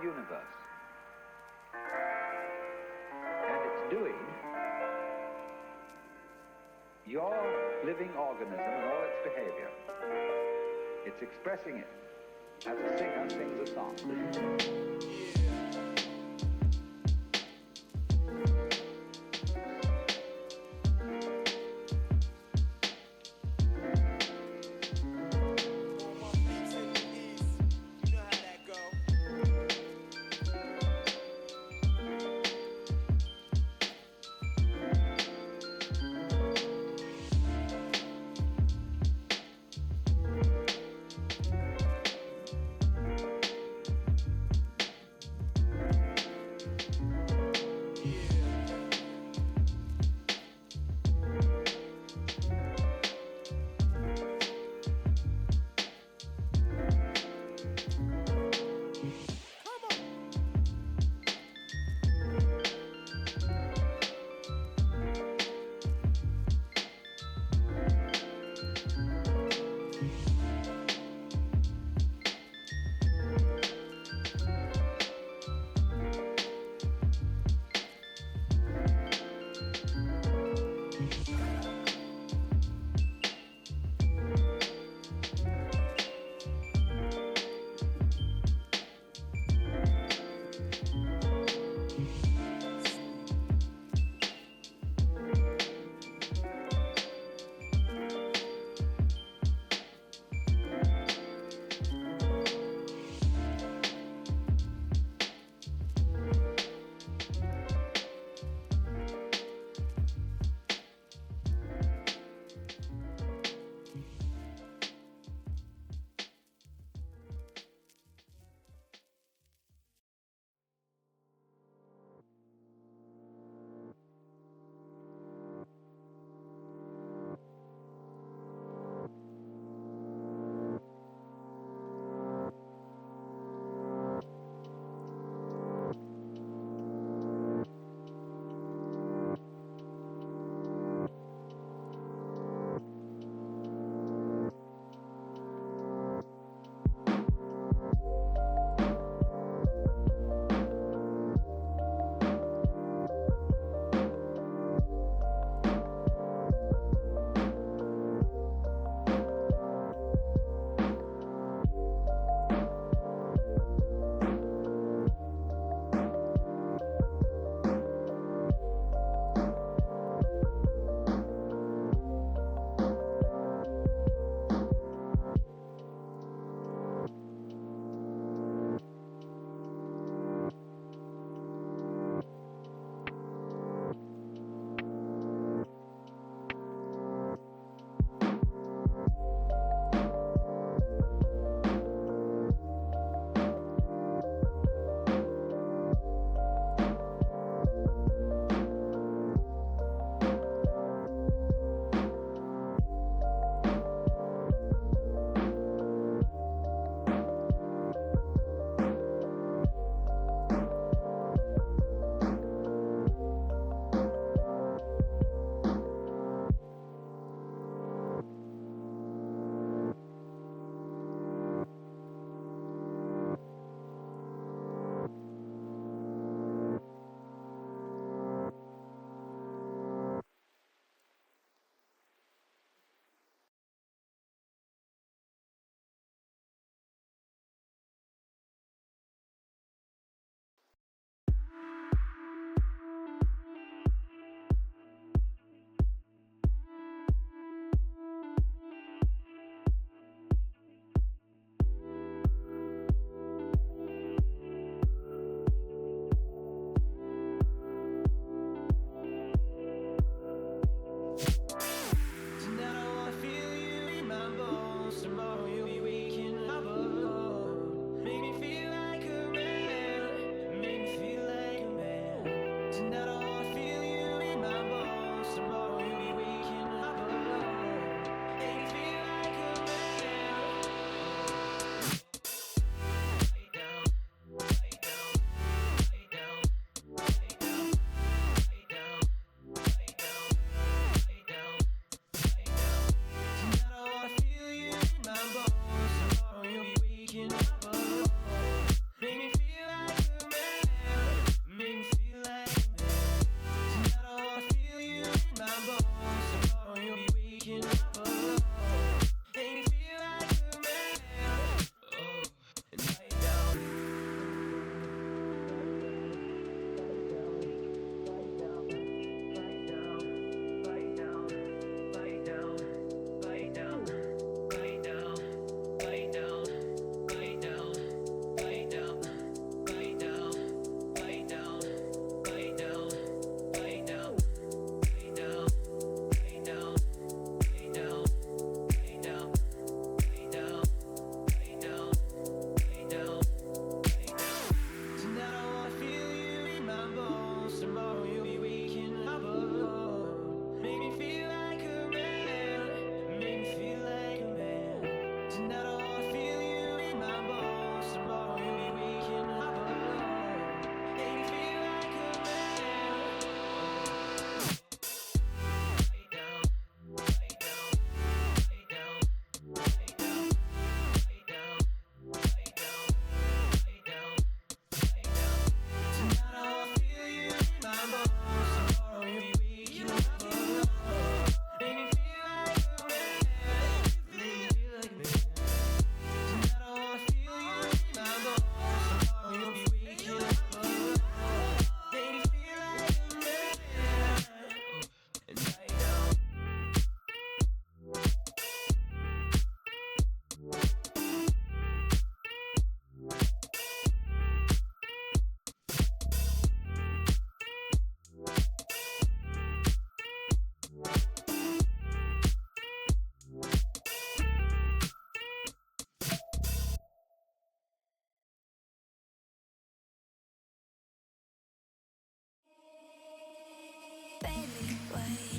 universe. And it's doing your living organism and all its behavior. It's expressing it as a singer sings a song.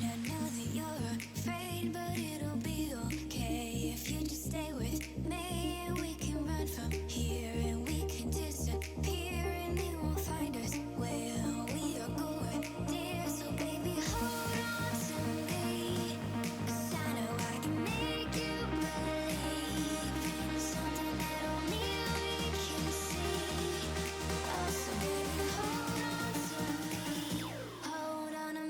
I know that you're afraid, but it'll be okay if you just stay with me. And we can run from here, and we can disappear, and they won't find us where we are going, dear. So baby, hold on to me, 'cause I know I can make you believe in something that only we can see. Oh, so baby, hold on to me, hold on to me.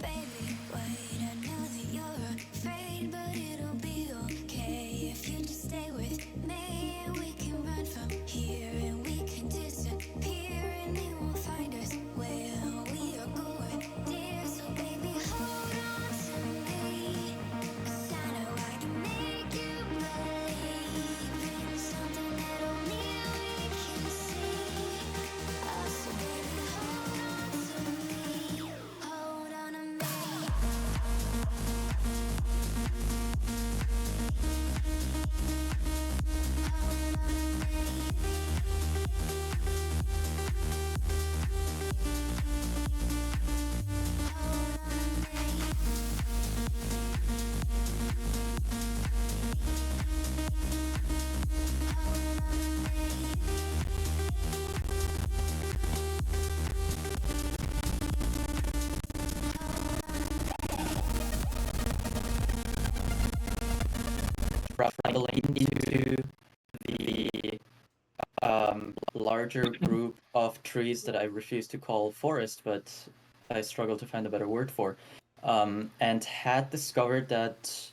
Baby, wait, I know that you're afraid, but it'll be okay if you just stay with me. And we can run from here, and we can disappear, and they won't find us where we are going, dear. So baby, hold on to me, 'cause I know I can make you believe in something that only we can see. Oh, so baby, hold on to me, hold on to me. Traveling into the larger group of trees that I refuse to call forest, but I struggle to find a better word for, and had discovered that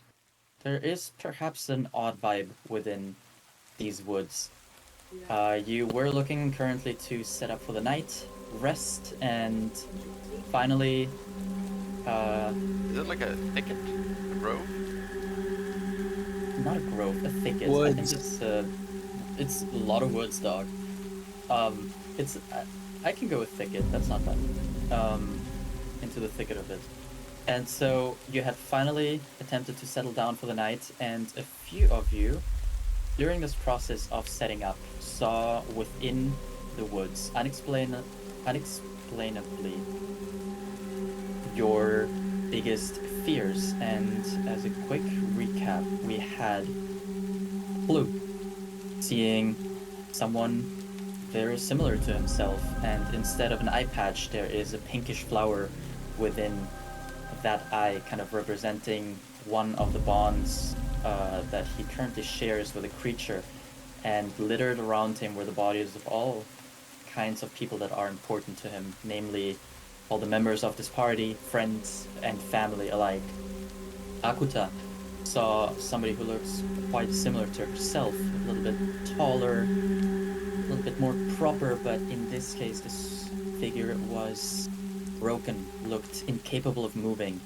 there is perhaps an odd vibe within these woods. You were looking currently to set up for the night, rest, and finally, Is it like a thicket? A grove? not a grove, a thicket. I think Woods. it's a lot of woods, dog. It's I can go with thicket. That's not bad. Into the thicket of it. And so you had finally attempted to settle down for the night, and a few of you, during this process of setting up, saw within the woods, unexplainably, your biggest fears. And as a quick recap, we had Blue seeing someone very similar to himself, and instead of an eye patch, there is a pinkish flower within that eye, kind of representing one of the bonds that he currently shares with a creature. And littered around him were the bodies of all kinds of people that are important to him, namely all the members of this party, friends, and family alike. Akuta saw somebody who looks quite similar to herself, a little bit taller, a little bit more proper, but in this case, this figure was broken, looked incapable of moving.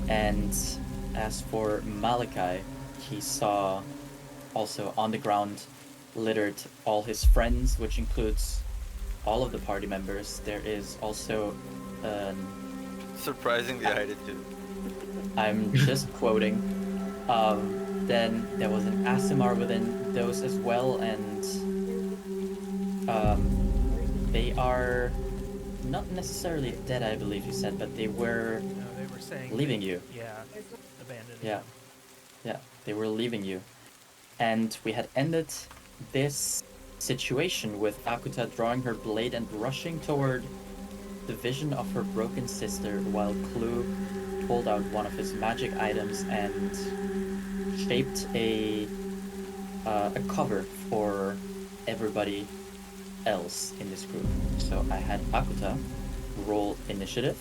And as for Malachi, he saw also on the ground littered all his friends, which includes all of the party members. There is also Surprisingly, I did too. I'm just quoting. Then there was an Asimar within those as well, and they are not necessarily dead, I believe you said, but they were No, they were saying leaving you. Yeah, abandoned. Yeah, yeah, they were leaving you. And we had ended this situation with Akuta drawing her blade and rushing toward the vision of her broken sister while Clue pulled out one of his magic items and shaped a cover for everybody else in this group. So I had Akuta roll initiative.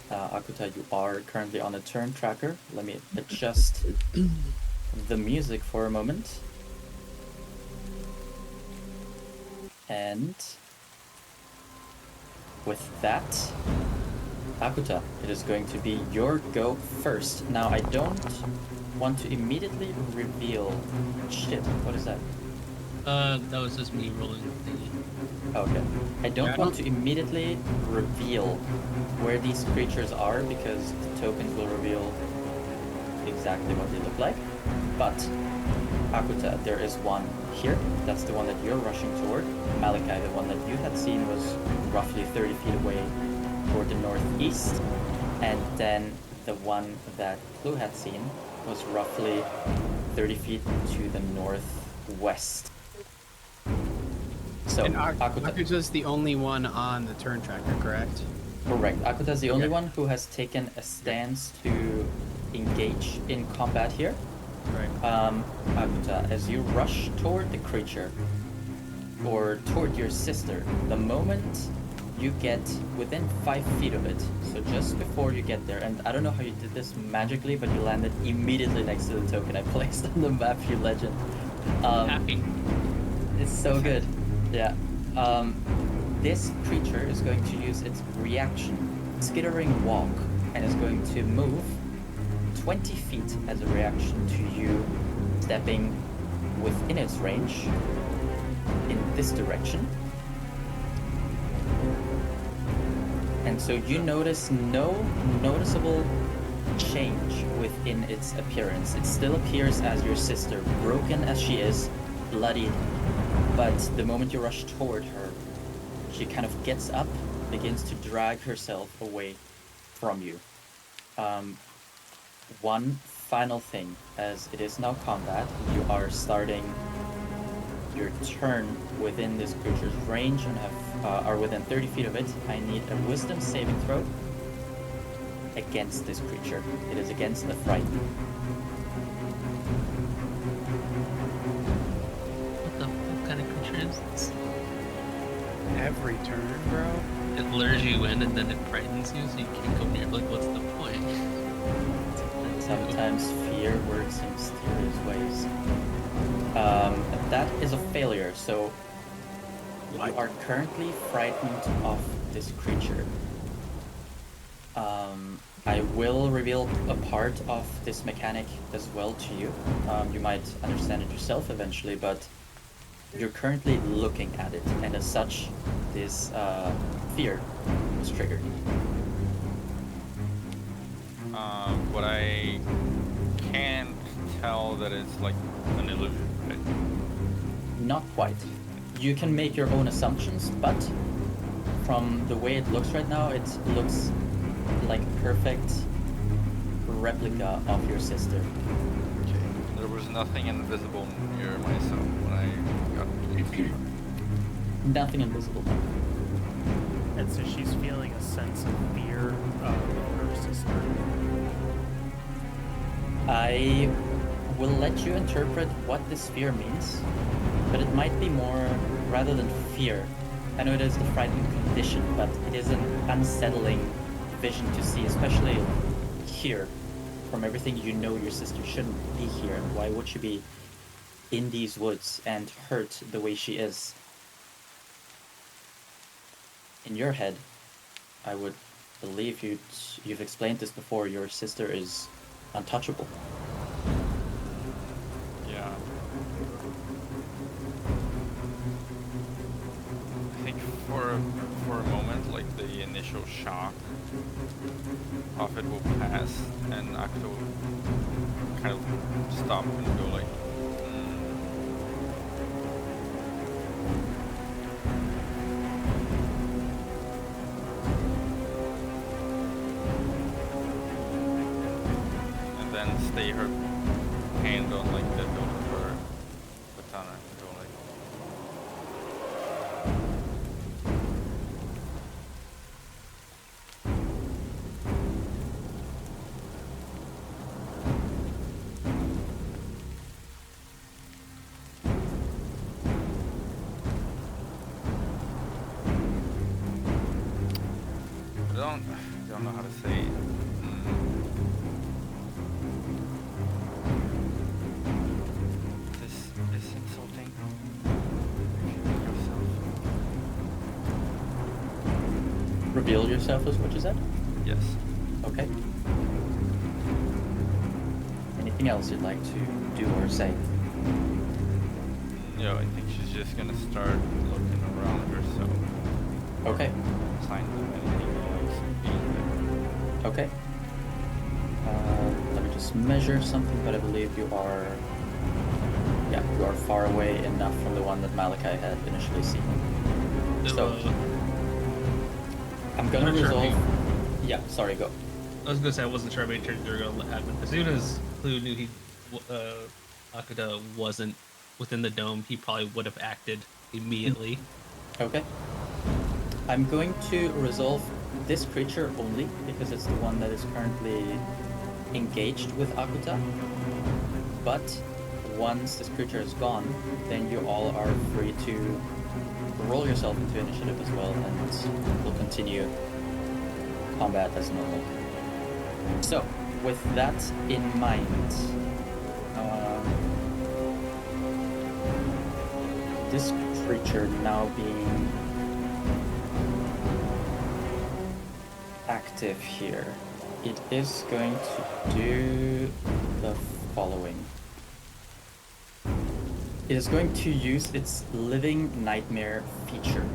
Akuta, you are currently on a turn tracker. Let me adjust the music for a moment. And with that, Akuta, it is going to be your go first. Now, I don't want to immediately reveal... Shit, what is that? That was just me rolling thingy. Okay. I don't Yeah, I want don't- to immediately reveal where these creatures are because the tokens will reveal exactly what they look like. But, Akuta, there is one here. That's the one that you're rushing toward. Malachi, the one that you had seen, was roughly 30 feet away toward the northeast. And then the one that Clue had seen was roughly 30 feet to the northwest. So, And Akuta, Akuta's the only one on the turn tracker, correct? correct. Akuta's the only Okay. one who has taken a stance to engage in combat here. Right. Akuta, as you rush toward the creature, or toward your sister, the moment you get within 5 feet of it, so just before you get there, and I don't know how you did this magically, but you landed immediately next to the token I placed on the map, you legend. Happy. It's so good. Yeah. This creature is going to use its reaction, skittering walk, and is going to move 20 feet as a reaction to you stepping within its range in this direction. And so you notice no noticeable change within its appearance. It still appears as your sister, broken as she is, bloodied. But the moment you rush toward her, she kind of gets up, begins to drag herself away from you. One final thing, as it is now combat, you are starting your turn within this creature's range and are within 30 feet of it. I need a wisdom saving throw against this creature. It is against the fright. What the fuck kind of creature is this? Every turn, bro. It lures you in and then it frightens you, so you can't go near. Like, what's the point? Sometimes fear works in mysterious ways. That is a failure, so you are currently frightened of this creature. I will reveal a part of this mechanic as well to you. You might understand it yourself eventually, but you're currently looking at it, and as such, this fear is triggered. But I can't tell that it's like an illusion, right? Not quite. You can make your own assumptions, but from the way it looks right now, it looks like a perfect replica of your sister. Okay. There was nothing invisible near myself when I got to Nothing invisible. And so she's feeling a sense of fear of her sister. I will let you interpret what this fear means, but it might be more, rather than fear. I know it is the frightening condition, but it is an unsettling vision to see, especially here. From everything you know, your sister shouldn't be here, and why would she be in these woods and hurt the way she is? In your head, I would believe you've explained this before, your sister is untouchable. Yeah. I think for a moment, like the initial shock of it will pass, and Akto will kind of stop and go like, and then stay her hand on like the hilt of her katana and go like, don't know how to say it. This is insulting. Reveal yourself is what you said? Yes. Okay. Anything else you'd like to do or say? No, I think she's just gonna start looking around herself. Okay. Signs of anything else being there. Okay. Let me just measure something, but I believe you are... Yeah, you are far away enough from the one that Malachi had initially seen. So, I'm gonna I'm not sure if resolve... you- Yeah, sorry, go. I was gonna say I wasn't sure how many turns they were gonna happen. As soon as Clue knew Akuta wasn't within the dome, he probably would have acted immediately. Okay. I'm going to resolve this creature only because it's the one that is currently engaged with Akuta. But once this creature is gone, then you all are free to roll yourself into initiative as well, and we'll continue combat as normal. So, with that in mind, this creature now being active here, it is going to do the following. It is going to use its Living Nightmare feature.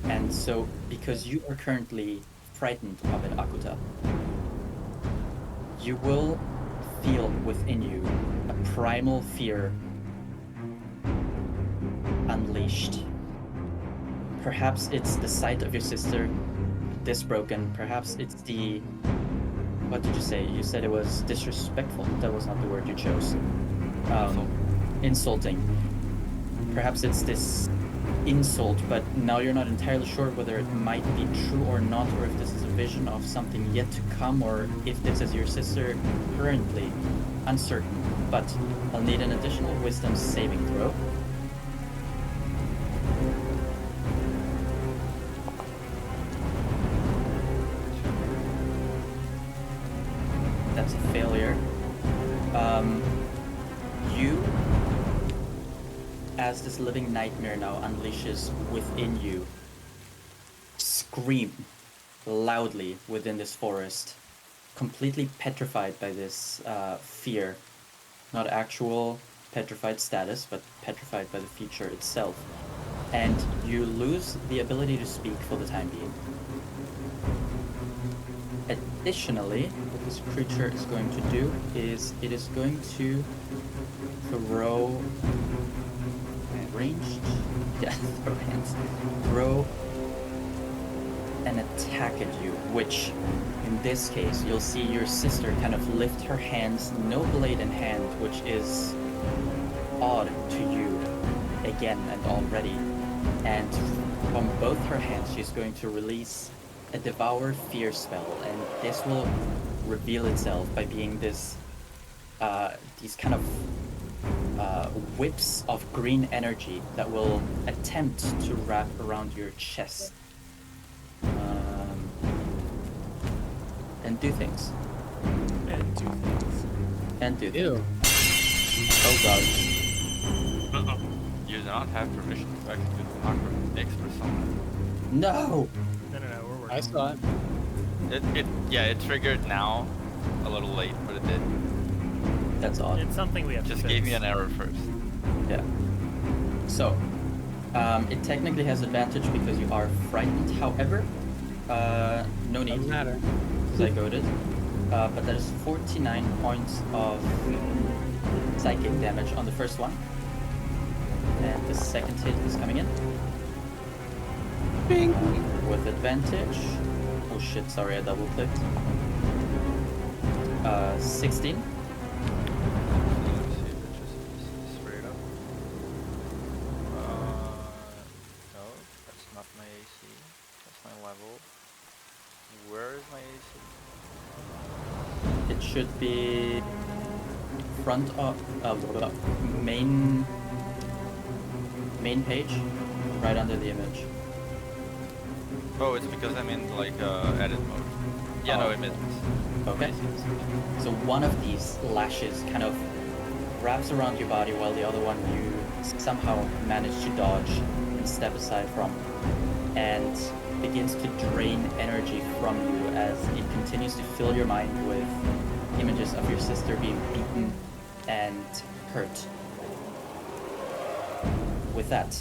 And so, because you are currently frightened of it, Akuta, you will feel within you a primal fear unleashed. Perhaps it's the sight of your sister this broken. Perhaps it's the... What did you say? You said it was disrespectful. That was not the word you chose. Insulting. Perhaps it's this insult, but now you're not entirely sure whether it might be true or not, or if this is a vision of something yet to come, or if this is your sister currently. Uncertain, but I'll need an additional wisdom saving throw. That's a failure. You, as this living nightmare now unleashes within you, scream loudly within this forest, completely petrified by this fear. Not actual petrified status, but petrified by the feature itself. And you lose the ability to speak for the time being. Additionally, what this creature is going to do is it is going to throw ranged, throw an attack at you, which in this case you'll see your sister kind of lift her hands, no blade in hand, which is odd to you again and already. And from both her hands she's going to release a Devour Fear spell, and this will reveal itself by being this these kind of whips of green energy that will attempt to wrap around your chest and do things. And do Ew. things. Oh god. You do not have permission to execute the macro extra summon. No! No, we're working. I saw it. It triggered now, a little late, but it did. That's odd. It's something we have Just to gave fix. me an error first. Yeah. So, it technically has advantage because you are frightened. However, no need. Doesn't matter. Because I goaded. But that is 49 points of psychic damage on the first one. And the second hit is coming in. Bing. With advantage. Oh shit, sorry, I double clicked. 16. Let's see if it just straight up. No, that's not my AC. That's my level. Where is my AC? It should be front of main page, right under the image. Oh, it's because I'm in like edit mode. Yeah, no, Oh. it misses. Okay. So one of these lashes kind of wraps around your body while the other one you somehow manage to dodge and step aside from, and begins to drain energy from you as it continues to fill your mind with images of your sister being beaten and hurt. With that,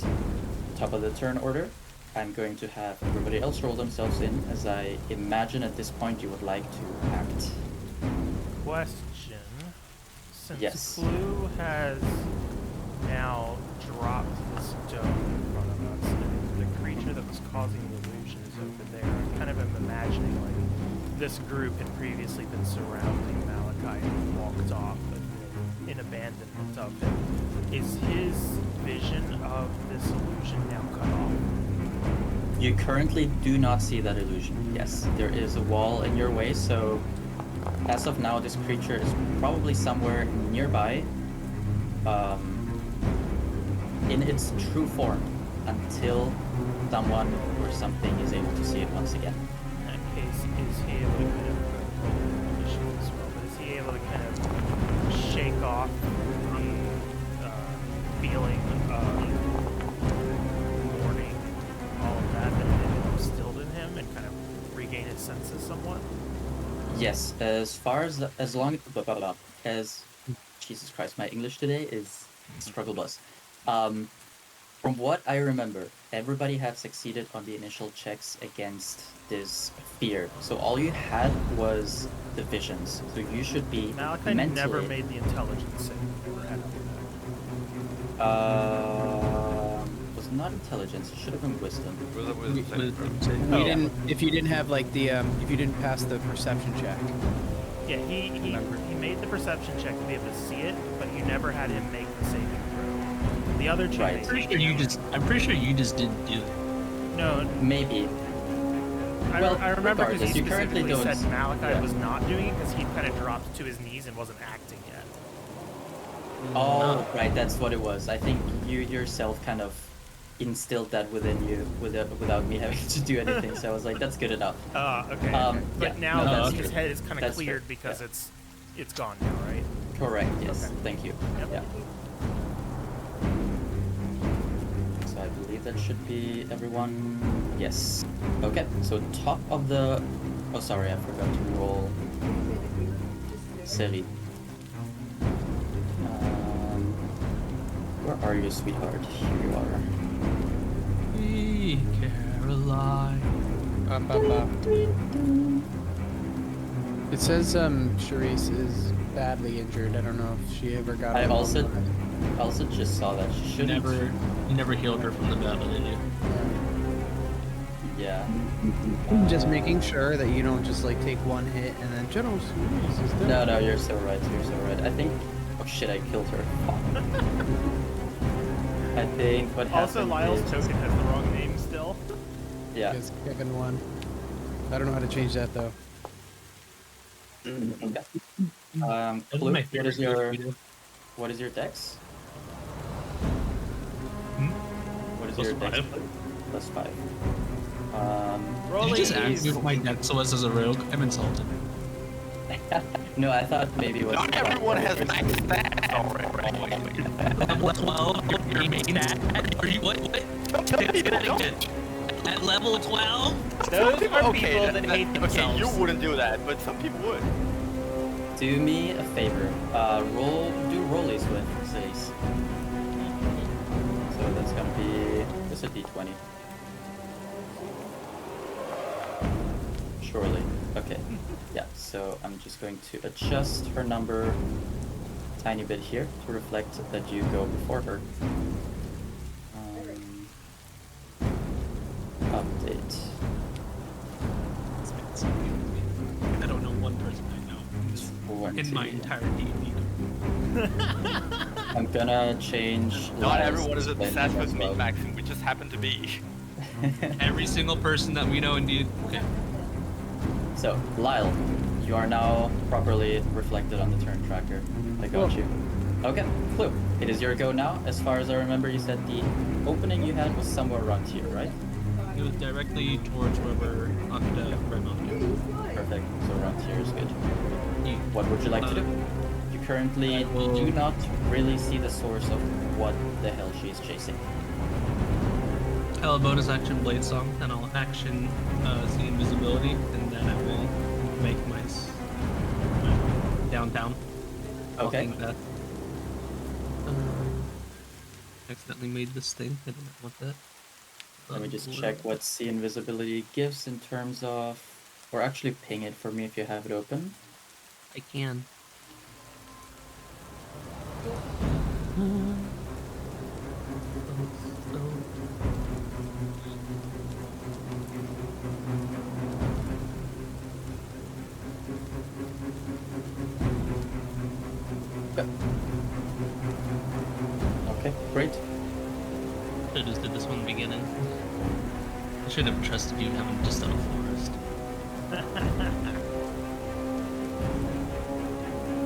top of the turn order, I'm going to have everybody else roll themselves in, as I imagine at this point you would like to act. Question. Since Yes. Clue has now dropped this dome in front of us, and the creature that was causing the illusion is over there, I kind of am imagining like this group had previously been surrounding Malachi and walked off in abandonment of him. Is his vision of this illusion now cut off? You currently do not see that illusion. Yes, there is a wall in your way, so as of now, this creature is probably somewhere nearby, in its true form, until someone or something is able to see it once again. In that case, is he able to kind of initiate as well, but is he able to kind of shake off the feeling of mourning, all of that had instilled in him, and kind of regain his senses somewhat? Yes, as long blah, blah, blah, as Jesus Christ, my English today is struggle bus. From what I remember, everybody had succeeded on the initial checks against this fear. So all you had was the visions. So you should be Malachi mentally. never made the intelligence save. Never had that. Was not intelligence. It should have been wisdom. Was it with the With- second with- throw? Oh. You didn't, if you didn't have like the, if you didn't pass the perception check. Yeah, he made the perception check to be able to see it, but you never had him make the saving throw. The other two, Right. they- I'm pretty sure you just didn't do it. no, Maybe. I, Well, I remember because regardless, he you currently specifically don't- said Malachi yeah. was not doing it because he kind of dropped to his knees and wasn't acting yet. Oh, right. That's what it was. I think you yourself kind of instilled that within you without me having to do anything. So I was like, that's good enough. Okay. Um, but yeah, now no, that that's his true. head is kind of That's cleared fair, because yeah. it's gone now, right? Correct. Yes. Okay. Thank you. Yep. Yeah. So I believe that should be everyone. Yes. Okay. So top of the. Oh, sorry, I forgot to roll. Seri. Where are you, sweetheart? Here you are. Hey, Caroline. Up, up, up. It says Charisse is badly injured. I don't know if she ever got. I it. also just saw that she should You never healed her from the battle, did you? Yeah. Just making sure that you don't just like take one hit and then General Charisse is dead. No, you're so right. You're so right. I think. Oh shit! I killed her. Fuck. I think what happened. Also, Lyle's is- token has the wrong name still. Yeah. Just kicking one. I don't know how to change that though. Okay. That was Luke, my what favorite is your video. what is your dex? What is Plus your dex? 5. Plus 5. Did you just Rollies. ask me what my dex was as a rogue? I'm insulted. No, I thought maybe it was. Not everyone has max stats already. Level 12? You're making that? Are you what? At level 12? Those are Okay, people that hate okay, themselves. you wouldn't do that, but some people would. Do me a favor. Do rollies with cities. So that's gonna be a d20. Surely. Okay. Yeah. So I'm just going to adjust her number a tiny bit here to reflect that you go before her. Update. I don't know one person I know in my 20. entire D&D. I'm gonna change. Not Lyle's everyone is at the display stats name with as me, well. Maxim. We just happen to be. Every single person that we know in D&D. Okay. So, Lyle, you are now properly reflected on the turn tracker. I got Cool. you. Okay, Clue. It is your go now. As far as I remember, you said the opening you had was somewhere around here, right? It was directly towards wherever Akta ran off to. Perfect. So around here is good. You- What would you like to do? You currently I will- do not really see the source of what the hell she is chasing. I'll bonus action Blade Song, and I'll action see invisibility, and then I will make my downtown. Okay. walking path. Accidentally made this thing. I did not want that. Let me just check what see invisibility gives in terms of, or actually ping it for me if you have it open. I can. Okay, great. I just did this one in the beginning. I should have trusted you having just done a forest.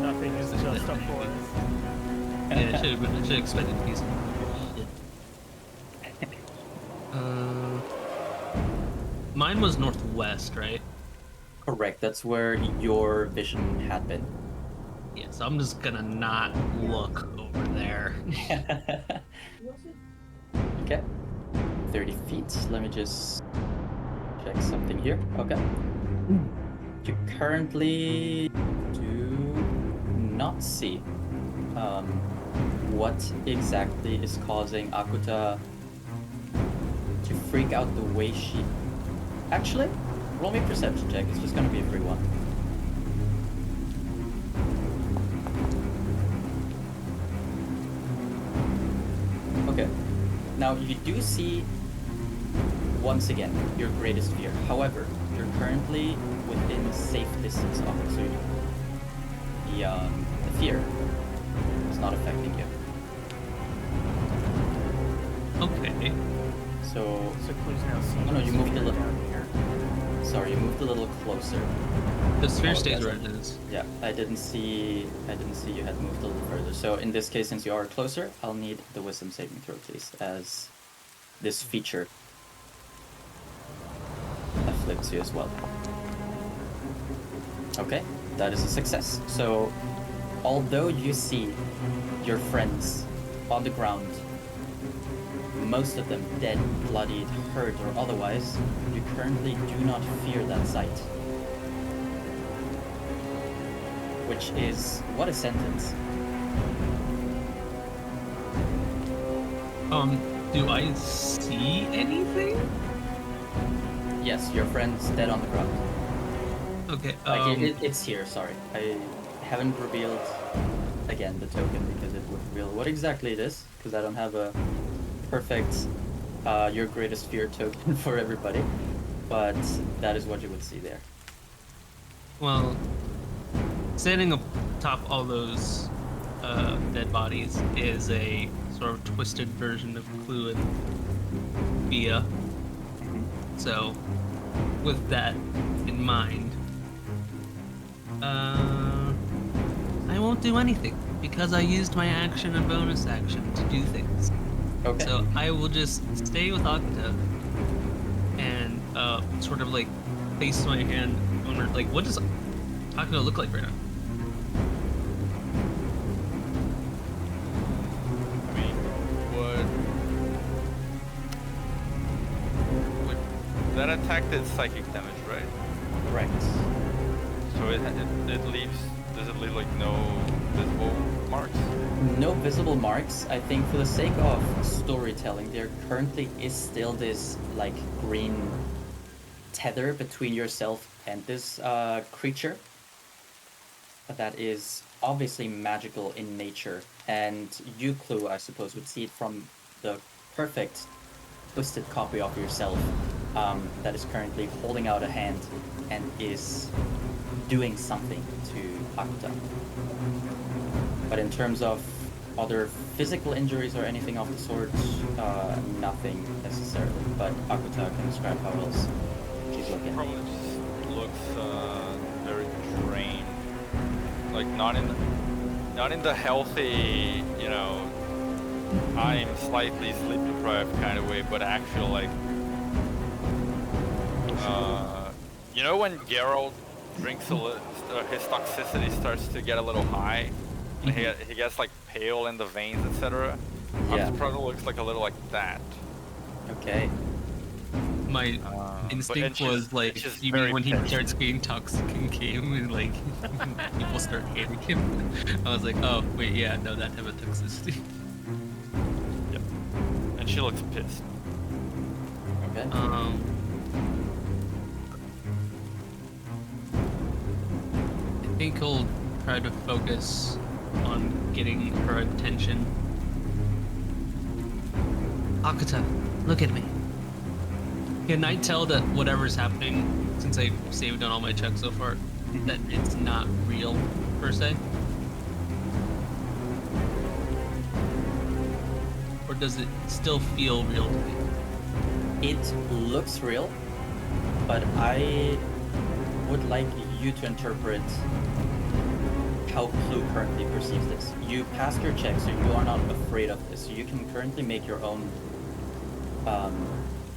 Nothing is just a forest. Yeah, I should have expected to be some shit. Mine was northwest, right? Correct, that's where your vision had been. Yeah, so I'm just gonna not look over there. Okay. 30 feet. Let me just check something here. Okay. You currently do not see what exactly is causing Akuta to freak out the way she... Actually, roll me a perception check. It's just gonna be a free one. Okay. Now, you do see, once again, your greatest fear. However, you're currently within safe distance of it, so the fear is not affecting you. Okay. So, So Clue's now seeing Oh, no, you this moved a sphere little- down here. sorry, you moved a little closer. The sphere Oh, stays that's where it. it is. Yeah, I didn't see you had moved a little further. So in this case, since you are closer, I'll need the wisdom saving throw, please, as this feature afflicts you as well. Okay, that is a success. So although you see your friends on the ground, most of them dead, bloodied, hurt, or otherwise, you currently do not fear that sight. Which is, what a sentence. Do I see anything? Yes, your friend's dead on the ground. Okay, Like, it's here, sorry. I haven't revealed, again, the token because it would reveal what exactly it is, because I don't have a perfect, your greatest fear token for everybody. But that is what you would see there. well, standing atop all those dead bodies is a sort of twisted version of Clue and Bia. So, with that in mind, I won't do anything because I used my action and bonus action to do things. Okay. So I will just stay with Akta and sort of like place my hand on her. Like, what does Akta look like right now? I mean, would that attack did psychic damage, right? Correct. So it leaves. Does it leave like no visible marks? No visible marks. I think for the sake of storytelling, there currently is still this like green tether between yourself and this creature. But that is obviously magical in nature. And you, Clue, I suppose, would see it from the perfect twisted copy of yourself that is currently holding out a hand and is doing something to Akuta. But in terms of other physical injuries or anything of the sort, nothing necessarily. But Akuta can describe how else she's looking. Probably just looks very drained. Like not in the healthy, you know, I'm slightly sleep deprived kind of way, but actually You know when Geralt drinks his toxicity starts to get a little high, and he gets like pale in the veins, etc. Yeah. Octoproto looks like a little like that. Okay. My instinct was like, you mean when he starts getting toxic in game and like people start hating him? I was like, oh wait, yeah, no, that type of toxicity. Yep. And she looks pissed. Okay. I think he'll try to focus on getting her attention. Akata, look at me. Can I tell that whatever's happening, since I saved on all my checks so far, that it's not real, per se? Or does it still feel real to me? It looks real, but I would like you to interpret how Clue currently perceives this. You passed your check, so you are not afraid of this. So you can currently make your own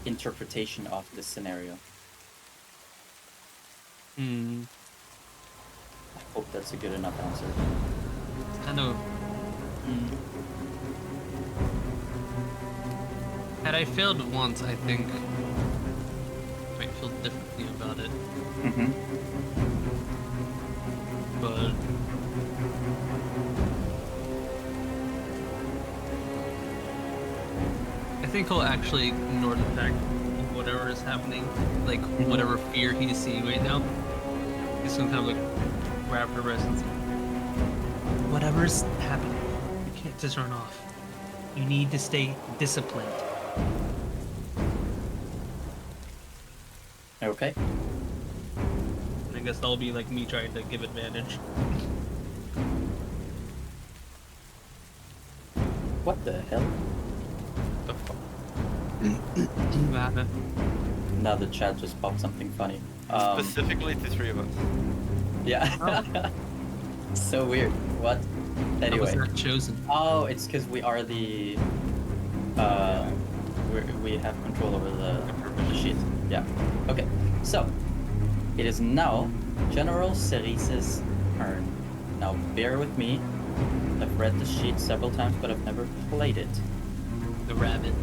interpretation of this scenario. I hope that's a good enough answer. Kind of. Had I failed once, I think I might feel differently about it. But I think he'll actually ignore the fact of whatever is happening, like whatever fear he's seeing right now. He's gonna kind of like grab her wrist and say, whatever's happening, you can't just run off. You need to stay disciplined. Okay. I guess that'll be like me trying to give advantage. What the hell? The fuck? Now the chat just popped something funny. Specifically to three of us. Yeah. So weird. What? I was Anyway. not chosen. Oh, it's because we are the. We have control over the sheet. Yeah. Okay. So, it is now General Cerese's turn. Now, bear with me. I've read the sheet several times, but I've never played it. The rabbit.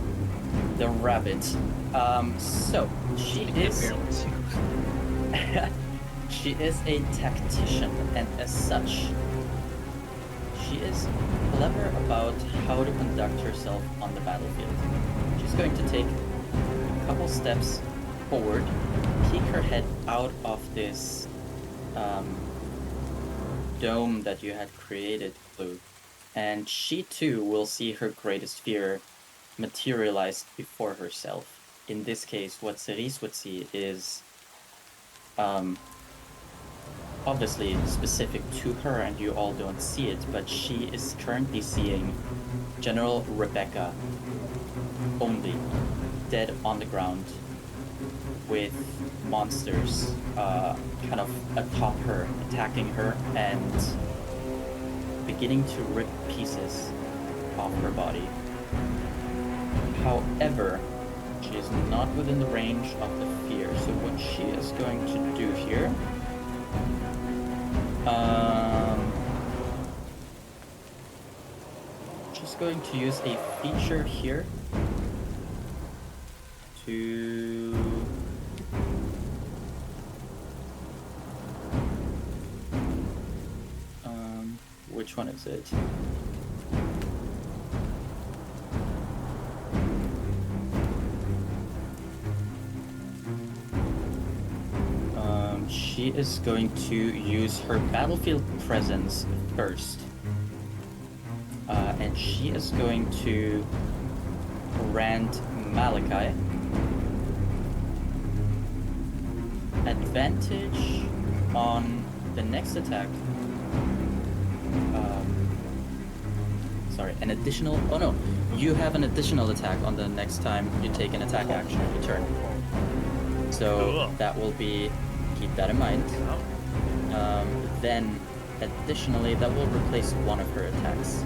The rabbit. So she is. She is a tactician, and as such, she is clever about how to conduct herself on the battlefield. She's going to take a couple steps forward, peek her head out of this dome that you had created, Blue, and she too will see her greatest fear materialized before herself. In this case, what Cerise would see is obviously specific to her, and you all don't see it, but she is currently seeing General Rebecca only, dead on the ground, with monsters kind of atop her, attacking her, and beginning to rip pieces off her body. However, she is not within the range of the fear, so what she is going to do here... she's going to use a feature here to... which one is it? She is going to use her battlefield presence first. And she is going to grant Malachi advantage on the next attack. Sorry, an additional... Oh no, you have an additional attack on the next time you take an attack action on your turn. So that will be... Keep that in mind. Then, additionally, that will replace one of her attacks.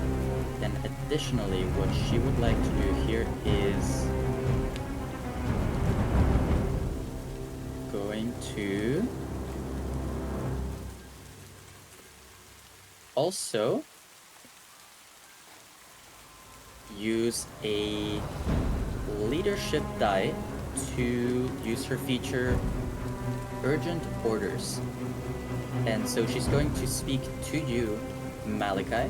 Then, additionally, what she would like to do here is go going to also use a leadership die to use her feature Urgent Orders. And so she's going to speak to you, Malachi,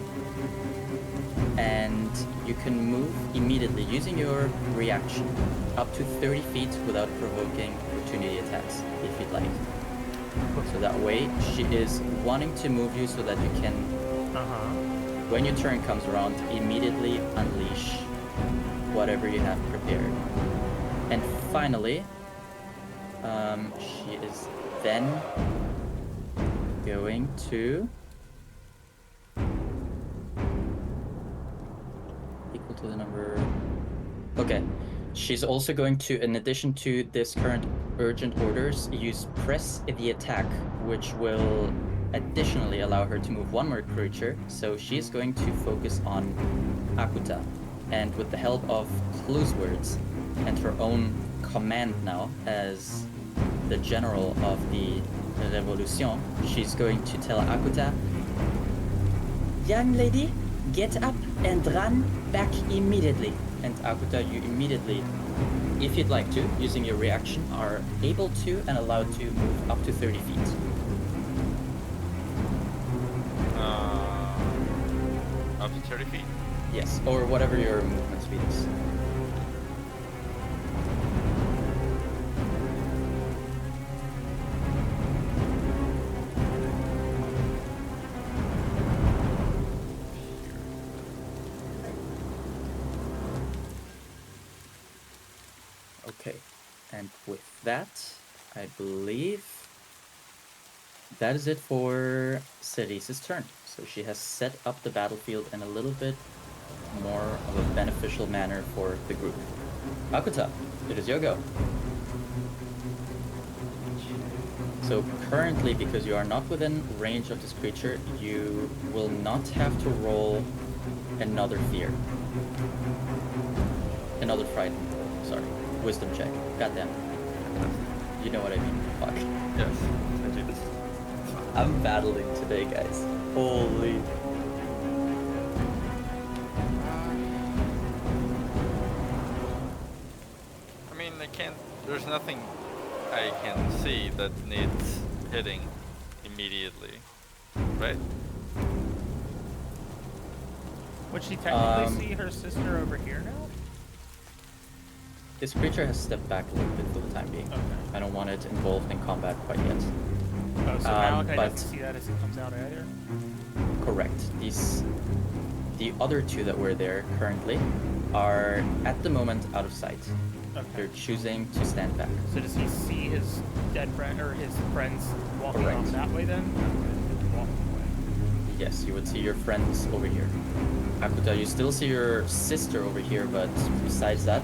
and you can move immediately using your reaction up to 30 feet without provoking opportunity attacks, if you'd like. So that way, she is wanting to move you so that you can, when your turn comes around, immediately unleash whatever you have prepared. And finally, she is then going to equal to the number. Okay, she's also going to, in addition to this current urgent orders, use press the attack, which will additionally allow her to move one more creature. So she is going to focus on Akuta, and with the help of clues words and her own command now as the general of the Revolution, she's going to tell Akuta, "Young lady, get up and run back immediately." And Akuta, you immediately, if you'd like to, using your reaction, are able to and allowed to move up to 30 feet. Up to 30 feet? Yes, or whatever your movement speed is. Okay, and with that, I believe that is it for Cerese's turn. So she has set up the battlefield in a little bit more of a beneficial manner for the group. Akuta, it is your go. So currently, because you are not within range of this creature, you will not have to roll another fear. Another fright. Sorry. Wisdom check. Goddamn. You know what I mean. Fuck. Yes, I do. I'm battling today, guys. Holy. I mean, there's nothing I can see that needs hitting immediately, right? Would she technically see her sister over here now? This creature has stepped back a little bit for the time being. Okay. I don't want it involved in combat quite yet. Oh, so Malachi but- doesn't see that as it comes out either? Correct. The other two that were there currently are at the moment out of sight. Okay. They're choosing to stand back. So does he see his dead friend or his friends walking Correct. off that way then? Okay, walking away. Yes, you would see your friends over here. Akuta, you still see your sister over here, but besides that,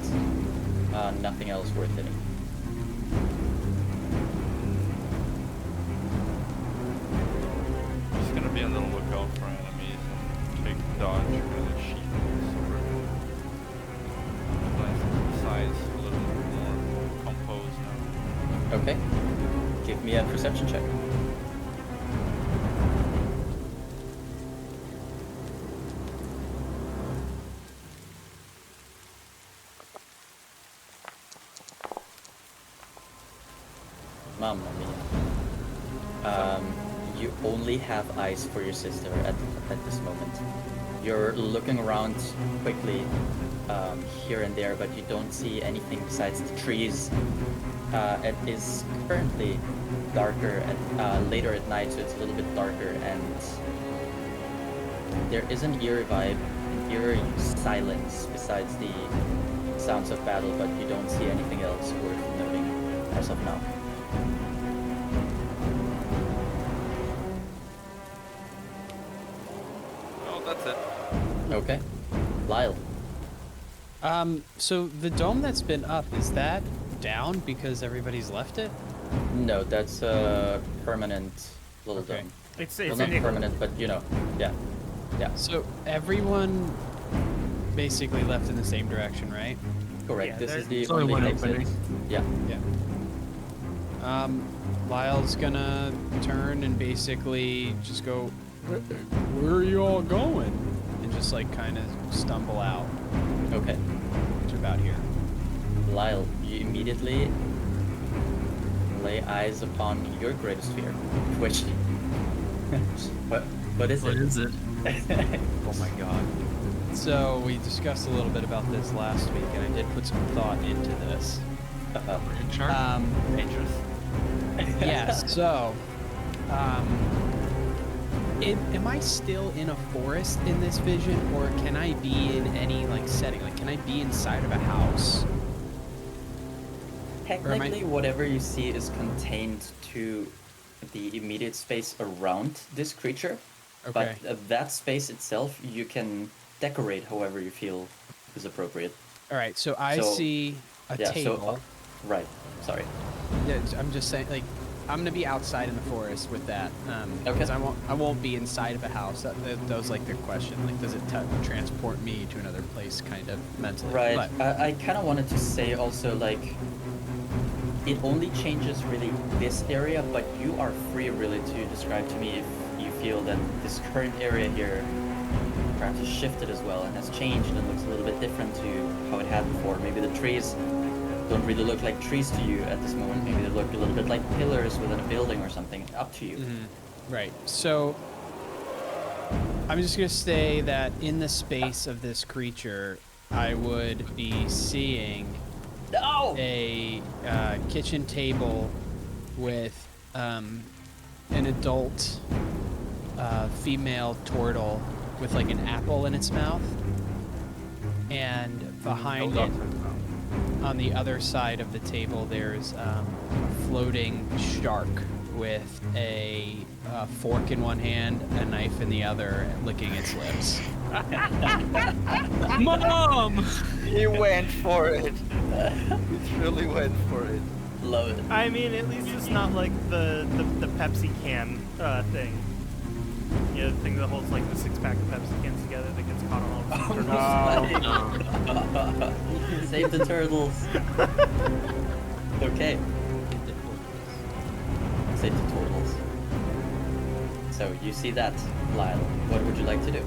nothing else worth hitting. Just gonna be on the lookout for enemies and take dodge with a sheet. Size a little more composed now. Okay. Give me a perception check. Mamma mia. You only have eyes for your sister at this moment. You're looking around quickly here and there, but you don't see anything besides the trees. It is currently darker and later at night, so it's a little bit darker, and there is an eerie vibe, an eerie silence besides the sounds of battle, but you don't see anything else worth noting as of now. Oh, that's it. Okay. Lyle. So the dome that's been up, is that down because everybody's left it? No, that's a permanent little Okay. dome. It's Well, in not the permanent, but you know, yeah. Yeah, So everyone basically left in the same direction, right? correct. Yeah, This is there's- the There's only only one exit. opening. Yeah. Yeah. Lyle's gonna turn and basically just go, where are you all going? And just like kind of stumble out Okay. to about here. Lyle, you immediately lay eyes upon your greatest fear, which what is What it? is it? Oh my god. So we discussed a little bit about this last week, and I did put some thought into this. Uh-oh. Land shark? Dangerous. Yes. So, am I still in a forest in this vision, or can I be in any like setting? Like, can I be inside of a house? Technically, whatever you see is contained to the immediate space around this creature, Okay. but that space itself you can decorate however you feel is appropriate. All right. So I So- see a Yeah, table. so right. Sorry. Yeah, I'm just saying, like, I'm gonna be outside in the forest with that, because Okay. I won't be inside of a house. That was like their question, like, does it transport me to another place, kind of mentally? Right. But, I kind of wanted to say also, like, it only changes really this area, but you are free really to describe to me if you feel that this current area here perhaps has shifted as well and has changed and looks a little bit different to how it had before. Maybe the trees don't really look like trees to you at this moment. Maybe they look a little bit like pillars within a building or something. Up to you. right. So I'm just gonna say that in the space of this creature, I would be seeing No! a kitchen table with an adult female turtle with like an apple in its mouth, and behind it, on the other side of the table, there's a floating shark with a fork in one hand, a knife in the other, licking its lips. Mom! He went for it. He really went for it. Love it. I mean, at least it's not like the Pepsi can thing. You know, the thing that holds like the 6-pack of Pepsi cans together that gets caught on all the turtles. Save the turtles. Okay. Save the turtles. So you see that, Lyle. What would you like to do?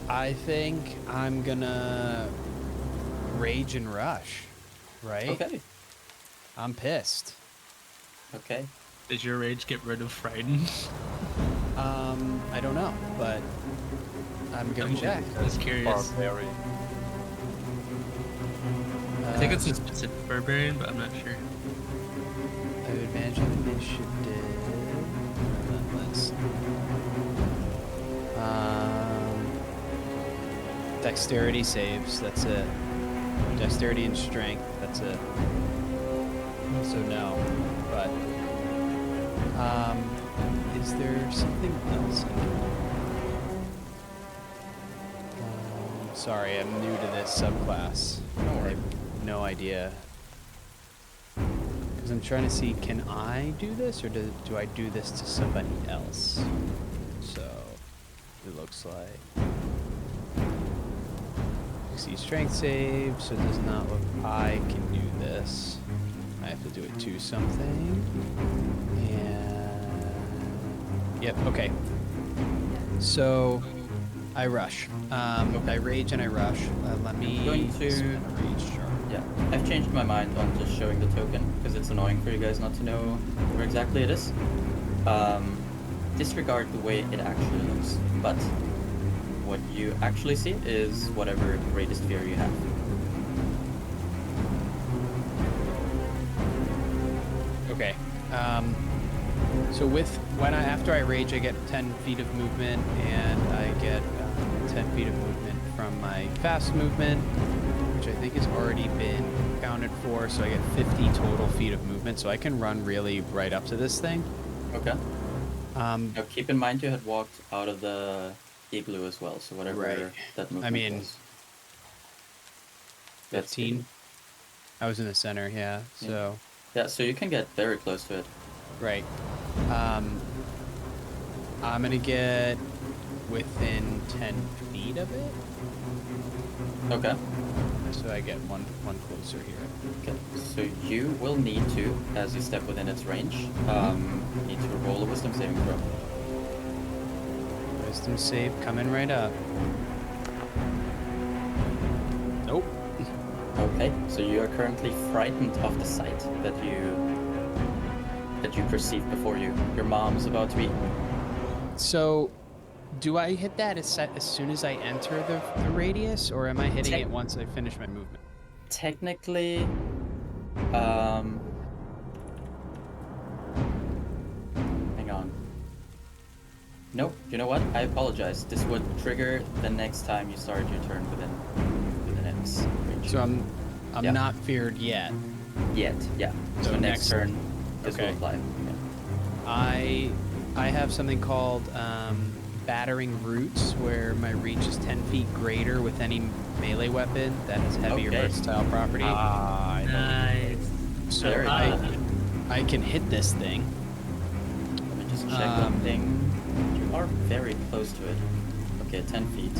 I think I'm gonna rage and rush, right? Okay. I'm pissed. Okay. Did your rage get rid of frightened? I don't know, but I'm gonna check. I was curious. Barbarian. I think it's a specific barbarian, but I'm not sure. I would imagine initiative. Relentless. Dexterity saves. That's it. Dexterity and strength. That's it. So no, but is there something else? Sorry, I'm new to this subclass. I have no idea. Because I'm trying to see, can I do this, or do I do this to somebody else? So, it looks like... See, strength save, so it does not look... I can do this. I have to do it to something. And... Yep, okay. So, I rush. I rage and I rush. Let me Going to- spin a rage chart. Yeah. I've changed my mind on just showing the token because it's annoying for you guys not to know where exactly it is. Disregard the way it actually looks, but what you actually see is whatever greatest fear you have. Okay. So after I rage, I get 10 feet of movement, and I get 10 feet of movement from my fast movement, which I think has already been accounted for. So I get 50 total feet of movement, so I can run really right up to this thing. Okay. Now keep in mind you had walked out of the igloo as well, so whatever Right. that movement mean, was. That's 15. I was in the center, yeah. So Yeah, so you can get very close to it. right. I'm gonna get within 10 feet of it. Okay. So I get one closer here. Okay. So you will need to, as you step within its range, need to roll a wisdom saving throw. Wisdom save coming right up. Nope. Okay. So you are currently frightened of the sight that you perceived before you. Your mom's about to be. So, do I hit that as soon as I enter the radius, or am I hitting it once I finish my movement? Technically, hang on. Nope. You know what? I apologize. This would trigger the next time you start your turn within its range. So I'm Yeah. not feared yet. Yet, yeah. So So next next- turn, this okay. will apply. Yeah. I have something called battering roots, where my reach is 10 feet greater with any melee weapon that has heavy or Okay. versatile property. Nice. So Very I can hit this thing. Let me just check one thing. You are very close to it. Okay, 10 feet.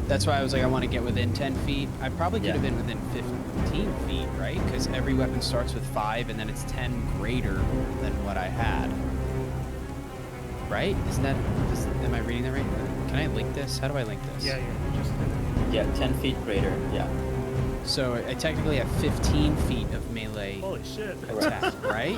That's why I was like, I want to get within 10 feet. I probably could Yeah. have been within 15 feet, right? Because every weapon starts with 5, and then it's 10 greater than what I had. Right? Am I reading that right? Can I link this? How do I link this? Yeah, you just did it. Yeah, 10 feet greater. Yeah. So I technically have 15 feet of melee Holy shit. attack, right?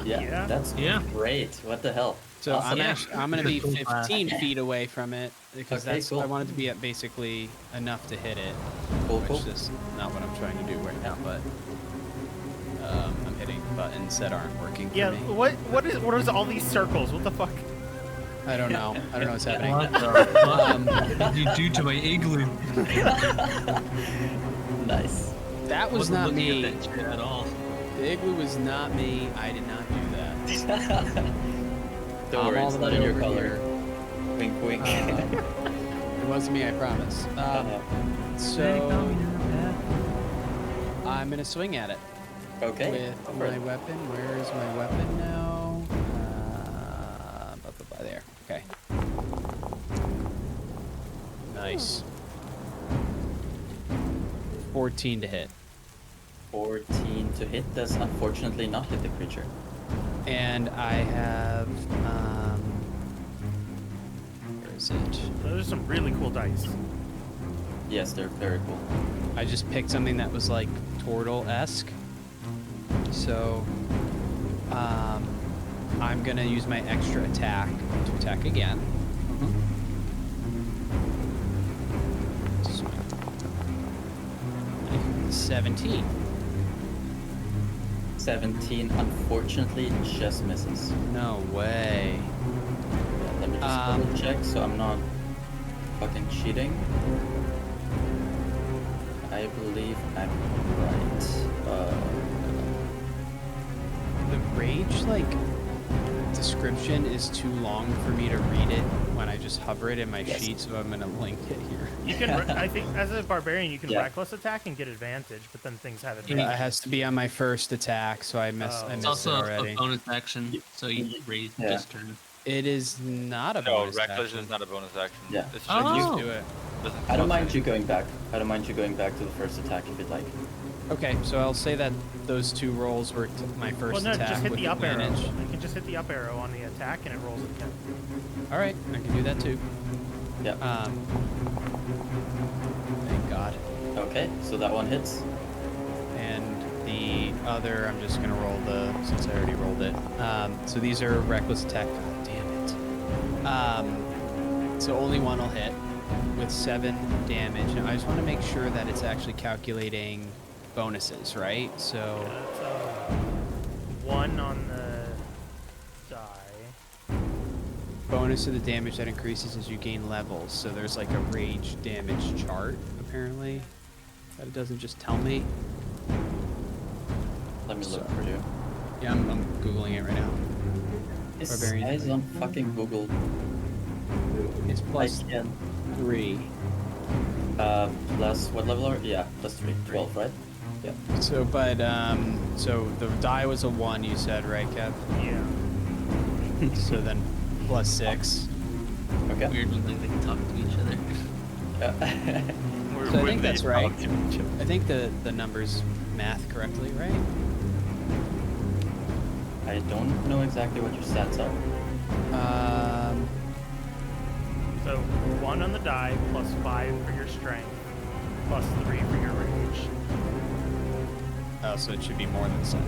Yeah. Yeah. That's Yeah. great. What the hell? So Awesome. I'm going to be Cool. 15 feet away from it, because Okay, that's cool. I want it to be at basically enough to hit it, Cool, which cool. is not what I'm trying to do right now, but I'm hitting buttons that aren't working for Yeah, me. what is all these circles? What the fuck? I don't know. I don't know what's happening. What the fuck? What did you do to my igloo? Nice. That was Wasn't not looking me. at that shit at all. The igloo was not me. I did not do that. Don't I'm worry, all it's the not way in your over color. here. Wink, wink. It wasn't me, I promise. So I'm gonna swing at it Okay. with go for my it. weapon. Where is my weapon now? There. Okay. Nice. 14 to hit. 14 to hit does unfortunately not hit the creature. And I have where is it? Those are some really cool dice. Yes, they're very cool. I just picked something that was like turtle-esque. So I'm gonna use my extra attack to attack again. 17. 17 unfortunately just misses. No way. Yeah, let me just Um, double check so I'm not fucking cheating. I believe I'm right. The rage description is too long for me to read it when I just hover it in my Yes. sheet, so I'm gonna link it here. You can, I think, as a barbarian, you can Yeah. reckless attack and get advantage, but then things have It advantage. has to be on my first attack, so I Oh. missed It's it also already. a bonus action, so you raise Yeah. this turn. It is not a No, bonus reckless action. is not a bonus action. Yeah. It's just Oh. Just do it. doesn't I don't cost mind anything. you going back. I don't mind you going back to the first attack if you'd like. Okay, so I'll say that those two rolls were my first Well, no, attack just hit with the up arrow. advantage. You can just hit the up arrow on the attack and it rolls it again. All right, I can do that too. Yeah. Thank God. Okay, so that one hits. And the other, I'm just gonna roll since I already rolled it. So these are reckless attack. God damn it. So only one will hit with 7 damage. Now I just want to make sure that it's actually calculating bonuses, right? So That's 1 on the die. bonus to the damage that increases as you gain levels. So there's like a rage damage chart apparently that it doesn't just tell me. Let me look So- for you. Yeah, I'm googling it right now. This Barbarian. guy's on fucking Google. It's plus I can. 3. Plus what level are? Yeah, plus 3. 12, right? Yeah. So, so the die was a 1, you said, right, Kev? Yeah. So then plus 6. Okay. Weird when they can talk to each other. We're So I with think the that's right. ultimate chip. I think the numbers math correctly, right? I don't know exactly what your stats are. So 1 on the die, plus 5 for your strength, plus 3 for your rage. Oh, so it should be more than 7.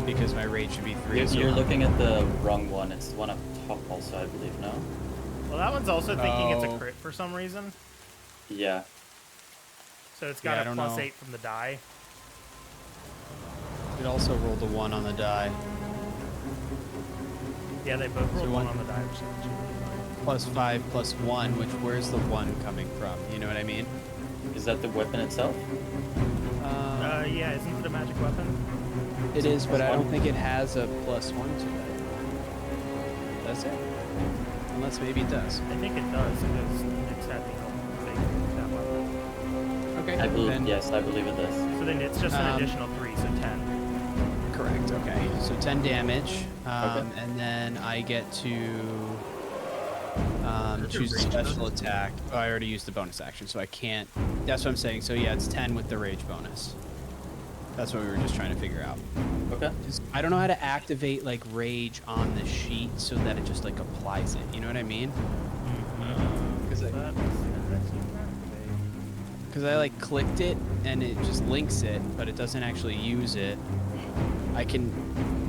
Because my rage should be 3. You're, so you're looking at the wrong one. It's the one up top also, I believe, no? Well, that one's also thinking it's a Oh. crit for some reason. Yeah. So it's Yeah, I got a don't plus know. 8 from the die. It also rolled a 1 on the die. Yeah, they both rolled So 1 one- on the die, which should be fine. Plus 5 plus 1, which where's the 1 coming from? You know what I mean? Is that the weapon itself? Yeah, isn't it a magic weapon? It is, but I Plus don't one? think it has a plus 1 to it. Does it? Unless maybe it does. I think it does, because Nick's had me help make that weapon. Okay. I believe, then- yes, I believe it does. So then it's just an Um, additional 3, so 10. Correct. Okay. So 10 damage, Okay. and then I get to What's your choose a rage special bonus? attack. Oh, I already used the bonus action, so I can't. That's what I'm saying. So yeah, it's 10 with the rage bonus. That's what we were just trying to figure out. Okay. 'Cause I don't know how to activate like rage on the sheet so that it just like applies it. You know what I mean? Because I like clicked it and it just links it, but it doesn't actually use it. I can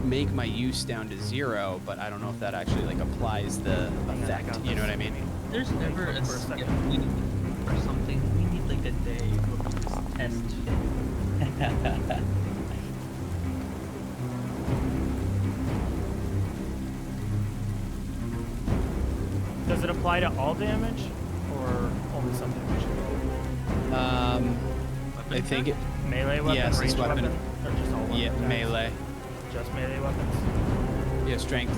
make my use down to 0, but I don't know if that actually like applies the effect. You know what I mean? There's never a For a second. skip week or something. We need like a day where we just test shit. Does it apply to all damage, or only some damage? I think it. Melee weapon, Yes, it's ranged weapon. weapon, or just all weapon Yeah, attacks? melee. Just melee weapons? Yeah, strength.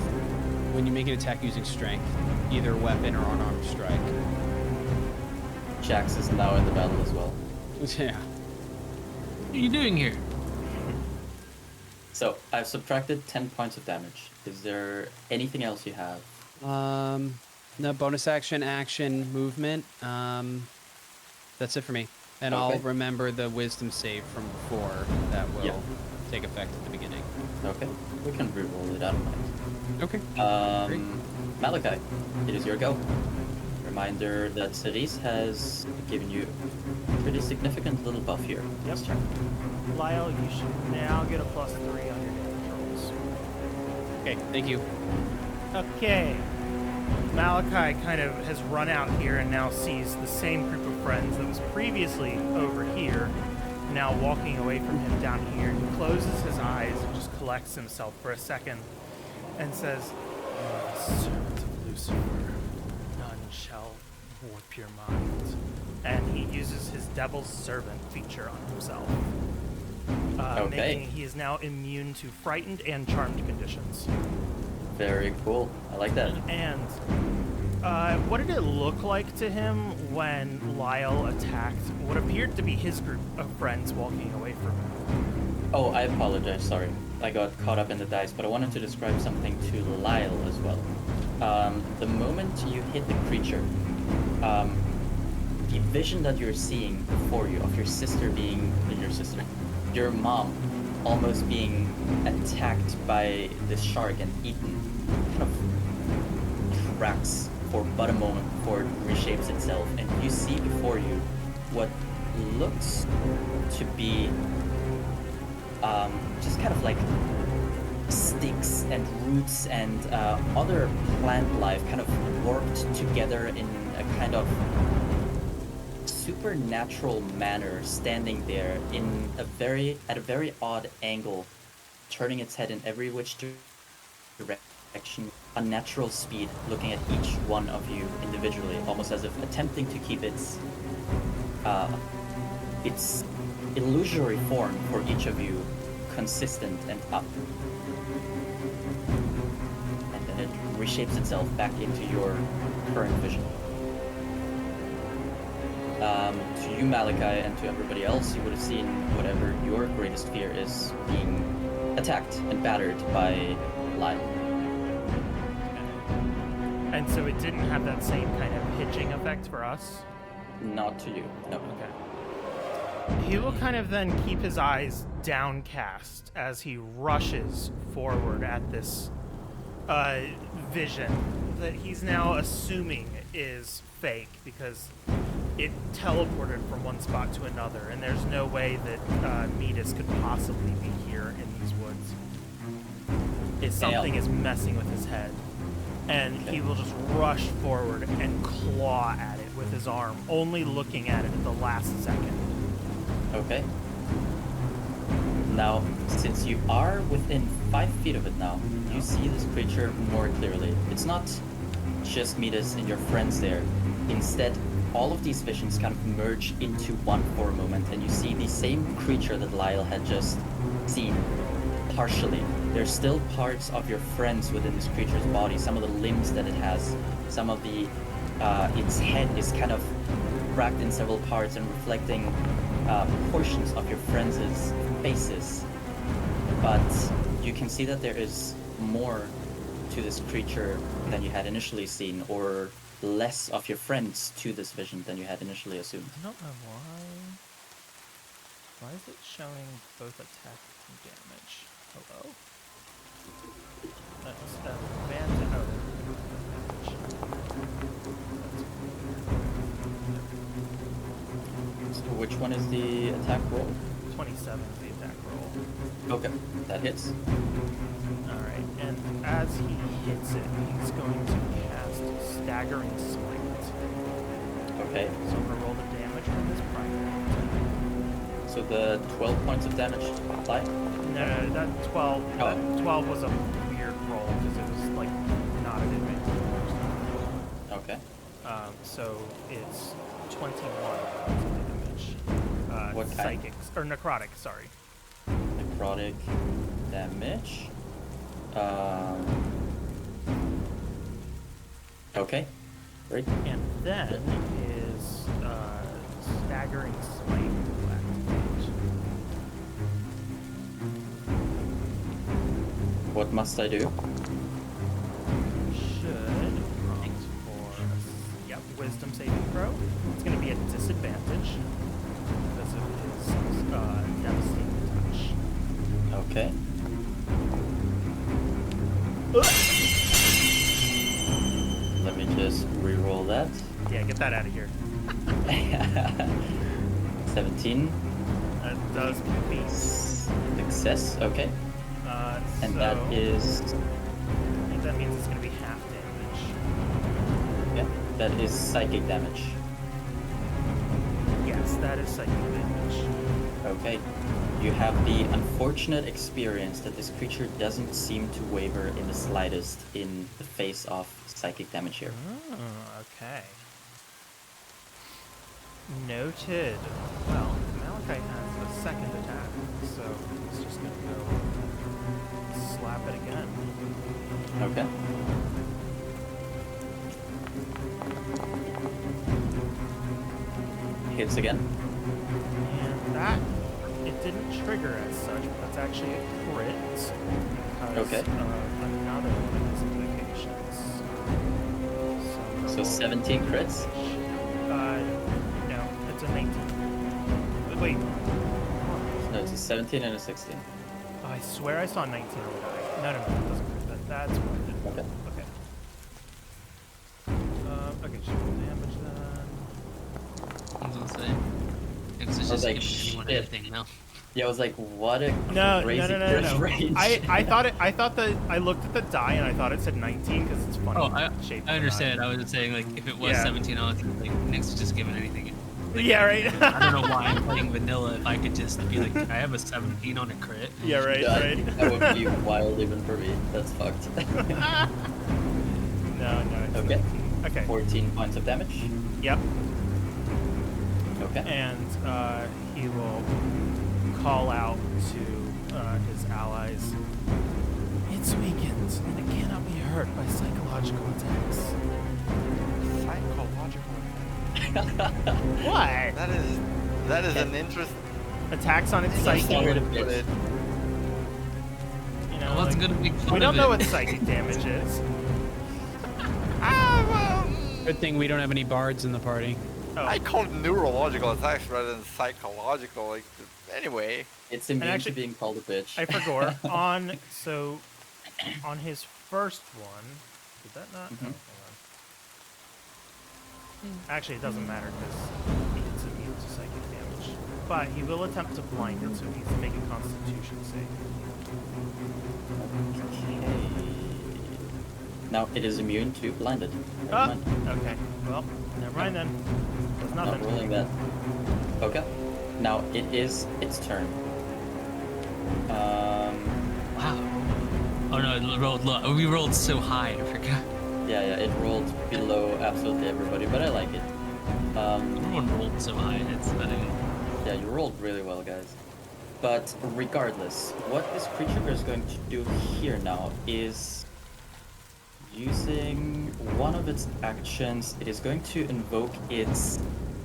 When you make an attack using strength, either weapon or unarmed strike. Jax is now in the battle as well. Yeah. What are you doing here? So I've subtracted 10 points of damage. Is there anything else you have? No bonus action, movement. That's it for me. And I'll Okay. remember the wisdom save from before that will Yeah. take effect at the beginning. Okay, we can reroll it, I don't mind. Okay. Great. Malachi, it is your go. Reminder that Cerise has given you a pretty significant little buff here. Yep. this turn. Lyle, you should now get a +3 on your damage rolls. Okay, thank you. Okay. Malachi kind of has run out here and now sees the same group of friends that was previously over here, now walking away from him down here. He closes his eyes and just collects himself for a second and says, "Servant of Lucifer, none shall warp your mind." And he uses his Devil's Servant feature on himself. Okay. Making he is now immune to frightened and charmed conditions. Very cool. I like that. And what did it look like to him when Lyle attacked what appeared to be his group of friends walking away from him? Oh, I apologize, sorry. I got caught up in the dice, but I wanted to describe something to Lyle as well. The moment you hit the creature, the vision that you're seeing before you of your sister being, your mom almost being attacked by this shark and eaten, kind of cracks for but a moment before it reshapes itself, and you see before you what looks to be just kind of like sticks and roots and other plant life kind of worked together in a kind of supernatural manner, standing there at a very odd angle, turning its head in every which direction, unnatural speed, looking at each one of you individually, almost as if attempting to keep its illusory form for each of you consistent and up. And then it reshapes itself back into your current vision. To you, Malachi, and to everybody else, you would have seen whatever your greatest fear is being attacked and battered by Lyle. And so it didn't have that same kind of itching effect for us? Not to you. No. Okay. He will kind of then keep his eyes downcast as he rushes forward at this vision that he's now assuming is fake because it teleported from one spot to another, and there's no way that Midas could possibly be here in these woods. If something is messing with his head. And he will just rush forward and claw at it with his arm, only looking at it at the last second. Okay. Now, since you are within 5 feet of it now, you see this creature more clearly. It's not just Midas and your friends there. Instead, all of these visions kind of merge into one for a moment, and you see the same creature that Lyle had just seen, partially. There's still parts of your friends within this creature's body, some of the limbs that it has, some of the, its head is kind of cracked in several parts and reflecting portions of your friends' faces. But you can see that there is more to this creature than you had initially seen, or less of your friends to this vision than you had initially assumed. I don't know why. Why is it showing both attack and damage? Hello? That's advantage. Oh, So which one is the attack roll? 27 is the attack roll. Okay, that hits. Alright, and as he hits it, he's going to cast Staggering Smite. Okay, So I'm going to roll the damage from his primary attack. so the 12 points of damage apply? No, that 12, Oh. that 12 was a weird roll because it was like not an advantage. Okay. So it's 21 points of damage. What kind? Psychics, or necrotic, sorry. Necrotic damage. Okay, great. And then his Staggering Smite will activate. What must I do? Should prompt for a Wisdom saving throw. It's going to be at disadvantage because of his devastating touch. Okay. Let me just re-roll that. Yeah, get that out of here. 17. That does beat. Success, okay. And So that is, I think that means it's going to be half damage. yeah, that is psychic damage. Yes, that is psychic damage. Okay. You have the unfortunate experience that this creature doesn't seem to waver in the slightest in the face of psychic damage here. Oh, okay. Noted. Well, Malachi has a second attack, so he's just going to go slap it again. Okay. Hits again. And that, it didn't trigger as such, but that's actually a crit because Okay. of another one of his invocations. So 17 crits. No, it's a 19. Wait, No, it's a 17 and a 16. oh, I swear I saw 19 on the die. No, it doesn't crit. That's what I did. Okay. Okay. Okay, should roll damage then. I was gonna say. Because it's I was just like, giving anyone shit. anything now. Yeah, I was like, what a No, crazy no. crit range. I thought that I looked at the die and I thought it said 19 because it's funny. Oh, I shape of the understand. die. I was saying, like, if it was Yeah. 17, I was like, Nick's just giving anything. Yeah, right. I don't know why I'm playing vanilla if I could just be like, I have a 17 on a crit. Yeah, right, Yeah, right. that would be wild even for me. That's fucked. No, it's Okay. 19. Okay. 14 points of damage. Yep. Okay. And he will call out to his allies. It's weakened and it cannot be hurt by psychological attacks. Psychological. What? That is an interest. Attacks on its That's psyche. not You rid Put of it. know, I wasn't like, gonna make fun we of don't it. know what psychic damage is. Good thing we don't have any bards in the party. Oh, I call it neurological attacks rather than psychological. Like, anyway. It's immune actually- to being called a bitch. I forgot. On his first one, did that not? Mhm. Oh, hold on. Actually, it doesn't matter because it's immune to psychic damage. But he will attempt to blind it, so he needs to make a Constitution save. Okay. Now it is immune to blinded. Never Ah, mind. okay. Well, never mind then. Does Not nothing. rolling that. Okay. Now it is its turn. Wow. Oh no, it rolled low. We rolled so high, I forgot. Yeah, it rolled below absolutely everybody, but I like it. Everyone rolled so high, it's funny. Yeah, you rolled really well, guys. But regardless, what this creature is going to do here now is using one of its actions, it is going to invoke its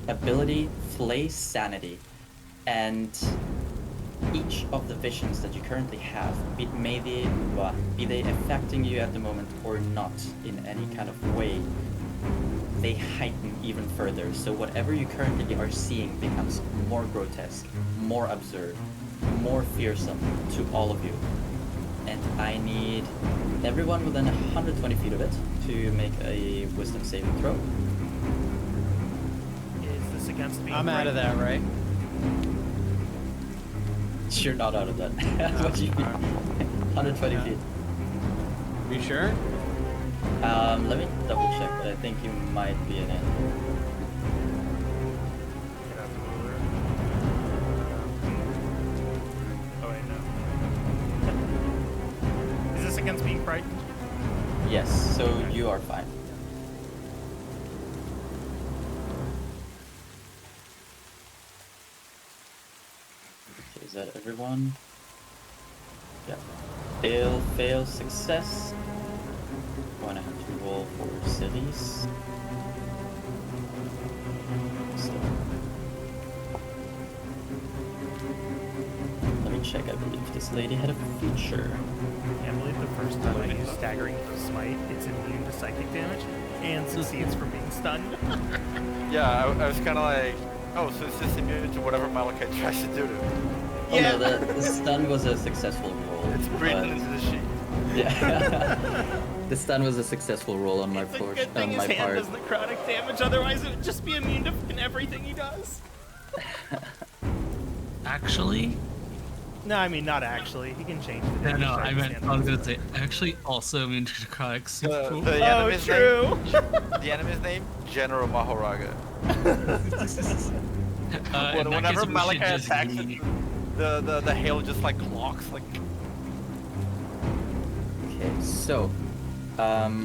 ability Flay Sanity. And each of the visions that you currently have, be they affecting you at the moment or not in any kind of way, they heighten even further. So whatever you currently are seeing becomes more grotesque, more absurd, more fearsome to all of you. And I need everyone within 120 feet of it to make a wisdom saving throw. Is this against being I'm out of that, right? You're not out of that. What do you mean? 120 feet. Are you sure? Let me double check, but I think you might be in it. Get out the ruler. Oh wait, no. Is this against being frightened? Yes, so you are fine. Okay, is that everyone? Yeah. Fail, success. I'm gonna have to roll for cities. So, let me check, I believe this lady had a feature. I believe the first time I used staggering smite, it's immune to psychic damage and succeeds from being stunned. Yeah, I was kind of like, oh, so it's just immune to whatever Malachite tries to do to it. Oh no, the stun was a successful roll. It's breathing but- into the sheet. Yeah. The stun was a successful roll on my It's a portion, good thing on my his hand part. does necrotic damage, otherwise it would just be immune to fucking everything he does. Actually? No, I mean not actually. He can change the No, damage. no, type I his meant, hand I was does. gonna say, actually also immune to necrotics. Super cool. The Oh, enemy's true. Name, the enemy's name, General Mahoraga. In that Whenever case, we should Malachi just attacks leave. it, the hail just like clocks, like. Okay, so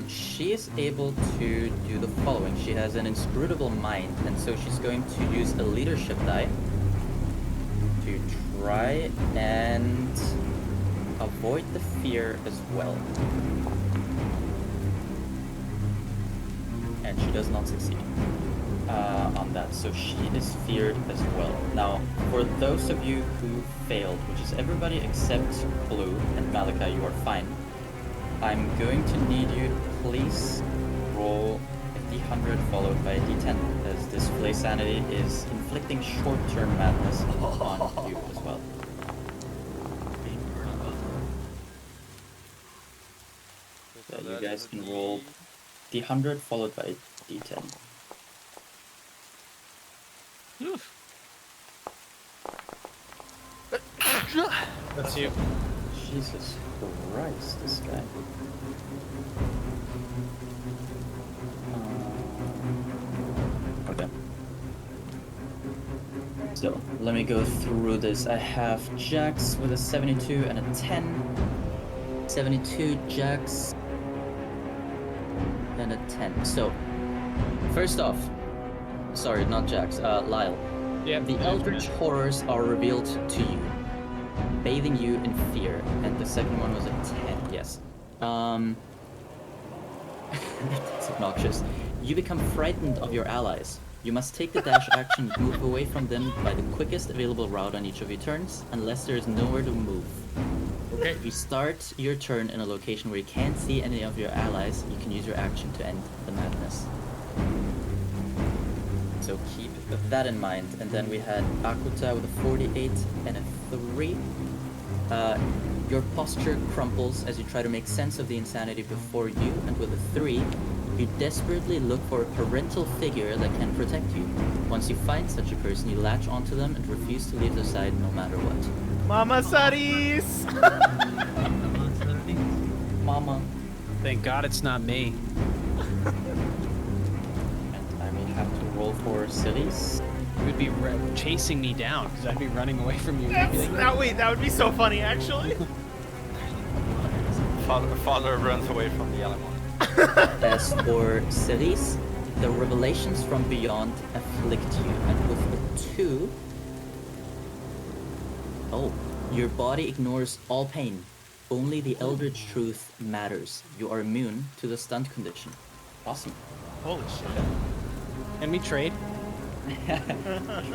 she is able to do the following. She has an inscrutable mind, and so she's going to use a leadership die to try and avoid the fear as well. And she does not succeed on that, so she is feared as well. Now, for those of you who failed, which is everybody except Blue and Malachi, you are fine. I'm going to need you to please roll a d100 followed by a d10, as this Flay Sanity is inflicting short-term madness on you as well. So you guys can roll d100 followed by a d10. Oof. That's you. Jesus Christ, this guy. Okay. So, let me go through this. I have Jax with a 72 and a 10. 72 Jax and a 10. So, first off, sorry, not Jax, Lyle. Yeah. The eldritch horrors are revealed to you, bathing you in fear, and the second one was a 10, yes. That's obnoxious. You become frightened of your allies. You must take the dash action and move away from them by the quickest available route on each of your turns, unless there is nowhere to move. Okay. If you start your turn in a location where you can't see any of your allies, you can use your action to end the madness. So keep that in mind. And then we had Akuta with a 48 and a 3. Your posture crumples as you try to make sense of the insanity before you, and with a 3, you desperately look for a parental figure that can protect you. Once you find such a person, you latch onto them and refuse to leave their side no matter what. Mama Saris! Mama. Thank God it's not me. And I may have to roll for Sillies. You would be chasing me down because I'd be running away from you. Wait, that would be so funny, actually. Father runs away from the Alamon. As for Cerise, the revelations from beyond afflict you, and with the 2, your body ignores all pain. Only the Eldritch truth matters. You are immune to the stunt condition. Awesome. Holy shit. Can we trade?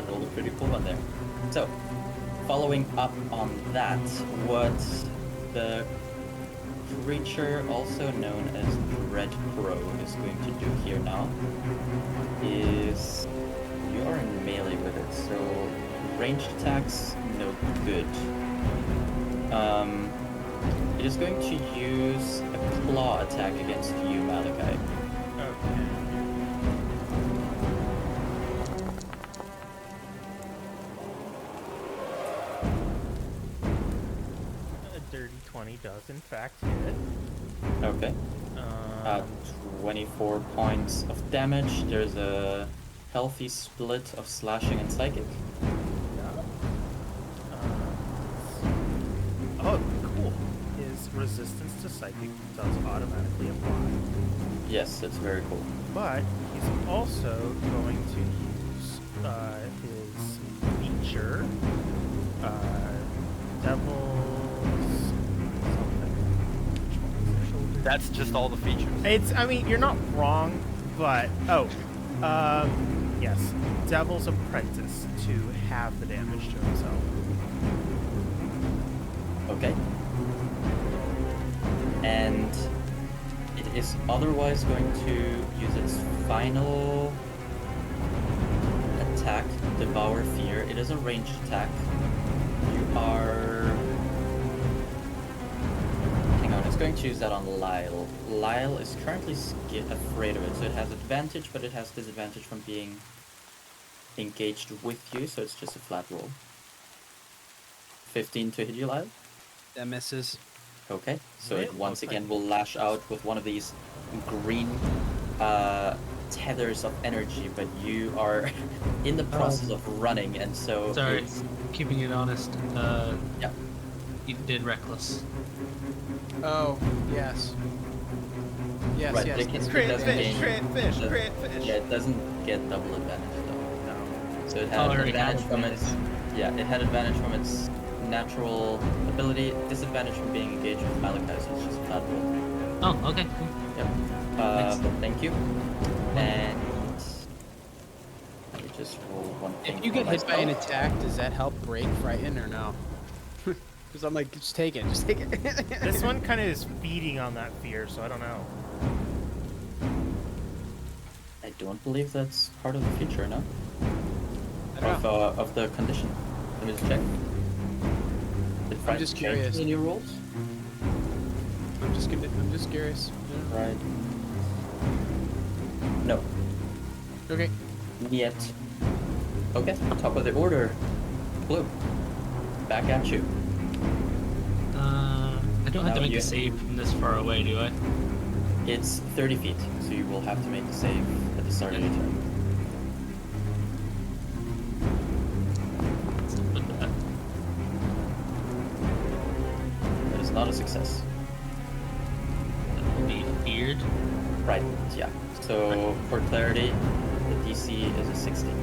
Rolled a pretty cool one there. So, following up on that, what the creature, also known as Dread Crow, is going to do here now is you are in melee with it, so ranged attacks, no good. It is going to use a claw attack against you, Malachi. Okay. A dirty 20 does in fact hit. Okay. 24 points of damage. There's a healthy split of slashing and psychic. Oh, cool. His resistance to psychic does automatically apply. Yes, it's very cool. But he's also going to use his feature, Devil's something. Which one is it? Shoulder? That's just all the features. I mean, you're not wrong, but yes, Devil's Apprentice to have the damage to himself. Okay. And it is otherwise going to use its final attack, Devour Fear. It is a ranged attack. You are... Hang on, it's going to use that on Lyle. Lyle is currently afraid of it, so it has advantage, but it has disadvantage from being engaged with you, so it's just a flat roll. 15 to hit you, Lyle? That misses. Okay, so It it once looks again like- will lash out with one of these green tethers of energy, but you are in the process of running, and so Sorry, it's... keeping it honest. Yeah. You did reckless. Oh, yes. Yes, Right, yes. it that's- doesn't gain- fish, does- crit fish. Yeah, it doesn't get double advantage though. No. So it Oh, had I already had advantage from its... Yeah, it had advantage from its natural ability, disadvantage from being engaged with Malachi, so it's just a flat roll. Oh, okay, cool. Yep. Thanks. But thank you. And... Let me just roll one thing If you for get hit by an myself. attack, does that help break Frighten or no? Because I'm like, just take it, just take it. This one kind of is feeding on that fear, so I don't know. I don't believe that's part of the feature, no? I don't know. Of the condition. Let me just check. Did Frighten just change curious. in your rolls? I'm just curious. Yeah. Right. No. Okay. Yet. Okay, top of the order. Blue. Back at you. I don't have to Now make you- a save from this far away, do I? It's 30 feet, so you will have to make the save at the start of your turn. Look at that. That is not a success. That would be feared. Right, yeah. So, for clarity, the DC is a 16.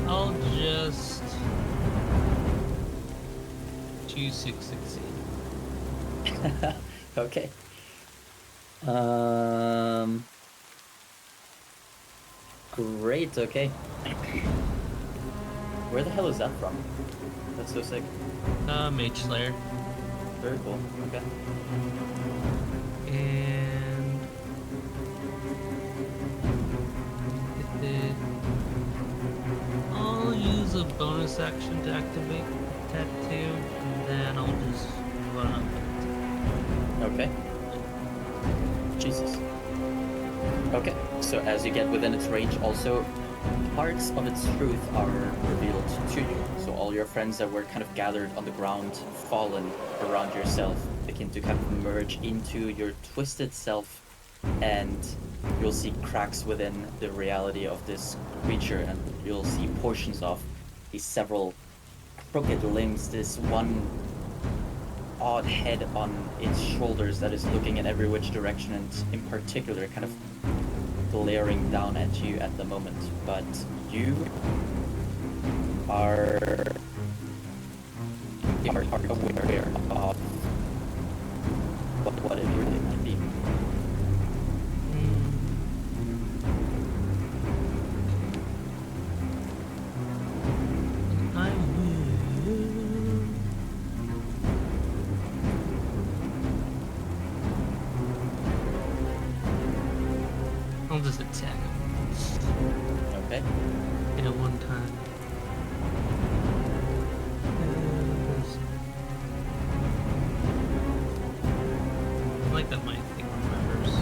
I'll just choose 616. Okay. Great, okay. Where the hell is that from? That's so sick. Mage Slayer. Very cool. Okay. And bonus action to activate tattoo, and then I'll just run up. Okay. Jesus. Okay, so as you get within its range, also parts of its truth are revealed to you. So all your friends that were kind of gathered on the ground, fallen around yourself, begin to kind of merge into your twisted self, and you'll see cracks within the reality of this creature, and you'll see portions of these several crooked limbs, this one odd head on its shoulders that is looking in every which direction, and in particular kind of glaring down at you at the moment. But you are aware of what it really might be. I will. I'll just attack him. Okay. Hit it one time. I like that my thing remembers.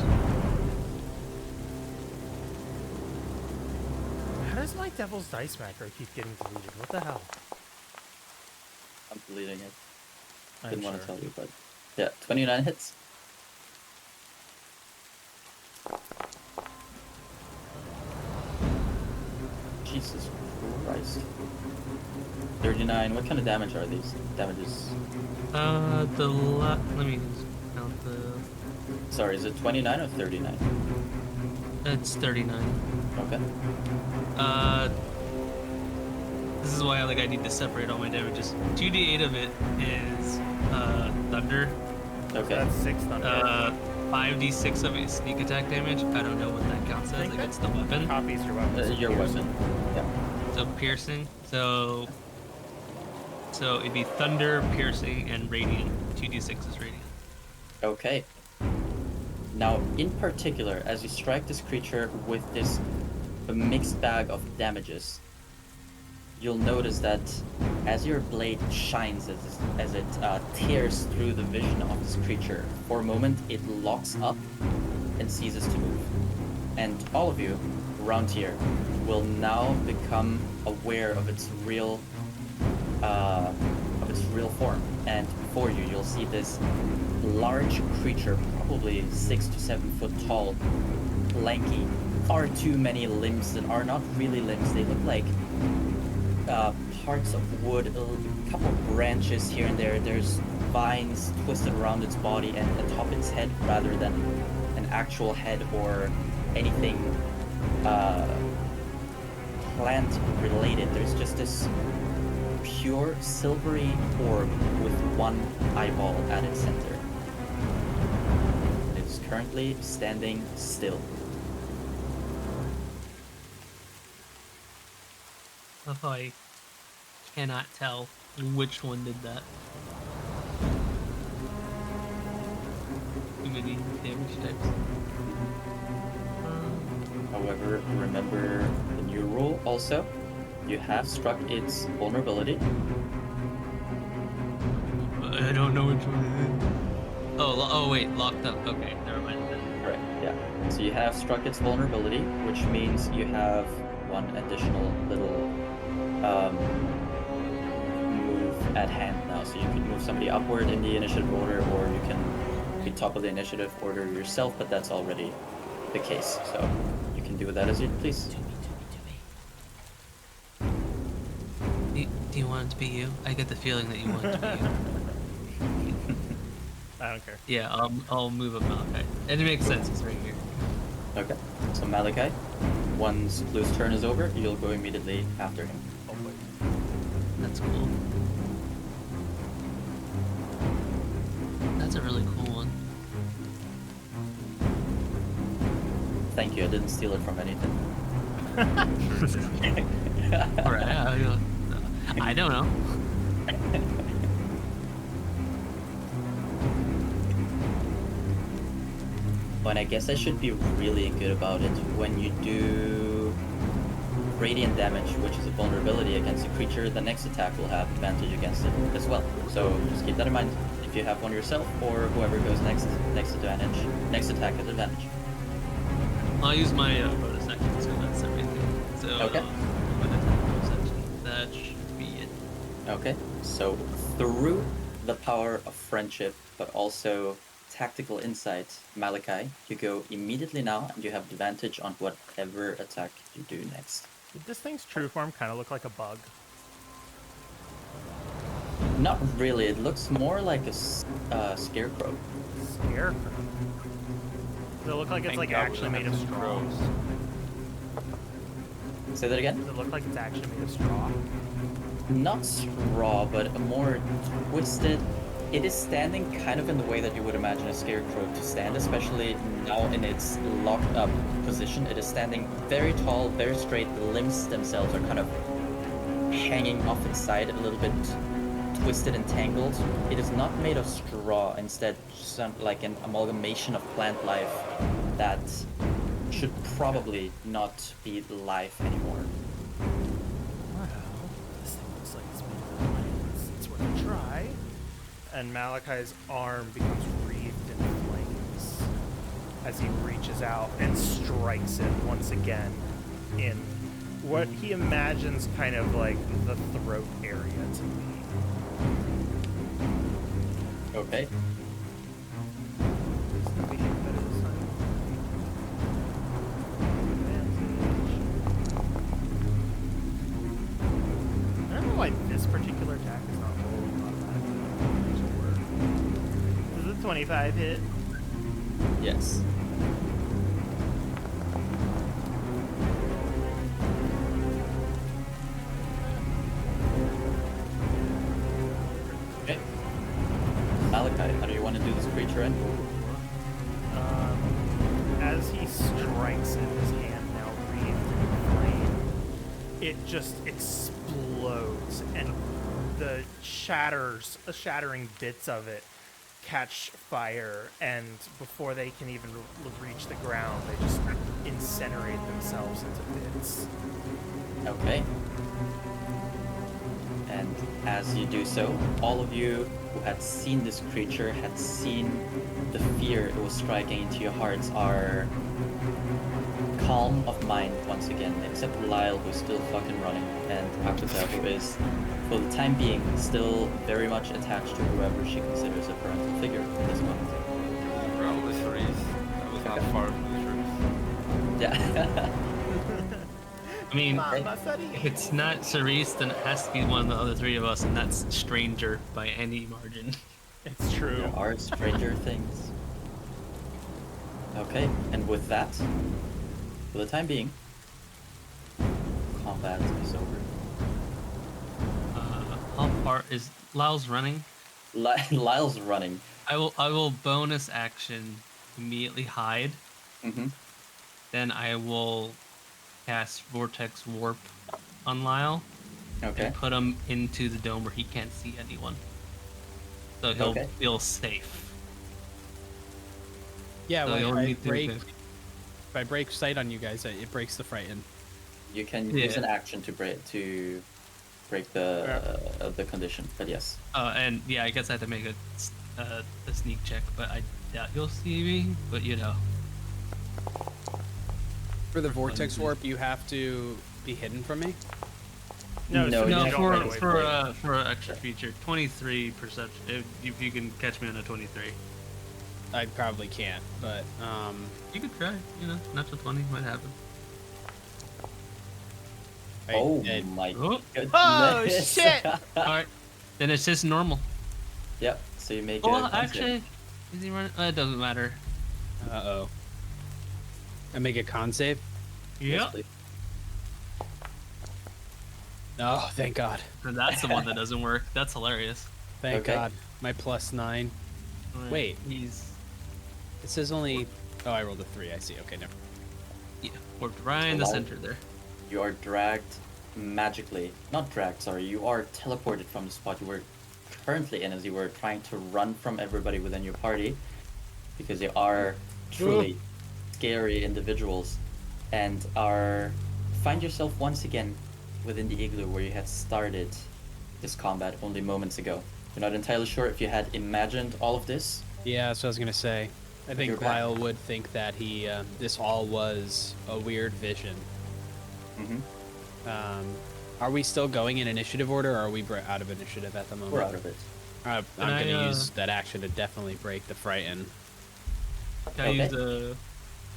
How does my Devil's Dice macro keep getting deleted? What the hell? I'm deleting it. I'm Didn't want to sure. tell you, but yeah, 29 hits. Jesus Christ. 39. What kind of damage are these? Damages. Let me count the. Sorry, is it 29 or 39? It's 39. Okay. This is why I need to separate all my damages. 2d8 of it is thunder. Okay. That's 6 thunder. 5d6 of it is sneak attack damage. I don't know what that counts as. It's the weapon. Copies your weapon. Your weapon. Yeah. So piercing. So it'd be thunder, piercing, and radiant. 2d6 is radiant. Okay. Now, in particular, as you strike this creature with this mixed bag of damages, you'll notice that as your blade shines, as it tears through the vision of this creature, for a moment it locks up and ceases to move. And all of you around here will now become aware of its real form. And before you, you'll see this large creature, probably 6 to 7 foot tall, lanky, far too many limbs that are not really limbs. They look like parts of wood, a couple of branches here and there. There's vines twisted around its body and atop its head rather than an actual head or anything plant related. There's just this pure silvery orb with one eyeball at its center. It is currently standing still. I cannot tell which one did that. Too many damage types. However, remember the new rule also. You have struck its vulnerability. I don't know which one it is. Oh wait, locked up. Okay, never mind then. Right, yeah. So you have struck its vulnerability, which means you have one additional little move at hand now. So you can move somebody upward in the initiative order, or you can be top of the initiative order yourself, but that's already the case. So you can do with that as you please. Do you want it to be you? I get the feeling that you want it to be you. I don't care. Yeah, I'll move up Malachi. And it makes sense, he's right here. Okay. So Malachi, once Blue's turn is over, you'll go immediately after him. Hopefully. That's cool. That's a really cool one. Thank you, I didn't steal it from anything. Alright, I don't know. But I guess I should be really good about it. When you do radiant damage, which is a vulnerability against a creature, the next attack will have advantage against it as well. So just keep that in mind. If you have one yourself, or whoever goes next attack has advantage. I'll use my bonus action, so that's everything. So Okay. bonus action. That should be it. Okay, so through the power of friendship, but also tactical insight, Malachi, you go immediately now, and you have advantage on whatever attack you do next. Did this thing's true form kind of look like a bug? Not really. It looks more like a scarecrow. Scarecrow. Does it look like it's like actually made of straw? Say that again. Does it look like it's actually made of straw? Not straw, but a more twisted. It is standing kind of in the way that you would imagine a scarecrow to stand, especially now in its locked up position. It is standing very tall, very straight. The limbs themselves are kind of hanging off its side, a little bit twisted and tangled. It is not made of straw, instead some, like an amalgamation of plant life that should probably not be life anymore. Wow. This thing looks like it's made of flames. It's worth a try. And Malachi's arm becomes wreathed in flames as he reaches out and strikes it once again in what he imagines kind of like the throat area to be. Okay. It's gonna be better this time. I don't know why this particular attack is not rolling automatically. Does a 25 hit? Yes. Okay. Malachi, how do you want to do this creature in? As he strikes it, his hand now wreathed in flame, it just explodes, and the shattering bits of it catch fire, and before they can even reach the ground, they just incinerate themselves into bits. Okay. And as you do so, all of you who had seen this creature, had seen the fear it was striking into your hearts, are calm of mind once again, except Lyle, who's still fucking running, and Akuta, who is, for the time being, still very much attached to whoever she considers a parental figure at this moment. Probably Cerise. I was not far from the Cerise. Yeah. I mean, Mama, sorry. if it's not Cerise, then it has to be one of the other three of us, and that's Stranger by any margin. It's true. There are stranger things. Okay, and with that, for the time being, combat is over. How far is Lyle's running? Lyle's running. I will bonus action immediately hide. Mm-hmm. Then I will cast Vortex Warp on Lyle Okay. and put him into the dome where he can't see anyone. So he'll Okay. feel safe. Yeah, So well, he'll if need to if I break sight on you guys, it breaks the frighten. You can Yeah. use an action to break the condition, but yes. and yeah, I guess I have to make a sneak check, but I doubt you'll see me. But you know, For the vortex warp, you have to be hidden from me. No, so you no, you don't run away from it. for an extra feature, 23 perception. If you can catch me on a 23, I probably can't, but you could try. You know, natural 20 might happen. I- My Oh. goodness. Oh, shit! All right, then it's just normal. Yep. So you make Well, a actually, is he running? It doesn't matter. Uh-oh. I make a con save? Yep. Oh, thank God. And that's the one that doesn't work. That's hilarious. Thank Okay. God. My +9. All right, Wait. he's It says only... Oh, I rolled a 3. I see. Okay, never. warped right in the center there. You are dragged magically. Not dragged, sorry. You are teleported from the spot you were currently in as you were trying to run from everybody within your party, because they are truly scary individuals and are find yourself once again within the igloo where you had started this combat only moments ago. You're not entirely sure if you had imagined all of this. Yeah, that's what I was gonna say. I You're think back. Lyle would think that he this all was a weird vision. Mm-hmm. Are we still going in initiative order, or are we out of initiative at the moment? We're out of it. I'm Can I, gonna use that action to definitely break the frighten. Can I Okay. use the?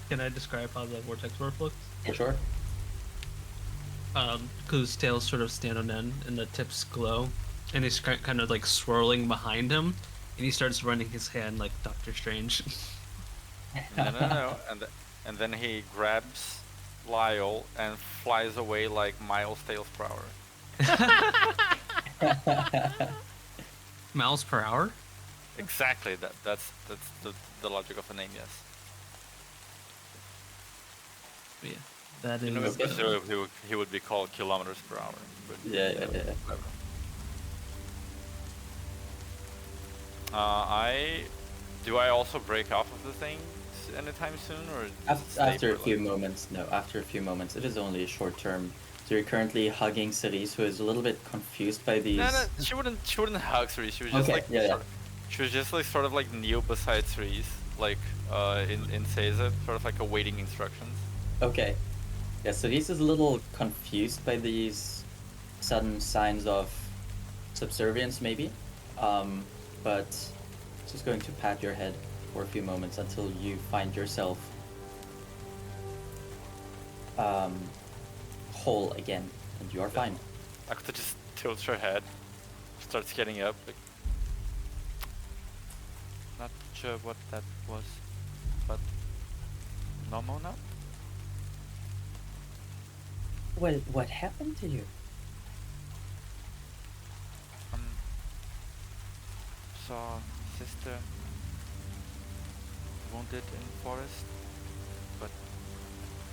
Can I describe how the vortex morph looks? Sure. Because tails sort of stand on end and the tips glow, and he's kind of like swirling behind him, and he starts running his hand like Doctor Strange. No. And then he grabs Lyle and flies away like Miles Tails per hour. Miles per hour? Exactly. That's the logic of the name. Yes. Yeah, that You know, is. in Brazil, he would be called kilometers per hour. But Yeah. whatever. Do I also break off of the things anytime soon, or does it stay After a for, few like- moments, no. After a few moments, it is only a short term. So you're currently hugging Cerise, who is a little bit confused by these. No, she wouldn't hug Cerise. She was just Okay, like yeah. she was just like sort of like Neo beside Cerise, like in Seiza, sort of like awaiting instructions. Okay. Yeah, Cerise is a little confused by these sudden signs of subservience, maybe. But she's going to pat your head for a few moments until you find yourself whole again, and you are fine. Akuta just tilts her head, starts getting up. Like, not sure what that was, but normal now. Well, what happened to you? Saw sister wounded in forest, but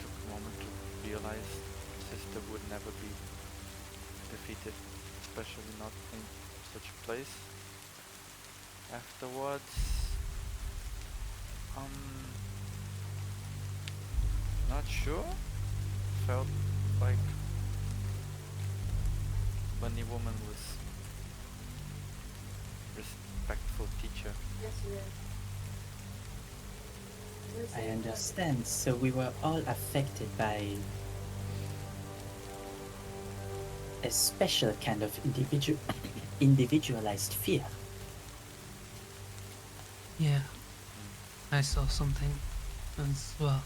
took a moment to realize sister would never be defeated, especially not in such a place. Afterwards, not sure. Felt like Bunny Woman was respectful teacher. I understand. So we were all affected by a special kind of individualized fear. Yeah, I saw something as well.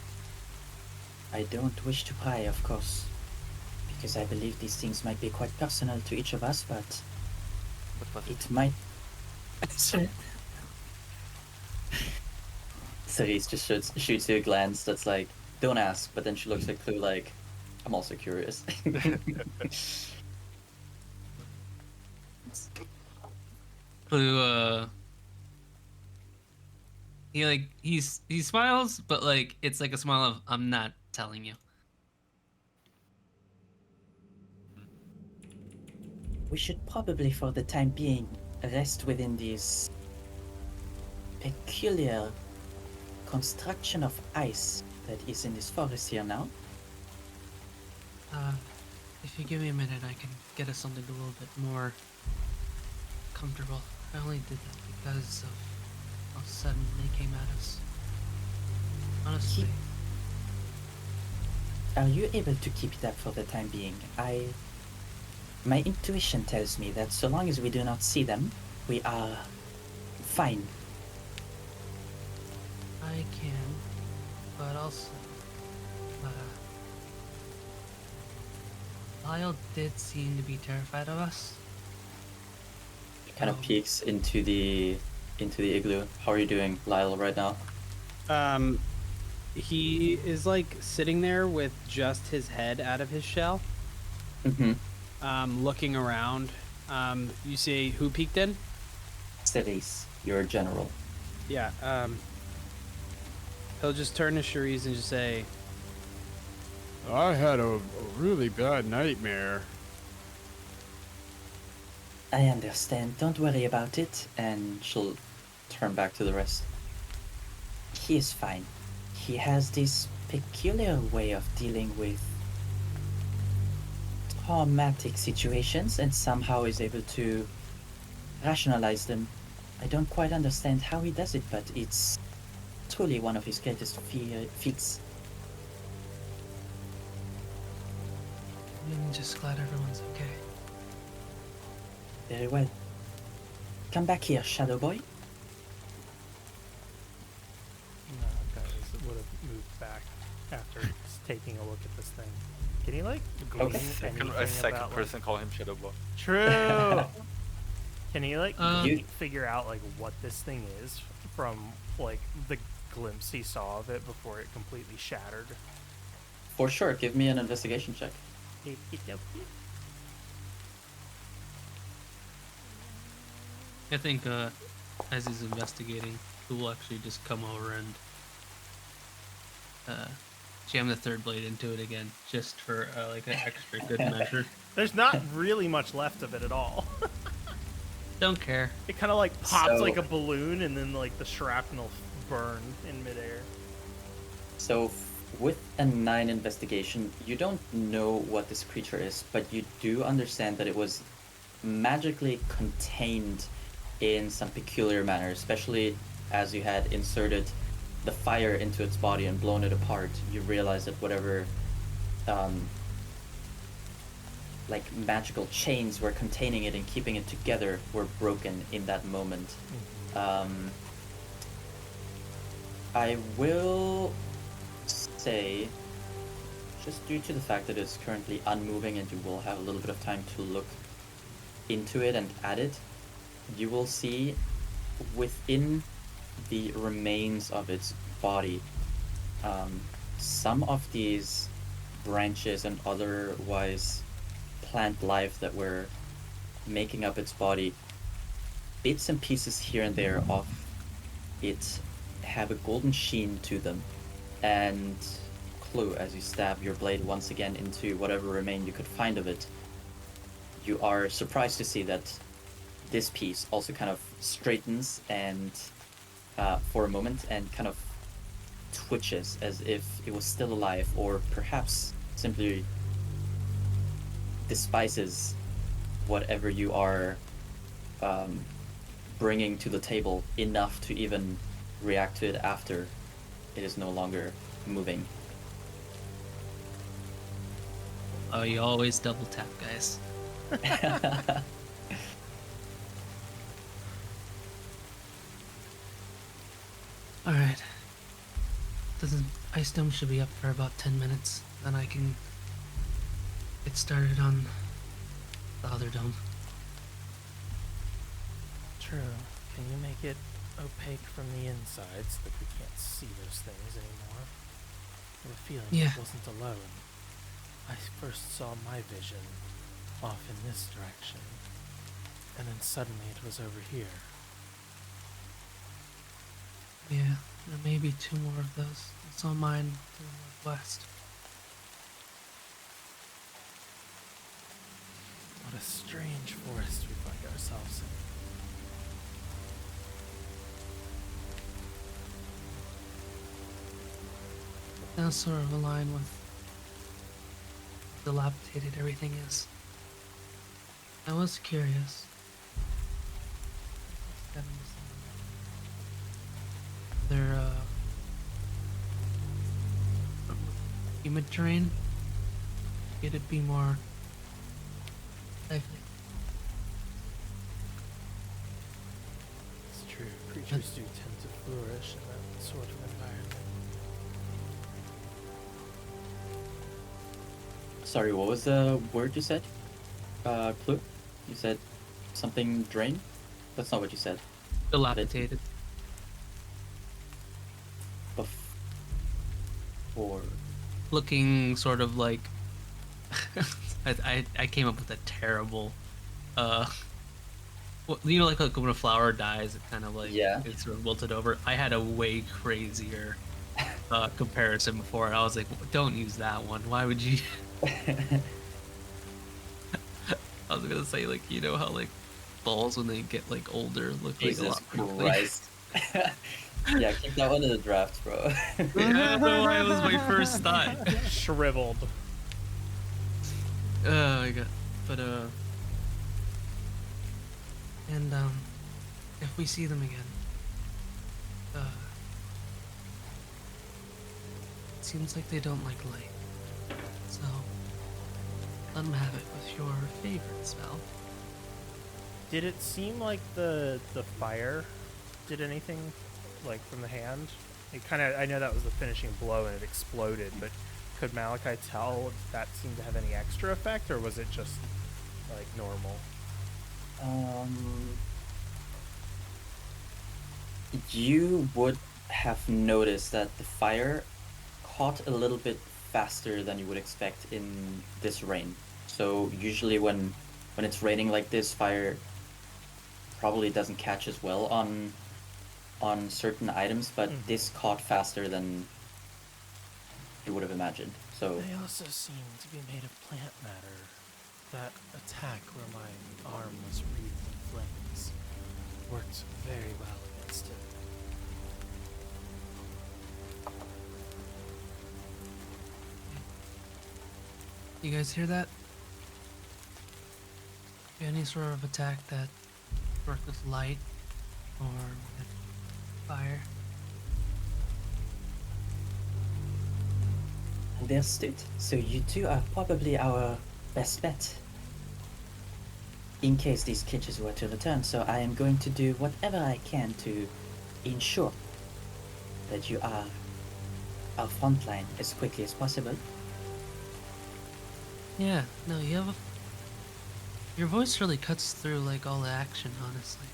I don't wish to pry, of course, because I believe these things might be quite personal to each of us, but What was it? it might. Cerise just shoots you a glance that's like, don't ask, but then she looks at Clue like, I'm also curious. Blue, he smiles, but like it's like a smile of I'm not telling you. We should probably, for the time being, rest within this peculiar construction of ice that is in this forest here now. If you give me a minute, I can get us something a little bit more comfortable. I only did that because of how sudden they came at us. Honestly, Are you able to keep it up for the time being? My intuition tells me that so long as we do not see them, we are fine. I can, but also, Lyle did seem to be terrified of us. Kind of peeks into the igloo. How are you doing, Lyle, right now? He is like sitting there with just his head out of his shell, Mm-hmm. looking around. You see who peeked in? Cerise, you're a general. Yeah. He'll just turn to Cherise and just say, I had a really bad nightmare. I understand. Don't worry about it. And she'll turn back to the rest. He is fine. He has this peculiar way of dealing with traumatic situations and somehow is able to rationalize them. I don't quite understand how he does it, but it's truly one of his greatest feats. I'm just glad everyone's okay. Very well. Come back here, Shadow Boy. No, guys would have moved back after taking a look at this thing. Can he like glean anything A second about, person call him Shadow Boy. True. Can he like You- figure out like what this thing is from like the glimpse he saw of it before it completely shattered? For sure, give me an investigation check. I think as he's investigating, he will actually just come over and jam the third blade into it again, just for like an extra good measure. There's not really much left of it at all. Don't care. It kind of like pops So- like a balloon, and then like the shrapnel burn in midair. So, with a 9 investigation, you don't know what this creature is, but you do understand that it was magically contained in some peculiar manner, especially as you had inserted the fire into its body and blown it apart. You realize that whatever like magical chains were containing it and keeping it together were broken in that moment. I will say, just due to the fact that it's currently unmoving and you will have a little bit of time to look into it and at it, you will see within the remains of its body some of these branches and otherwise plant life that were making up its body, bits and pieces here and there of it have a golden sheen to them. And Clue, as you stab your blade once again into whatever remain you could find of it, you are surprised to see that this piece also kind of straightens and for a moment and kind of twitches as if it was still alive, or perhaps simply despises whatever you are bringing to the table enough to even react to it after it is no longer moving. Oh, you always double tap, guys. Alright. The ice dome should be up for about 10 minutes. Then I can get started on the other dome. True. Can you make it opaque from the inside so that we can't see those things anymore? I have a feeling Yeah. I wasn't alone. I first saw my vision off in this direction, and then suddenly it was over here. Yeah, there may be 2 more of those. I saw mine to the northwest. What a strange forest we find ourselves in. Sounds sort of align with how dilapidated everything is. I was curious. They're humid terrain. It'd be more lively. It's true. Creatures do tend to flourish in that sort of environment. Sorry, what was the word you said? Clue? You said something drain? That's not what you said. Dilapidated. Or Looking sort of like I came up with a terrible well, you know, like when a flower dies, it kind of like Yeah. it's sort of wilted over. I had a way crazier comparison before, and I was like, don't use that one. Why would you? I was gonna say, like, you know how like balls when they get like older look like a Jesus lot wrinkly? Christ. Yeah, keep that one in the draft, bro. Yeah, that's why it was my first thought. Shriveled. my god. But and if we see them again, it seems like they don't like light. So let them have it with your favorite spell. Did it seem like the fire did anything, like from the hand? It kind of, I know that was the finishing blow and it exploded, but could Malachi tell if that seemed to have any extra effect, or was it just like normal? You would have noticed that the fire caught a little bit faster than you would expect in this rain. So usually when it's raining like this, fire probably doesn't catch as well on certain items, but this caught faster than you would have imagined. So They also seem to be made of plant matter. That attack where my arm was wreathed in flames worked very well against it. You guys hear that? Any sort of attack that worked with light or with fire? understood. So you two are probably our best bet in case these creatures were to return. So I am going to do whatever I can to ensure that you are our front line as quickly as possible. Yeah, no, you have a... Your voice really cuts through, like, all the action, honestly.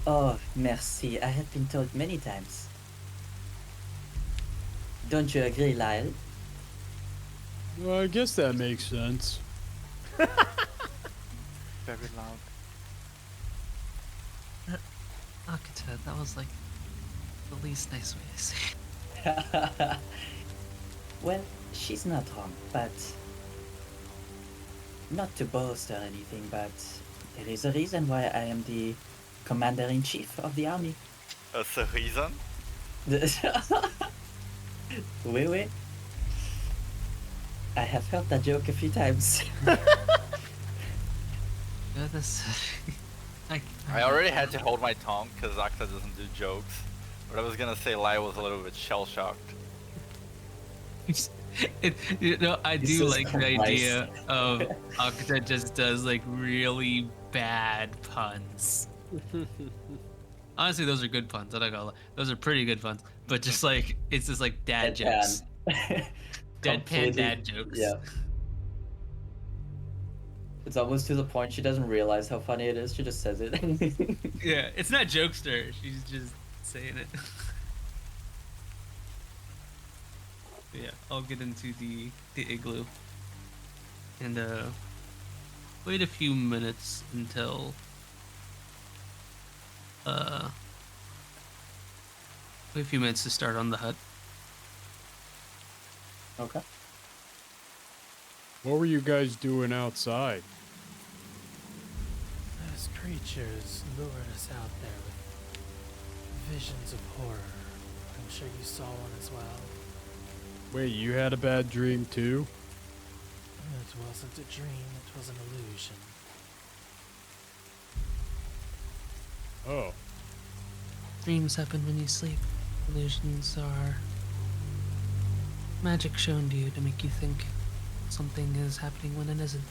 Oh, merci. I have been told many times. Don't you agree, Lyle? Well, I guess that makes sense. Very loud. Akita, that was, like, the least nice way to say it. Well, she's not wrong, but not to boast or anything, but there is a reason why I am the commander-in-chief of the army. That's the reason? Oui, oui. I have heard that joke a few times. Yeah, this... I already had to hold my tongue because Akta doesn't do jokes. But I was gonna say Lai was a little bit shell-shocked. You know, I do Jesus like the Christ. idea of Akita just does like really bad puns. Honestly, those are good puns. I don't gonna lie. Those are pretty good puns. But just like it's just like dad jokes, deadpan Completely- dad jokes. Yeah. It's almost to the point she doesn't realize how funny it is. She just says it. Yeah, it's not jokester. She's just saying it. But yeah, I'll get into the igloo and wait a few minutes until wait a few minutes to start on the hut. Okay. What were you guys doing outside? Those creatures lured us out there with visions of horror. I'm sure you saw one as well. Wait, you had a bad dream too? It wasn't a dream, it was an illusion. Oh. Dreams happen when you sleep. Illusions are magic shown to you to make you think something is happening when it isn't.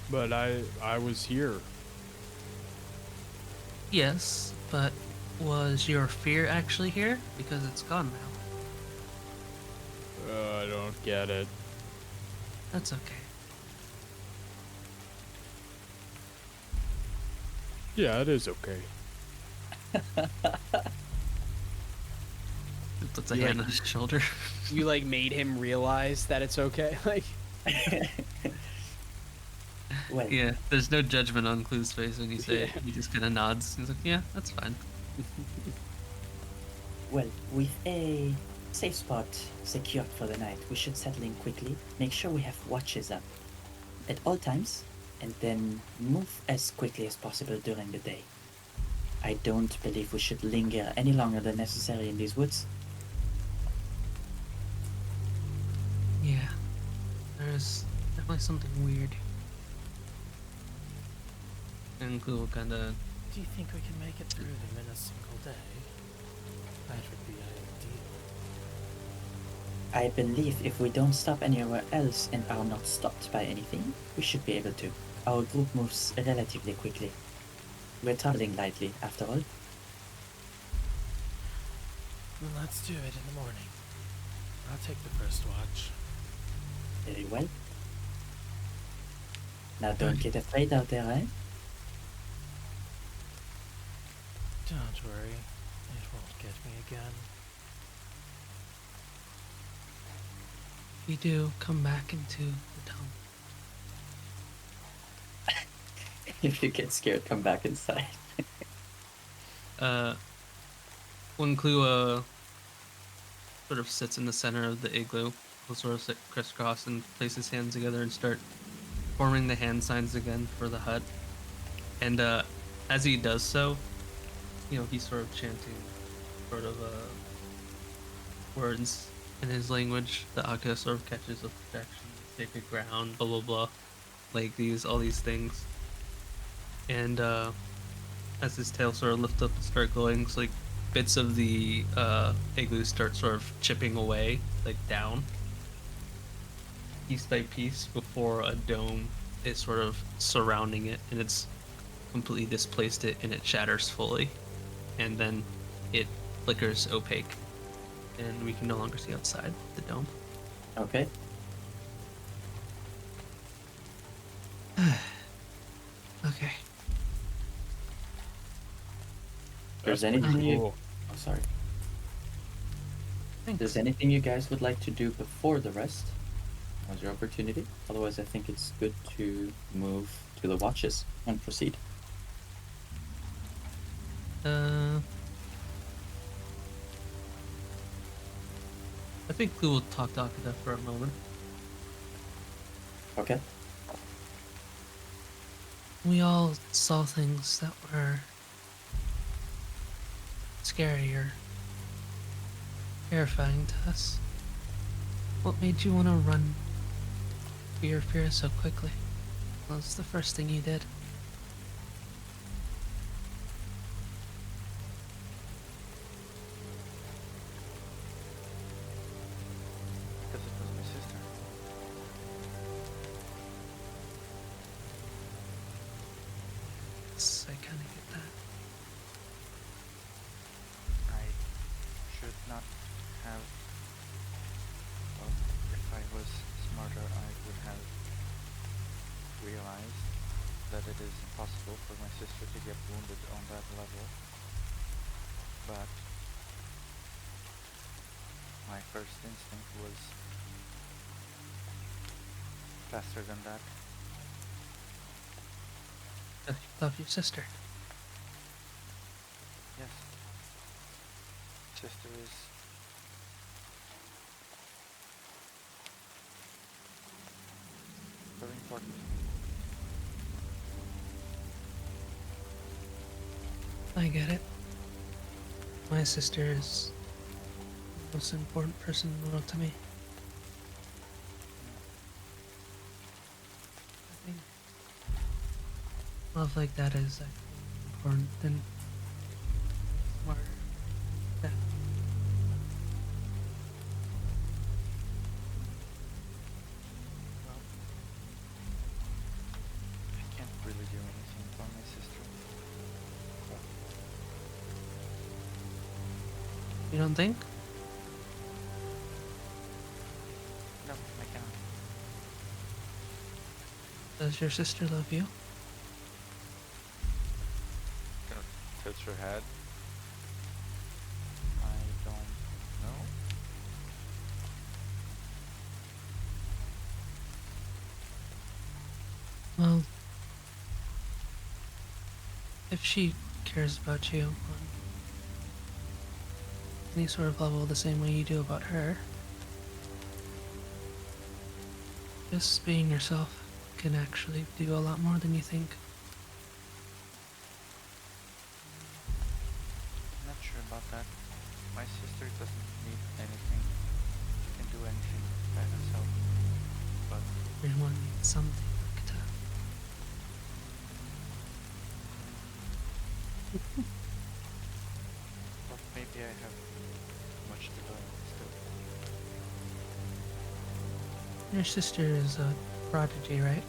But I was here. Yes, but was your fear actually here? Because it's gone now. I don't get it. That's okay. Yeah, it is okay. He puts a You hand like- on his shoulder. You like made him realize that it's okay. Like, Well, Yeah, there's no judgment on Clue's face when you say it. He just kind of nods. He's like, yeah, that's fine. well, with a safe spot secured for the night, we should settle in quickly, make sure we have watches up at all times, and then move as quickly as possible during the day. I don't believe we should linger any longer than necessary in these woods. There's definitely something weird. And Clue will kind of. Do you think we can make it through them in a single day? That would be ideal. I believe if we don't stop anywhere else and are not stopped by anything, we should be able to. Our group moves relatively quickly. We're traveling lightly, after all. Then let's do it in the morning. I'll take the first watch. Very well. Now don't get afraid out there, eh? Don't worry, it won't get me again. We do come back into the town. If you get scared, come back inside. When Clue sort of sits in the center of the igloo, he'll sort of sit crisscross and place his hands together and start forming the hand signs again for the hut. And as he does so, you know, he's sort of chanting sort of words in his language that Akka sort of catches of protection, sacred ground, blah blah blah, like all these things. And as his tail sort of lifts up and start glowing, it's like bits of the igloo start sort of chipping away, like down, piece by piece, before a dome is sort of surrounding it, and it's completely displaced it, and it shatters fully, and then it flickers opaque, and we can no longer see outside the dome. Okay. Okay. There's anything you... Cool. Oh, sorry. Thanks. There's anything you guys would like to do before the rest? Now's your opportunity. Otherwise, I think it's good to move to the watches and proceed. I think Clue will talk to Akita for a moment. Okay. We all saw things that were scary or terrifying to us. What made you want to run to your fear so quickly? What was the first thing you did? Because it was my sister. Yes, I kind of get that. I should not have. Well, if I was smarter, I would have realized that it is impossible for my sister to get wounded on that level. But my first instinct was faster than that. You love your sister. Yes. Sister is very important. I get it. My sister is the most important person in the world to me. I think love like that is actually important than smarter. Yeah. Well, I can't really do anything for my sister. You don't think? No, I cannot. Does your sister love you? Gonna tilt her head. I don't know. Well, if she cares about you on any sort of level the same way you do about her, just being yourself can actually do a lot more than you think. I'm not sure about that. My sister doesn't need anything. She can do anything by herself. But something, Akita. But maybe I have much to learn still. Your sister is a prodigy, right?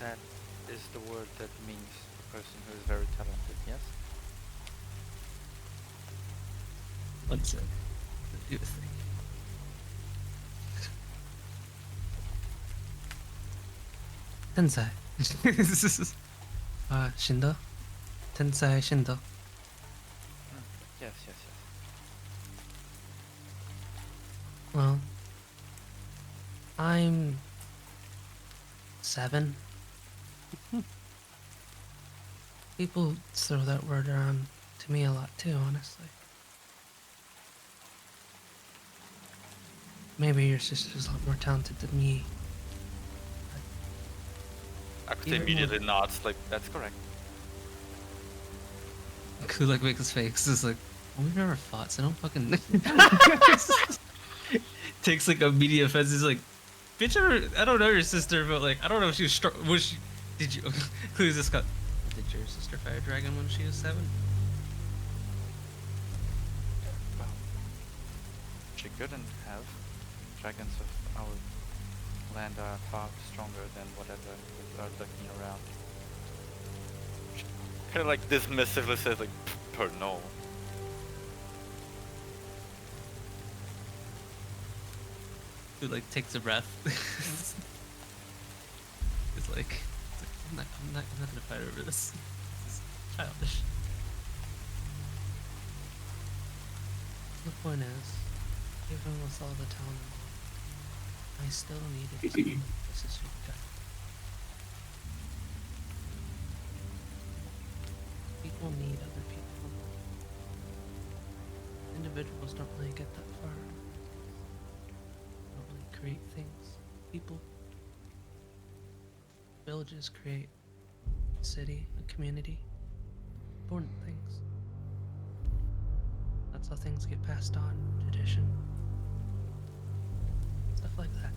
That is the word that means a person who is very talented, yes? One sec. Do the thing. Tensai. Shindo? Tensai Shindo. Yes, yes, yes. Well, I'm 7. People throw that word around to me a lot too, honestly. Maybe your sister's a lot more talented than me. Akita Even immediately nods, like, That's correct. Who like makes his face is like, well, we've never fought, so don't fucking. Takes like a media offense. He's like, bitch, I don't know your sister, but like, I don't know if she was strong. Was she? Did you? Who's this guy? Did your sister fight a dragon when she was 7? Well, she couldn't have. Dragons of our land are far stronger than whatever are looking around. kind of like dismissively says, like, no. Who like takes a breath. It's like, I'm not gonna fight over this. This is childish. The point is, even with all the talent, I still needed someone to sister to guide. People need other people. Individuals don't really get that far. Don't really create things. People. Villages create a city, a community, important things. That's how things get passed on, tradition, stuff like that.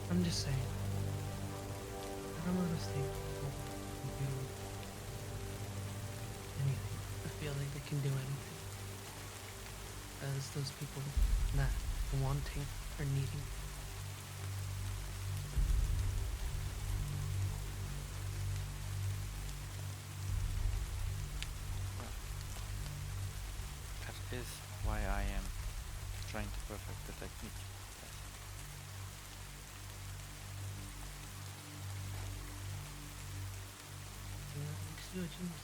I'm just saying. I don't understand people who do anything or feel like they can do anything. As those people that wanting or needing. That is why I am trying to perfect the technique. Yes. And that makes you a genius.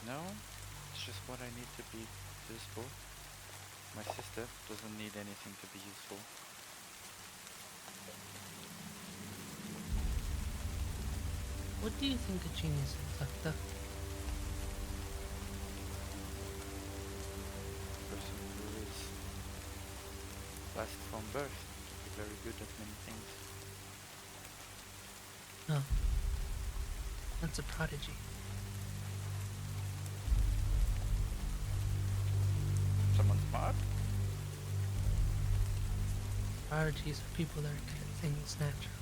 No, it's just what I need to be useful. My sister doesn't need anything to be useful. What do you think a genius is, Akta? Person who is blessed from birth to be very good at many things. No. That's a prodigy. Someone smart? Prodigies are people that create things naturally.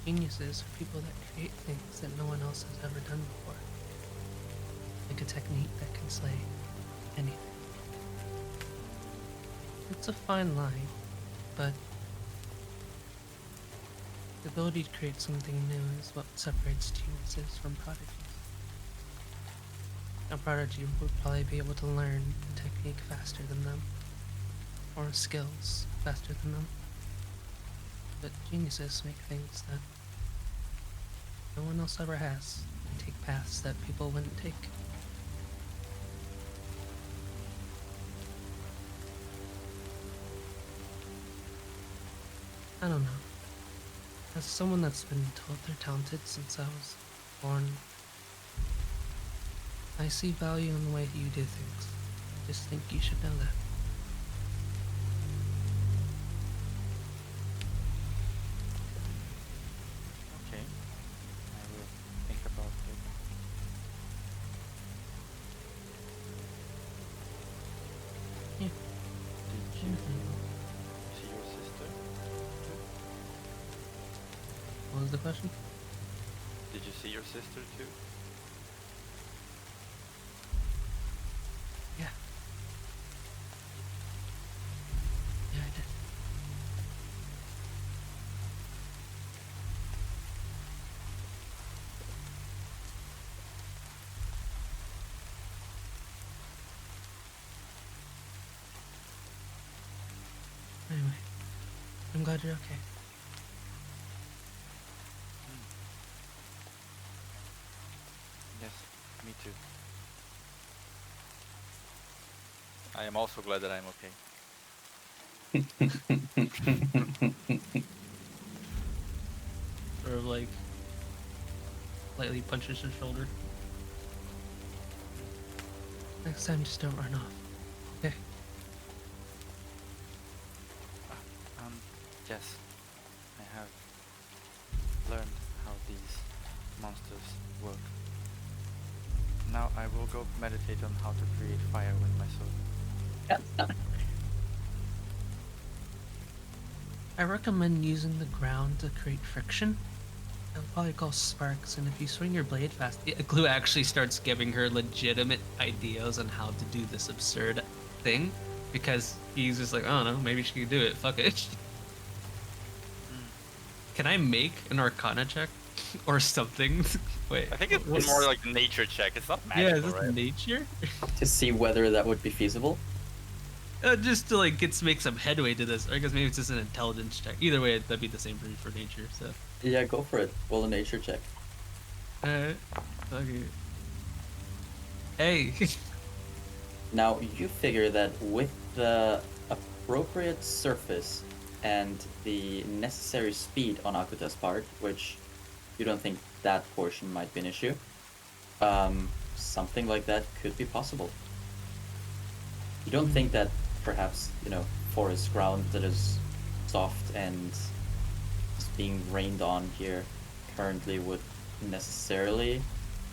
Geniuses are people that create things that no one else has ever done before. Like a technique that can slay anything. It's a fine line, but the ability to create something new is what separates geniuses from prodigies. A prodigy would probably be able to learn a technique faster than them, or skills faster than them. But geniuses make things that no one else ever has, and take paths that people wouldn't take. I don't know. As someone that's been told they're talented since I was born, I see value in the way you do things. I just think you should know that. was the question? Did you see your sister too? Yeah. Yeah, I did. Anyway, I'm glad you're okay. Yes, me too. I am also glad that I'm okay. Sort of like lightly punches her shoulder. Next time, just don't run off. Okay. Yes, I have learned how these monsters work. Now I will go meditate on how to create fire with my sword. I recommend using the ground to create friction. It'll probably cause sparks, and if you swing your blade fast, Clue actually starts giving her legitimate ideas on how to do this absurd thing, because he's just like, I don't know, maybe she could do it. Fuck it. Can I make an Arcana check or something? Wait. I think it's more like nature check. It's not Yeah, magical, is this right? nature? To see whether that would be feasible. Just to like make some headway to this. Or I guess maybe it's just an intelligence check. Either way, that'd be the same for nature. So. Yeah, go for it. Roll a nature check. Alright. Okay. Hey. Now, you figure that with the appropriate surface and the necessary speed on Akuta's part, which you don't think that portion might be an issue, something like that could be possible. You don't think that perhaps, forest ground that is soft and is being rained on here currently would necessarily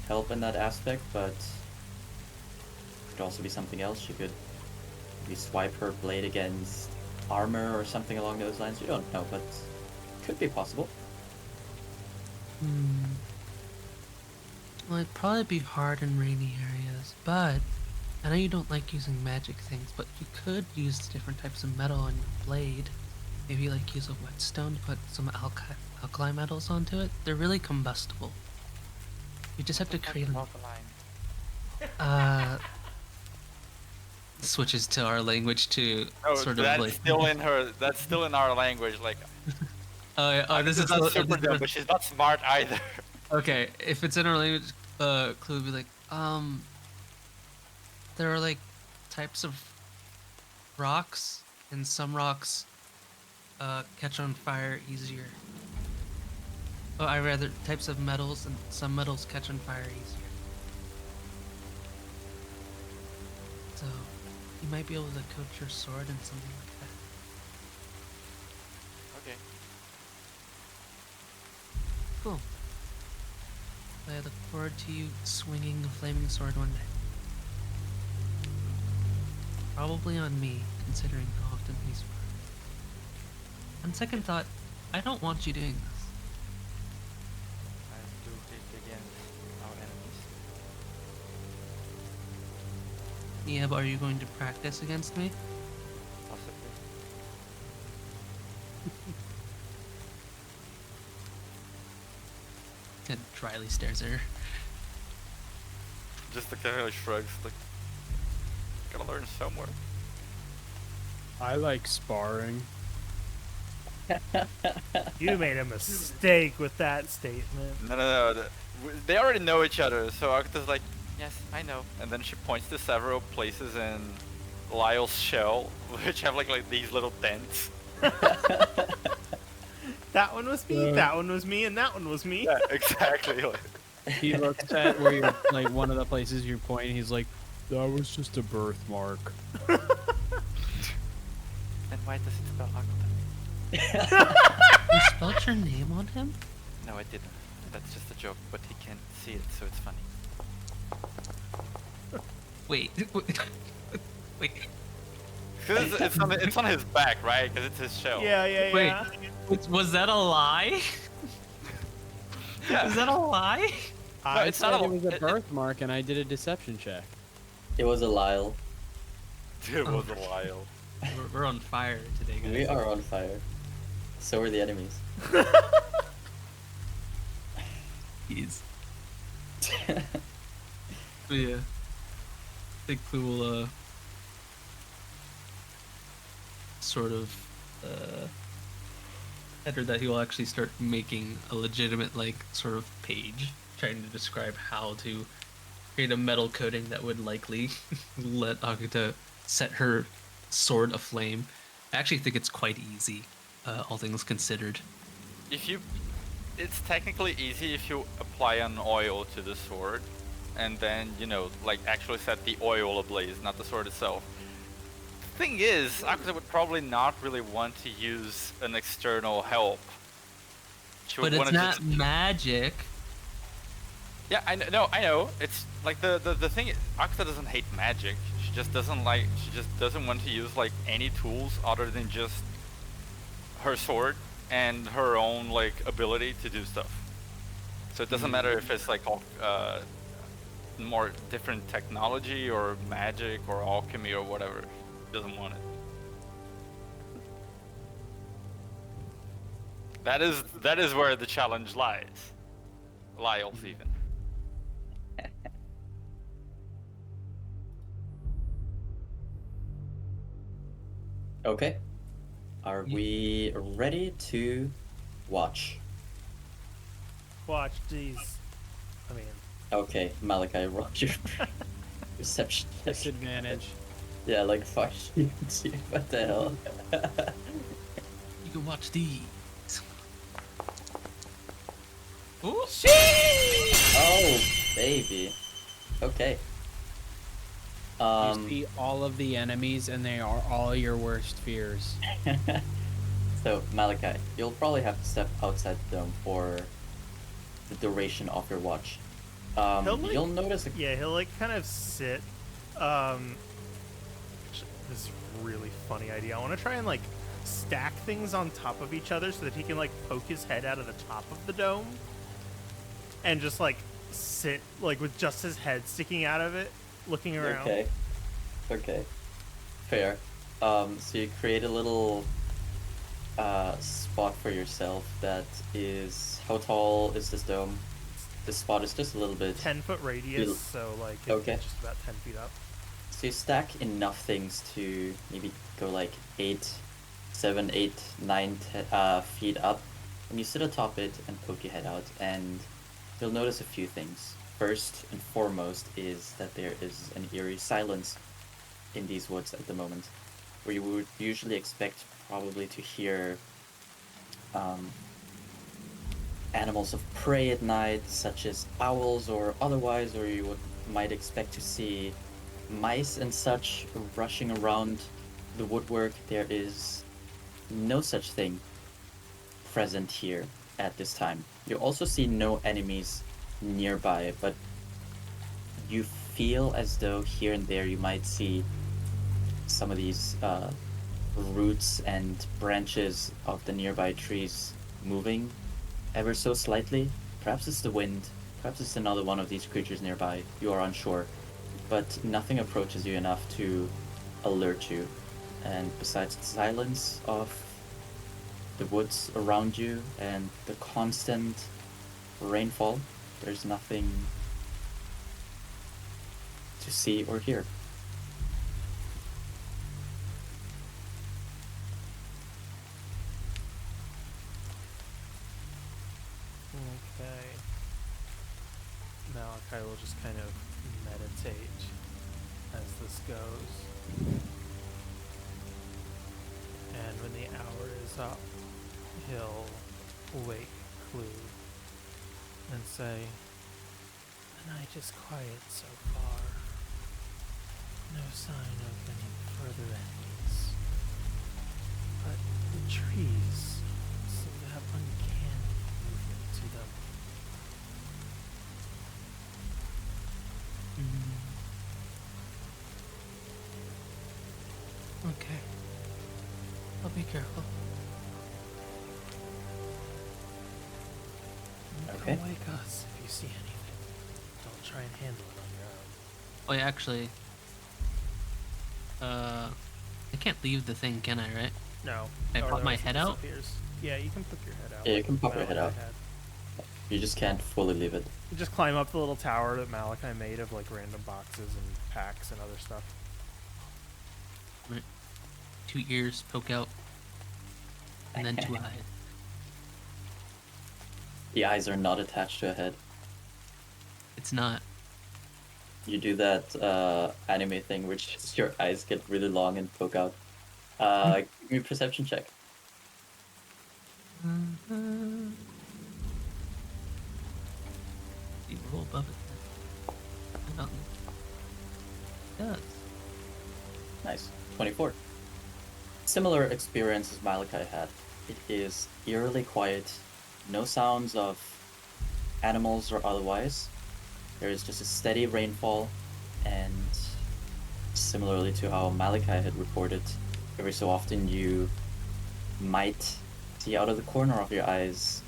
help in that aspect, but it could also be something else. You could maybe swipe her blade against armor or something along those lines. You don't know, but it could be possible. Well, it'd probably be hard in rainy areas, but I know you don't like using magic things, but you could use different types of metal on your blade. Maybe like use a whetstone to put some alkali metals onto it. They're really combustible. You just have to create them. Switches to our language to No, sort of that's like. still in her. That's still in our language. Like, This is not super dumb, but she's not smart either. Okay, if it's in our language, Clue would be like, there are like types of rocks, and some rocks catch on fire easier. Oh, I rather types of metals, and some metals catch on fire easier. So, you might be able to coat your sword in something like that. Okay. Cool. I look forward to you swinging the flaming sword one day. Probably on me, considering how often he's worked. On second thought, I don't want you doing this. I do it against our enemies. Yeah, but are you going to practice against me? Possibly. And dryly stares at her. Just the kind of shrugs. Like, gotta learn somewhere. I like sparring. You made a mistake with that statement. No. They already know each other, so Akuta's like, yes, I know. And then she points to several places in Lyle's shell, which have like these little dents. That one was me, that one was me, and that one was me. Yeah, exactly. Like, He looks at where you're, like, one of the places you're pointing. He's like, that was just a birthmark. Then why does it spell Akuta? You spelled your name on him? No, I didn't. That's just a joke, but he can't see it, so it's funny. Wait. Wait. Cause it's on his back, right? Because it's his shell. Yeah. Wait. Was that a lie? Is that a lie? I it's said not a- it was a it- birthmark, and I did a deception check. It was a Lyle. It was a while. We're on fire today, guys. We are on fire. So are the enemies. Jeez. But yeah. I think we will sort of header that he will actually start making a legitimate like sort of page trying to describe how to create a metal coating that would likely let Akuta set her sword aflame. I actually think it's quite easy, all things considered. It's technically easy if you apply an oil to the sword, and then like actually set the oil ablaze, not the sword itself. Thing is, Akuta would probably not really want to use an external help. She would But it's wanna not just- magic. Yeah, I know. It's like the thing is, Akuta doesn't hate magic. She just doesn't want to use like any tools other than just her sword and her own like ability to do stuff. So it doesn't matter if it's like all more different technology or magic or alchemy or whatever. She doesn't want it. That is where the challenge lies. Lyles even. Okay. Are we ready to watch? Watch these. I mean, Okay, Malachi, roll your perception check. Disadvantage. Yeah, like fuck you, dude. What the hell? You can watch these. Ooh. Oh, baby. Okay. You see all of the enemies, and they are all your worst fears. So, Malachi, you'll probably have to step outside the dome for the duration of your watch. He'll, like- You'll notice. yeah, he'll like kind of sit. This is a really funny idea. I want to try and like stack things on top of each other so that he can like poke his head out of the top of the dome and just like sit like with just his head sticking out of it, looking around. Okay. Okay. Fair. So you create a little spot for yourself that is. How tall is this dome? This spot is just a little bit. 10-foot radius, You'll- so like it's Okay. just about 10 feet up. So you stack enough things to maybe go like 8, 7, 8, 9 feet up. And you sit atop it and poke your head out, and you'll notice a few things. First and foremost is that there is an eerie silence in these woods at the moment, where you would usually expect probably to hear animals of prey at night, such as owls or otherwise, or you might expect to see mice and such rushing around the woodwork. There is no such thing present here at this time. You also see no enemies nearby, but you feel as though here and there you might see some of these roots and branches of the nearby trees moving ever so slightly. Perhaps it's the wind, perhaps it's another one of these creatures nearby. You are unsure, but nothing approaches you enough to alert you. And besides the silence of the woods around you and the constant rainfall, there's nothing to see or hear. Okay. Malachi will just kind of meditate as this goes. And when the hour is up, he'll wake Clue and say, "The night is quiet so far. No sign of any further enemies. But the trees seem to have uncanny movement to them. Okay. I'll be careful. Okay. Come wake us if you see anything. Don't try and handle it on your own. Oh, yeah, actually. I can't leave the thing, can I, right? No. Can I or pop my else it head out? disappears. Yeah, you can put your head out. Yeah, you like can pop your Malachi head out. had. You just can't fully leave it. You just climb up the little tower that Malachi made of like random boxes and packs and other stuff. Right. 2 ears poke out. And then 2 eyes. The eyes are not attached to a head. It's not. You do that anime thing, which is your eyes get really long and poke out. Give me a perception check. You roll above it. Nothing. Yes. Nice. 24. Similar experience as Malachi had. It is eerily quiet. No sounds of animals or otherwise. There is just a steady rainfall, and similarly to how Malachi had reported, every so often you might see out of the corner of your eyes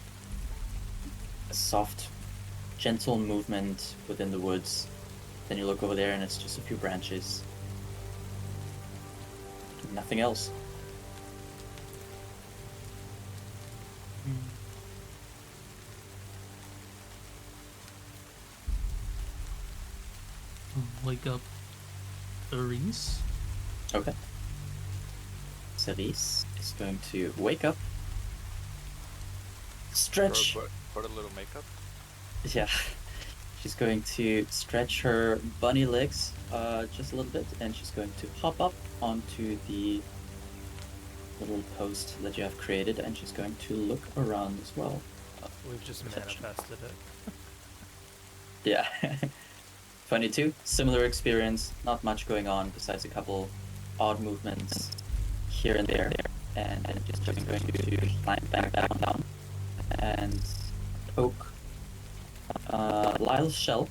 a soft, gentle movement within the woods. Then you look over there and it's just a few branches. Nothing else. Wake up Reese. Okay. Cerise is going to wake up, stretch. Put a little makeup. Yeah. She's going to stretch her bunny legs just a little bit, and she's going to hop up onto the little post that you have created, and she's going to look around as well. We've just Perception. manifested it. Yeah. 22, similar experience, not much going on besides a couple odd movements here and there, and just going to climb back down and poke Lyle's shell.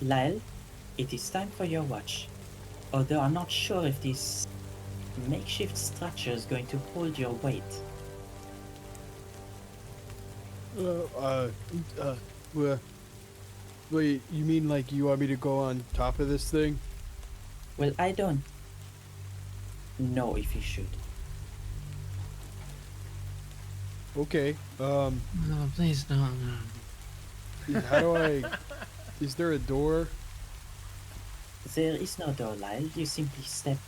Lyle, it is time for your watch. Although I'm not sure if this makeshift structure is going to hold your weight. Wait, you mean like you want me to go on top of this thing? Well, I don't know if you should. Okay, No, please don't. how do I... Is there a door? There is no door, Lyle. You simply step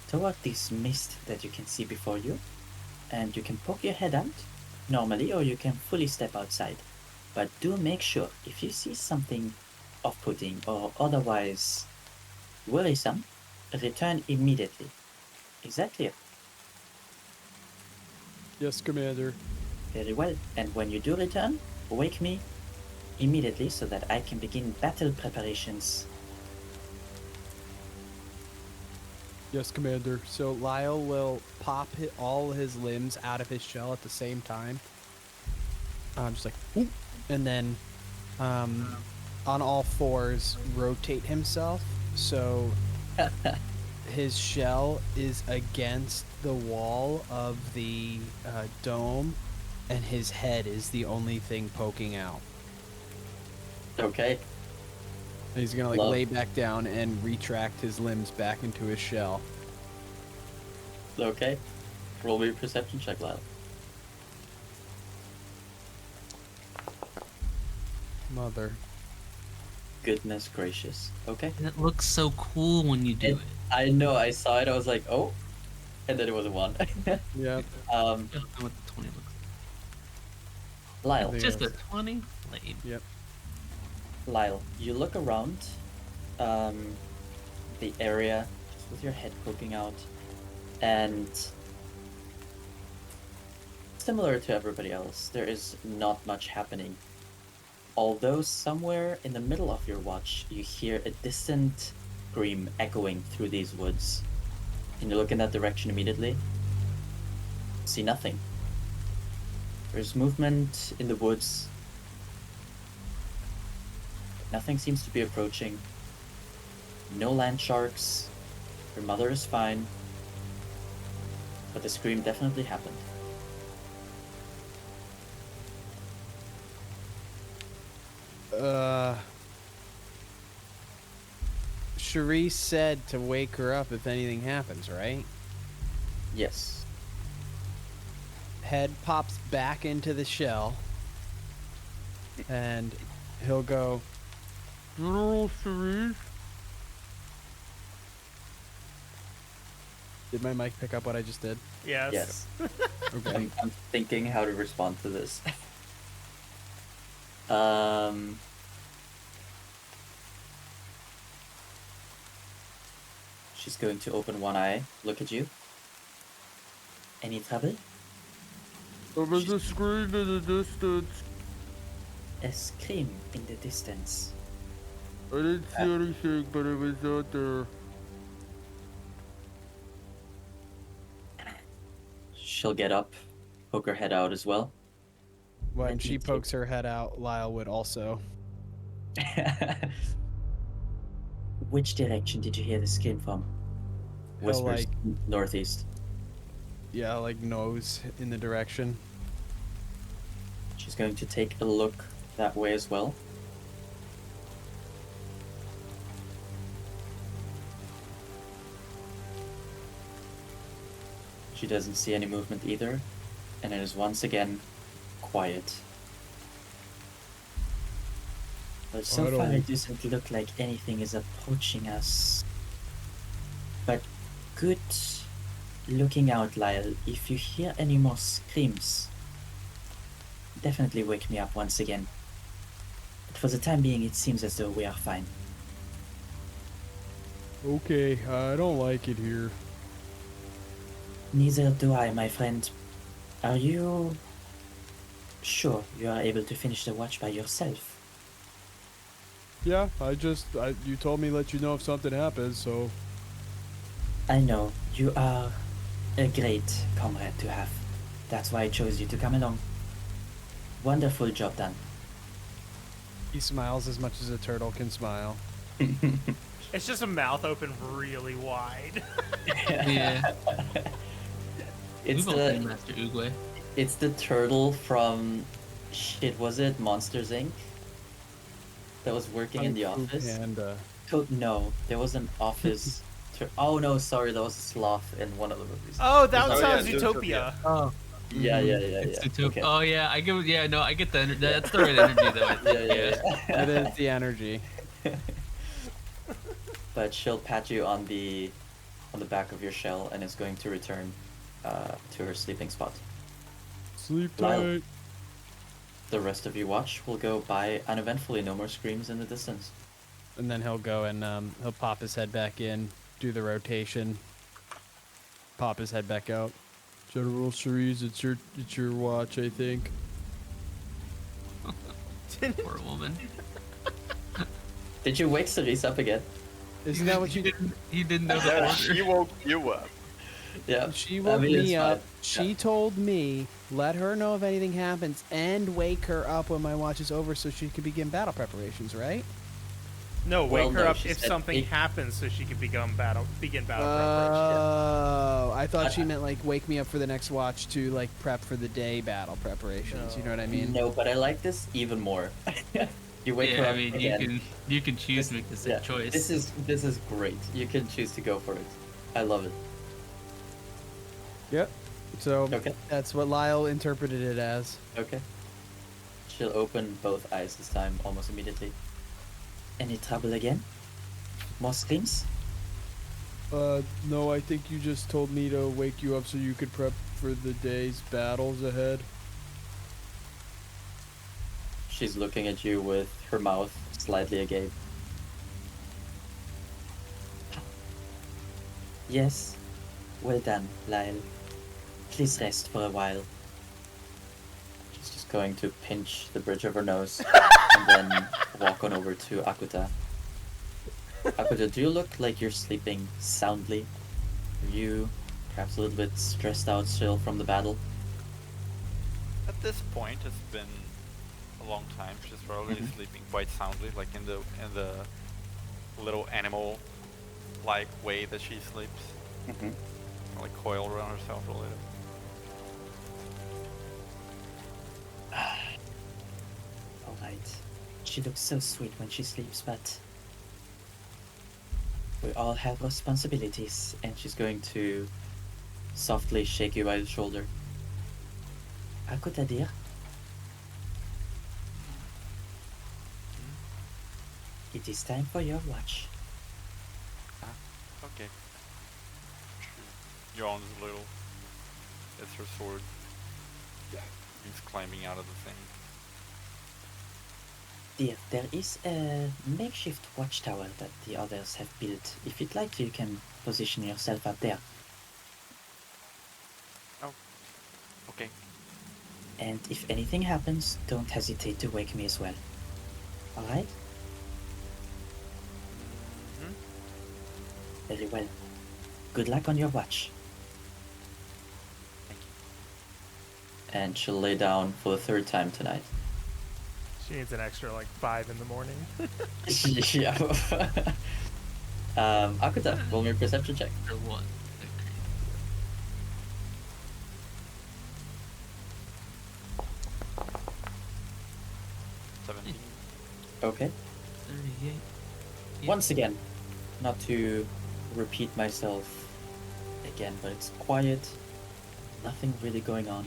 toward this mist that you can see before you, and you can poke your head out normally, or you can fully step outside. But do make sure, if you see something off-putting or otherwise worrisome, return immediately. Is that clear? Yes, Commander. Very well. And when you do return, wake me immediately so that I can begin battle preparations. Yes, Commander. So Lyle will pop all his limbs out of his shell at the same time. Just like, whoop, and then on all fours rotate himself so his shell is against the wall of the dome, and his head is the only thing poking out. Okay. And he's gonna like Love. lay back down and retract his limbs back into his shell. Okay. Roll me a perception check, Lyle. Mother. Goodness gracious. Okay. And it looks so cool when you do it. I know, I saw it, I was like, oh. And then it was a 1. Yeah. I don't know what the 20 looks Lyle. think- like. Just a 20? Lame. Yep. Lyle, you look around the area just with your head poking out, and similar to everybody else, there is not much happening. Although somewhere in the middle of your watch, you hear a distant scream echoing through these woods. And you look in that direction immediately. See nothing. There's movement in the woods. Nothing seems to be approaching. No land sharks. Your mother is fine. But the scream definitely happened. Cherise said to wake her up if anything happens, right? Yes. Head pops back into the shell, and he'll go, General Cherise? Did my mic pick up what I just did? Yes. Yes. Okay. I'm thinking how to respond to this. She's going to open one eye, look at you. Any trouble? There was a scream in the distance. A scream in the distance. I didn't see anything, but it was out there. She'll get up, poke her head out as well. When And she he pokes her head out, Lyle would also. Which direction did you hear the scream from? He'll, Whispers like, northeast. yeah, like nose in the direction. She's going to take a look that way as well. She doesn't see any movement either, and it is once again quiet. But so far it doesn't look like anything is approaching us. But good looking out, Lyle. If you hear any more screams, definitely wake me up once again. But for the time being, it seems as though we are fine. Okay, I don't like it here. Neither do I, my friend. Are you sure you are able to finish the watch by yourself? Yeah, you told me let you know if something happens, so. I know, you are a great comrade to have. That's why I chose you to come along. Wonderful job done. He smiles as much as a turtle can smile. It's just a mouth open really wide. Yeah. It's We've all seen the Master Oogway. it's the turtle from shit, was it Monsters Inc? That was working in the office? And No, there was an office oh no, sorry, that was a sloth in one of the movies. Oh, that Oh, sounds yeah, Utopia. oh, Yeah. It's the Okay. Oh yeah, I get. Yeah, no, I get the. That's the right energy though. I think. Yeah. it is the energy. But she'll pat you on the back of your shell and is going to return to her sleeping spot. Sleep Lyle. tight. The rest of you watch will go by uneventfully, no more screams in the distance. And then he'll go and he'll pop his head back in, do the rotation, pop his head back out. General Cerise, it's your watch, I think. Poor woman. Did you wake Cerise up again? Isn't that what He you did? didn't. He didn't know the Yeah, order. she woke you up. Yeah. She I woke mean, it's me up. fine. She told me, let her know if anything happens, and wake her up when my watch is over so she could begin battle preparations, right? No, Well, wake her no, up she if said something eight- happens so she can begin battle preparation. Oh, I thought she meant like wake me up for the next watch to like prep for the day battle preparations. You know what I mean? No, but I like this even more. You wake her Yeah, up I mean, again. you can choose to make the same Yeah, choice. This is great. You can choose to go for it. I love it. Yep. So Okay. that's what Lyle interpreted it as. Okay. She'll open both eyes this time almost immediately. Any trouble again? More screams? No, I think you just told me to wake you up so you could prep for the day's battles ahead. She's looking at you with her mouth slightly agape. Yes. Well done, Lyle. Please rest for a while. She's just going to pinch the bridge of her nose and then walk on over to Akuta. Akuta, do you look like you're sleeping soundly? Are you perhaps a little bit stressed out still from the battle? At this point, it's been a long time. She's probably sleeping quite soundly, like in the little animal-like way that she sleeps, Mm-hmm. like coiled around herself a little. Alright. she looks so sweet when she sleeps, but we all have responsibilities. And she's going to softly shake you by the shoulder. À quoi t'as dire? It is time for your watch. Okay. She yawns a little. Gets her sword. He's climbing out of the thing. Dear, there is a makeshift watchtower that the others have built. If you'd like to, you can position yourself up there. Okay. And if anything happens, don't hesitate to wake me as well. Alright? Very well. Good luck on your watch. Thank you. And she'll lay down for the third time tonight. She needs an extra like 5 in the morning. Yeah. Akuta, roll me a perception check. Or what? 17. Okay. 38. Yeah. Once again, not to repeat myself again, but it's quiet, nothing really going on.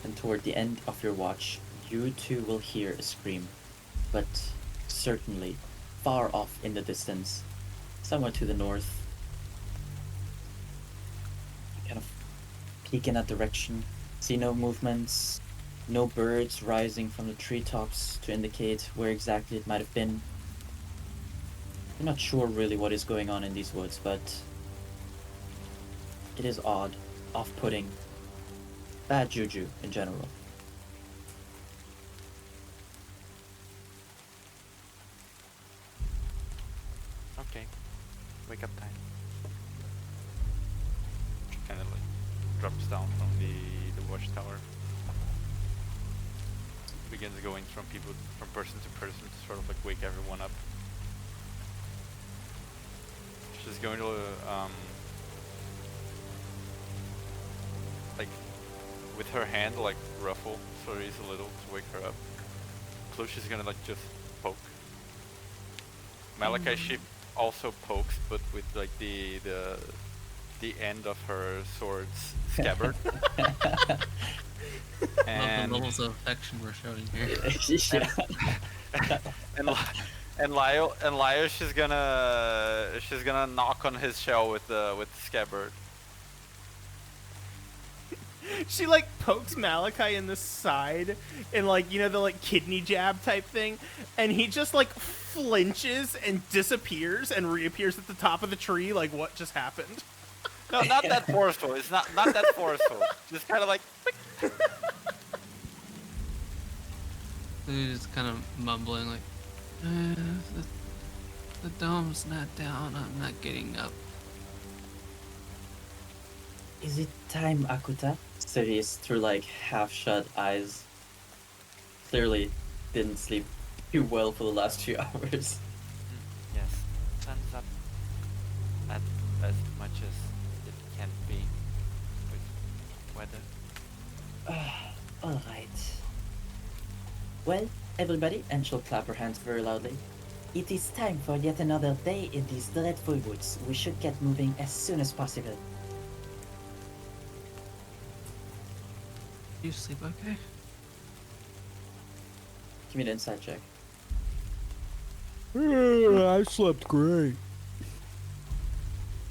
And toward the end of your watch, you too will hear a scream, but certainly far off in the distance, somewhere to the north. You kind of peek in that direction, see no movements, no birds rising from the treetops to indicate where exactly it might have been. I'm not sure really what is going on in these woods, but it is odd, off-putting, bad juju in general. Okay. Wake up time. She kind of like drops down from the watchtower. Begins going from person to person to sort of like wake everyone up. She's going to like with her hand like ruffle Cerise a little to wake her up. Clue she's gonna like just poke. Malachi she also pokes, but with like the end of her sword's scabbard. Love And the levels of affection we're showing here. and Lyle she's gonna knock on his shell with the scabbard. She like pokes Malachi in the side and like, you know, the like kidney jab type thing, and he just like flinches and disappears and reappears at the top of the tree like what just happened. No, not that forceful. It's not that forceful. Just kind of like. He's just kind of mumbling like, the dome's not down, I'm not getting up. Is it time, Akuta? Cerise, through like half-shut eyes, clearly didn't sleep too well for the last few hours. Yes. Sun's up at as much as it can be with weather. Alright. Well, everybody, and she'll clap her hands very loudly. It is time for yet another day in these dreadful woods. We should get moving as soon as possible. You sleep okay? Give me an insight check. I slept great.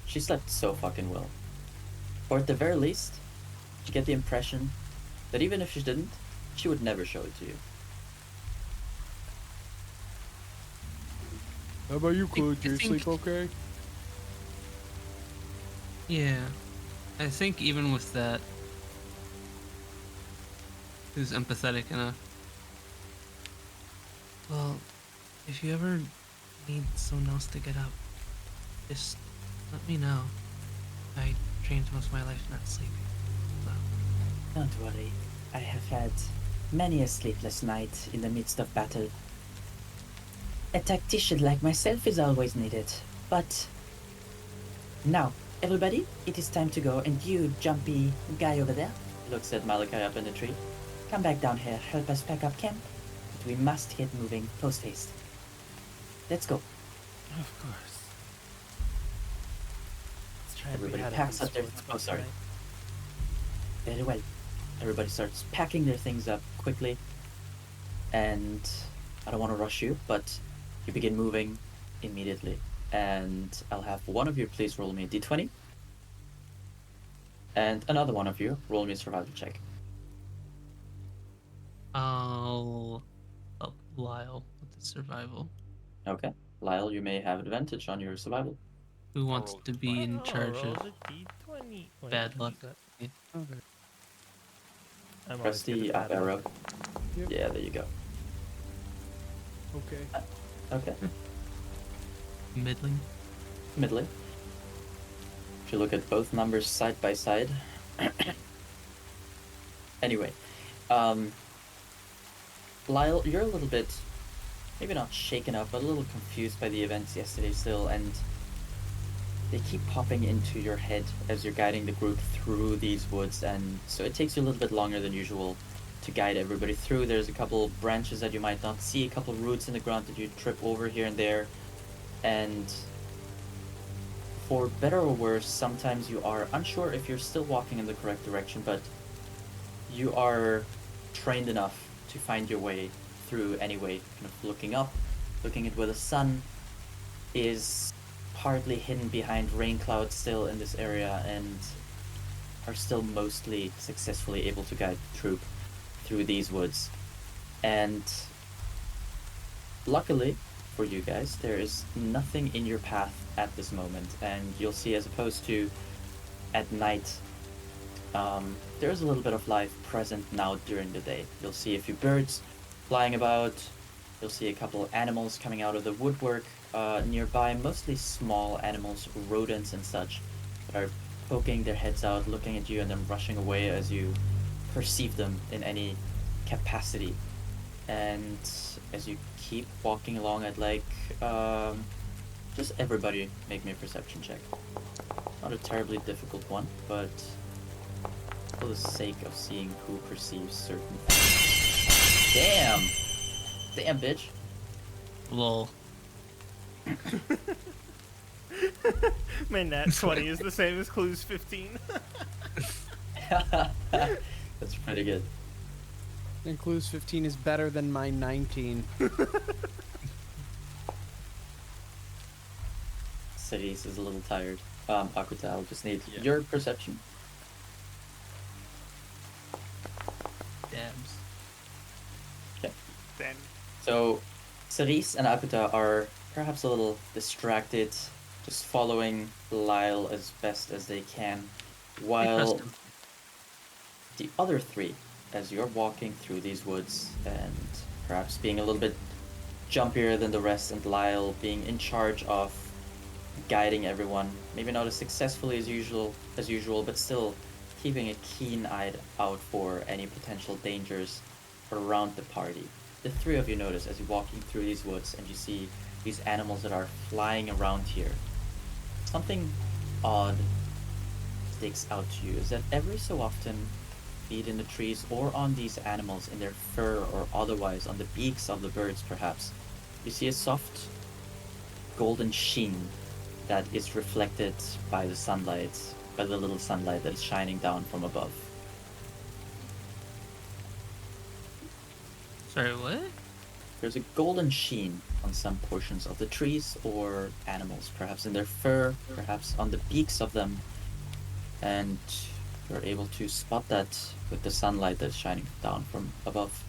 She slept so fucking well. Or at the very least, you get the impression that even if she didn't, she would never show it to you. How about you, Clue? Did you I think- sleep okay? Yeah. I think even with that, who's empathetic enough. Well, if you ever need someone else to get up, just let me know. I trained most of my life not sleeping. So, Don't worry, I have had many a sleepless night in the midst of battle. A tactician like myself is always needed, but... Now, everybody, it is time to go, and you, jumpy guy over there, looks at Malachi up in the tree. Come back down here, help us pack up camp. We must get moving post haste. Let's go. Of course. Let's try and be Everybody out of packs these up their. woods Oh, by sorry. tonight. Very well. Everybody starts packing their things up quickly. And I don't want to rush you, but you begin moving immediately. And I'll have one of you please roll me a d20. And another one of you roll me a survival check. I'll help Lyle with the survival. Okay. Lyle, you may have advantage on your survival. Who wants rolled to be in charge roll of the D20. Wait, bad is luck? that- Okay. I'm Press always good the at up bad arrow. luck. Yep. Yeah, there you go. Okay. Okay. Middling. Middling. If you look at both numbers side by side. Anyway, Lyle, you're a little bit, maybe not shaken up, but a little confused by the events yesterday still, and they keep popping into your head as you're guiding the group through these woods, and so it takes you a little bit longer than usual to guide everybody through. There's a couple branches that you might not see, a couple roots in the ground that you trip over here and there, and for better or worse, sometimes you are unsure if you're still walking in the correct direction, but you are trained enough to find your way through anyway, kind of looking up, looking at where the sun is partly hidden behind rain clouds still in this area, and are still mostly successfully able to guide the troop through these woods. And luckily for you guys, there is nothing in your path at this moment, and you'll see, as opposed to at night, there's a little bit of life present now during the day. You'll see a few birds flying about, you'll see a couple of animals coming out of the woodwork nearby, mostly small animals, rodents and such, that are poking their heads out, looking at you, and then rushing away as you perceive them in any capacity. And as you keep walking along, I'd like just everybody make me a perception check. Not a terribly difficult one, but for the sake of seeing who perceives certain things. Damn, bitch. Lol. My nat 20 is the same as Clue's 15. That's pretty good. And Clues 15 is better than my 19. Cerise is a little tired. Akuta, I'll just need Yeah. your perception. Dabs. Then So, Cerise and Akuta are perhaps a little distracted, just following Lyle as best as they can, while him. the other three, as you're walking through these woods and perhaps being a little bit jumpier than the rest, and Lyle being in charge of guiding everyone, maybe not as successfully as usual, but still keeping a keen eye out for any potential dangers around the party. The three of you notice as you're walking through these woods and you see these animals that are flying around here. Something odd sticks out to you is that every so often, be it in the trees or on these animals, in their fur or otherwise, on the beaks of the birds perhaps, you see a soft golden sheen that is reflected by the sunlight, by the little sunlight that is shining down from above. Sorry, what? There's a golden sheen on some portions of the trees or animals, perhaps in their fur, perhaps on the beaks of them, and you're able to spot that with the sunlight that's shining down from above.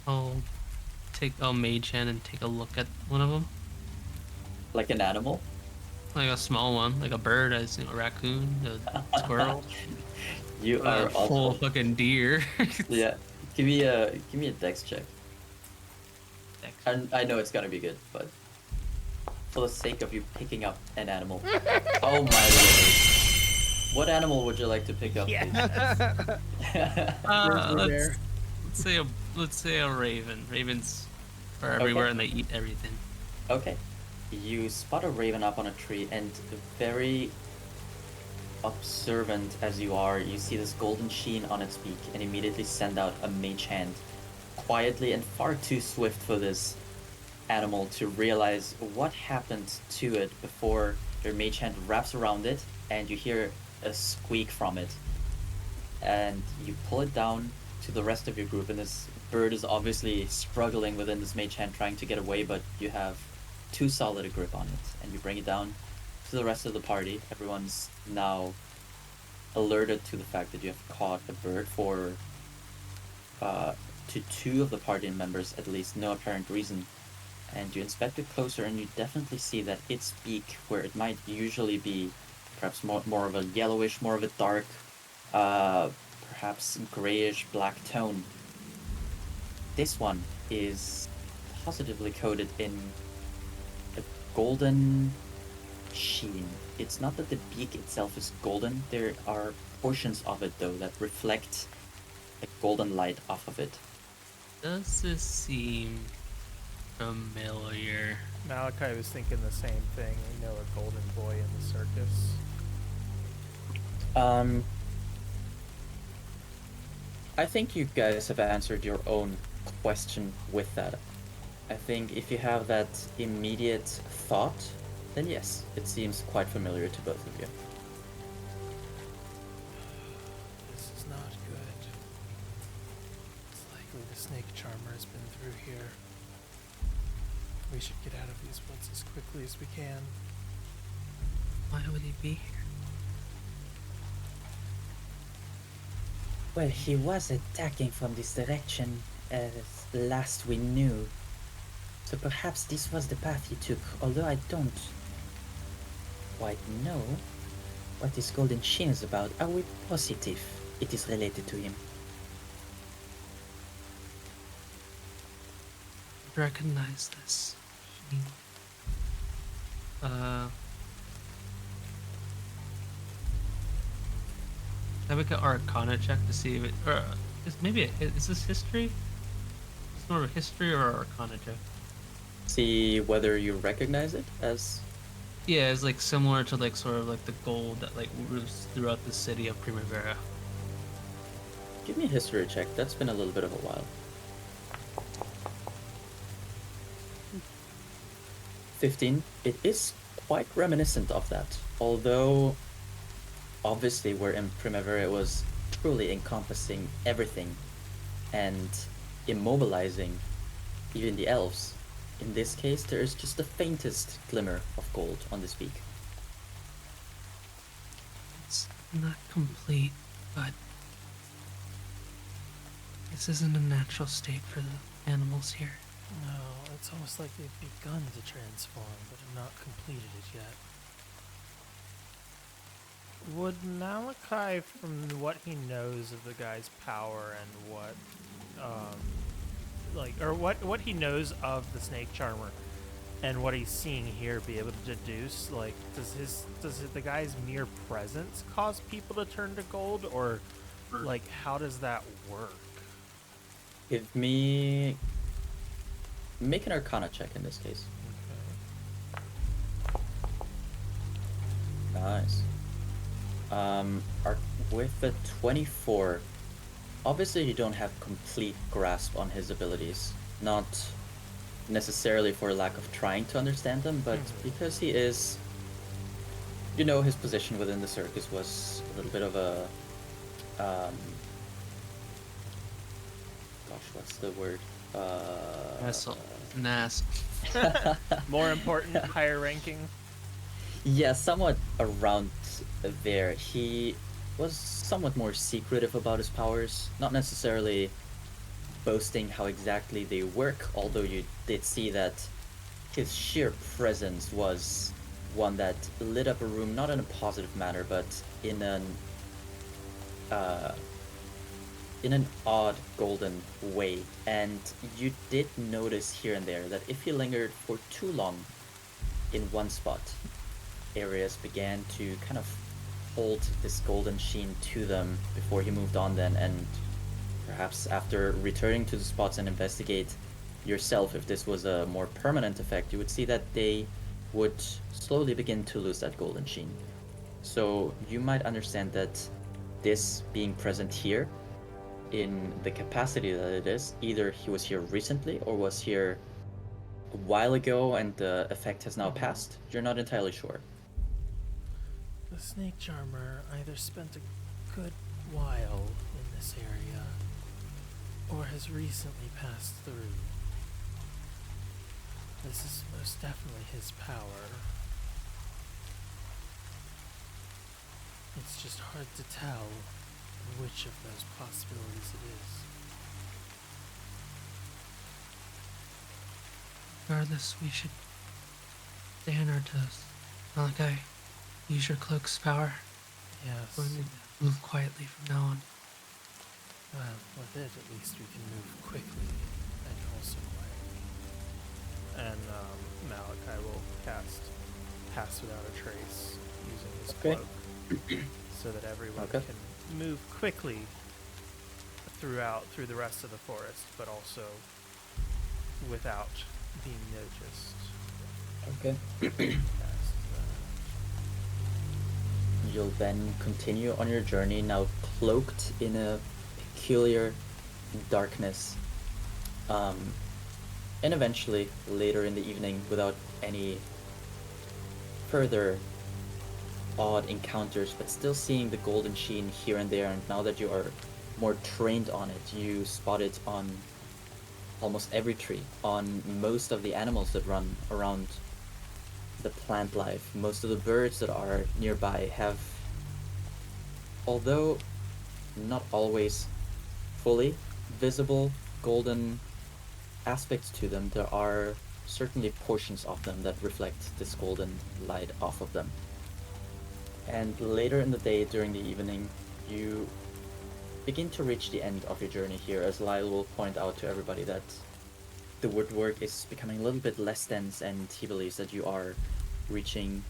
I'll mage hand and take a look at one of them. Like an animal? Like a small one, like a bird, a raccoon, a squirrel, You a are full awful. fucking deer. Yeah. Give me a dex check. Dex. And I know it's gonna be good, but for the sake of you picking up an animal. Oh my lord. What animal would you like to pick up? Yeah. Grizzly bear. Let's say a raven. Ravens are everywhere and they eat everything. Okay. You spot a raven up on a tree, and very observant as you are, you see this golden sheen on its beak and immediately send out a mage hand quietly and far too swift for this animal to realize what happened to it before your mage hand wraps around it and you hear a squeak from it. And you pull it down to the rest of your group, and this bird is obviously struggling within this mage hand trying to get away, but you have too solid a grip on it, and you bring it down to the rest of the party. Everyone's now alerted to the fact that you have caught a bird for to two of the party members at least no apparent reason, and you inspect it closer and you definitely see that its beak, where it might usually be perhaps more of a yellowish, more of a dark perhaps grayish black tone, this one is positively coated in a golden sheen. It's not that the beak itself is golden, there are portions of it though that reflect a golden light off of it. Does this seem familiar? Malachi was thinking the same thing. We know a golden boy in the circus. I think you guys have answered your own question with that. I think if you have that immediate thought, then yes, it seems quite familiar to both of you. This is not good. It's likely the snake charmer has been through here. We should get out of these woods as quickly as we can. Why would he be here? Well, he was attacking from this direction as last we knew. So perhaps this was the path he took, although I don't quite know what this golden sheen is about. Are we positive it is related to him? I recognize this. Can I make an Arcana check to see if it, or is this history? It's more of a history or Arcana check. See whether you recognize it as... Yeah, it's like similar to like sort of like the gold that like roofs throughout the city of Primavera. Give me a history check, that's been a little bit of a while. 15. It is quite reminiscent of that, although obviously we're in Primavera, it was truly encompassing everything and immobilizing even the elves. In this case, there is just the faintest glimmer of gold on this beak. It's not complete, but this isn't a natural state for the animals here. No, it's almost like they've begun to transform, but have not completed it yet. Would Malachi, from what he knows of the guy's power and what he knows of the snake charmer and what he's seeing here, be able to deduce, like, does the guy's mere presence cause people to turn to gold, or like how does that work? Give me... make an Arcana check in this case. Okay. Nice. With the 24, obviously you don't have complete grasp on his abilities. Not necessarily for lack of trying to understand them, but because he is, you know, his position within the circus was a little bit of a, gosh, what's the word? Nas. More important, higher ranking. Yeah, somewhat around there. He was somewhat more secretive about his powers, not necessarily boasting how exactly they work, although you did see that his sheer presence was one that lit up a room, not in a positive manner, but in an odd golden way. And you did notice here and there that if he lingered for too long in one spot, areas began to kind of hold this golden sheen to them before he moved on then, and perhaps after returning to the spots and investigate yourself if this was a more permanent effect, you would see that they would slowly begin to lose that golden sheen. So you might understand that this being present here in the capacity that it is, either he was here recently or was here a while ago and the effect has now passed. You're not entirely sure. The snake charmer either spent a good while in this area or has recently passed through. This is most definitely his power. It's just hard to tell which of those possibilities it is. Regardless, we should stay on our toes. Malachi, use your cloak's power. Yes. We're going to move quietly from now on. Well, with it, at least we can move quickly and also quietly. And Malachi will cast Pass Without a Trace using his Okay. cloak, so that everyone Okay. can move quickly through the rest of the forest, but also without being noticed. Okay. Cast You'll then continue on your journey, now cloaked in a peculiar darkness. And eventually, later in the evening, without any further odd encounters, but still seeing the golden sheen here and there, and now that you are more trained on it, you spot it on almost every tree, on most of the animals that run around the plant life. Most of the birds that are nearby have, although not always fully visible golden aspects to them, there are certainly portions of them that reflect this golden light off of them. And later in the day, during the evening, you begin to reach the end of your journey here, as Lyle will point out to everybody that the woodwork is becoming a little bit less dense, and he believes that you are reaching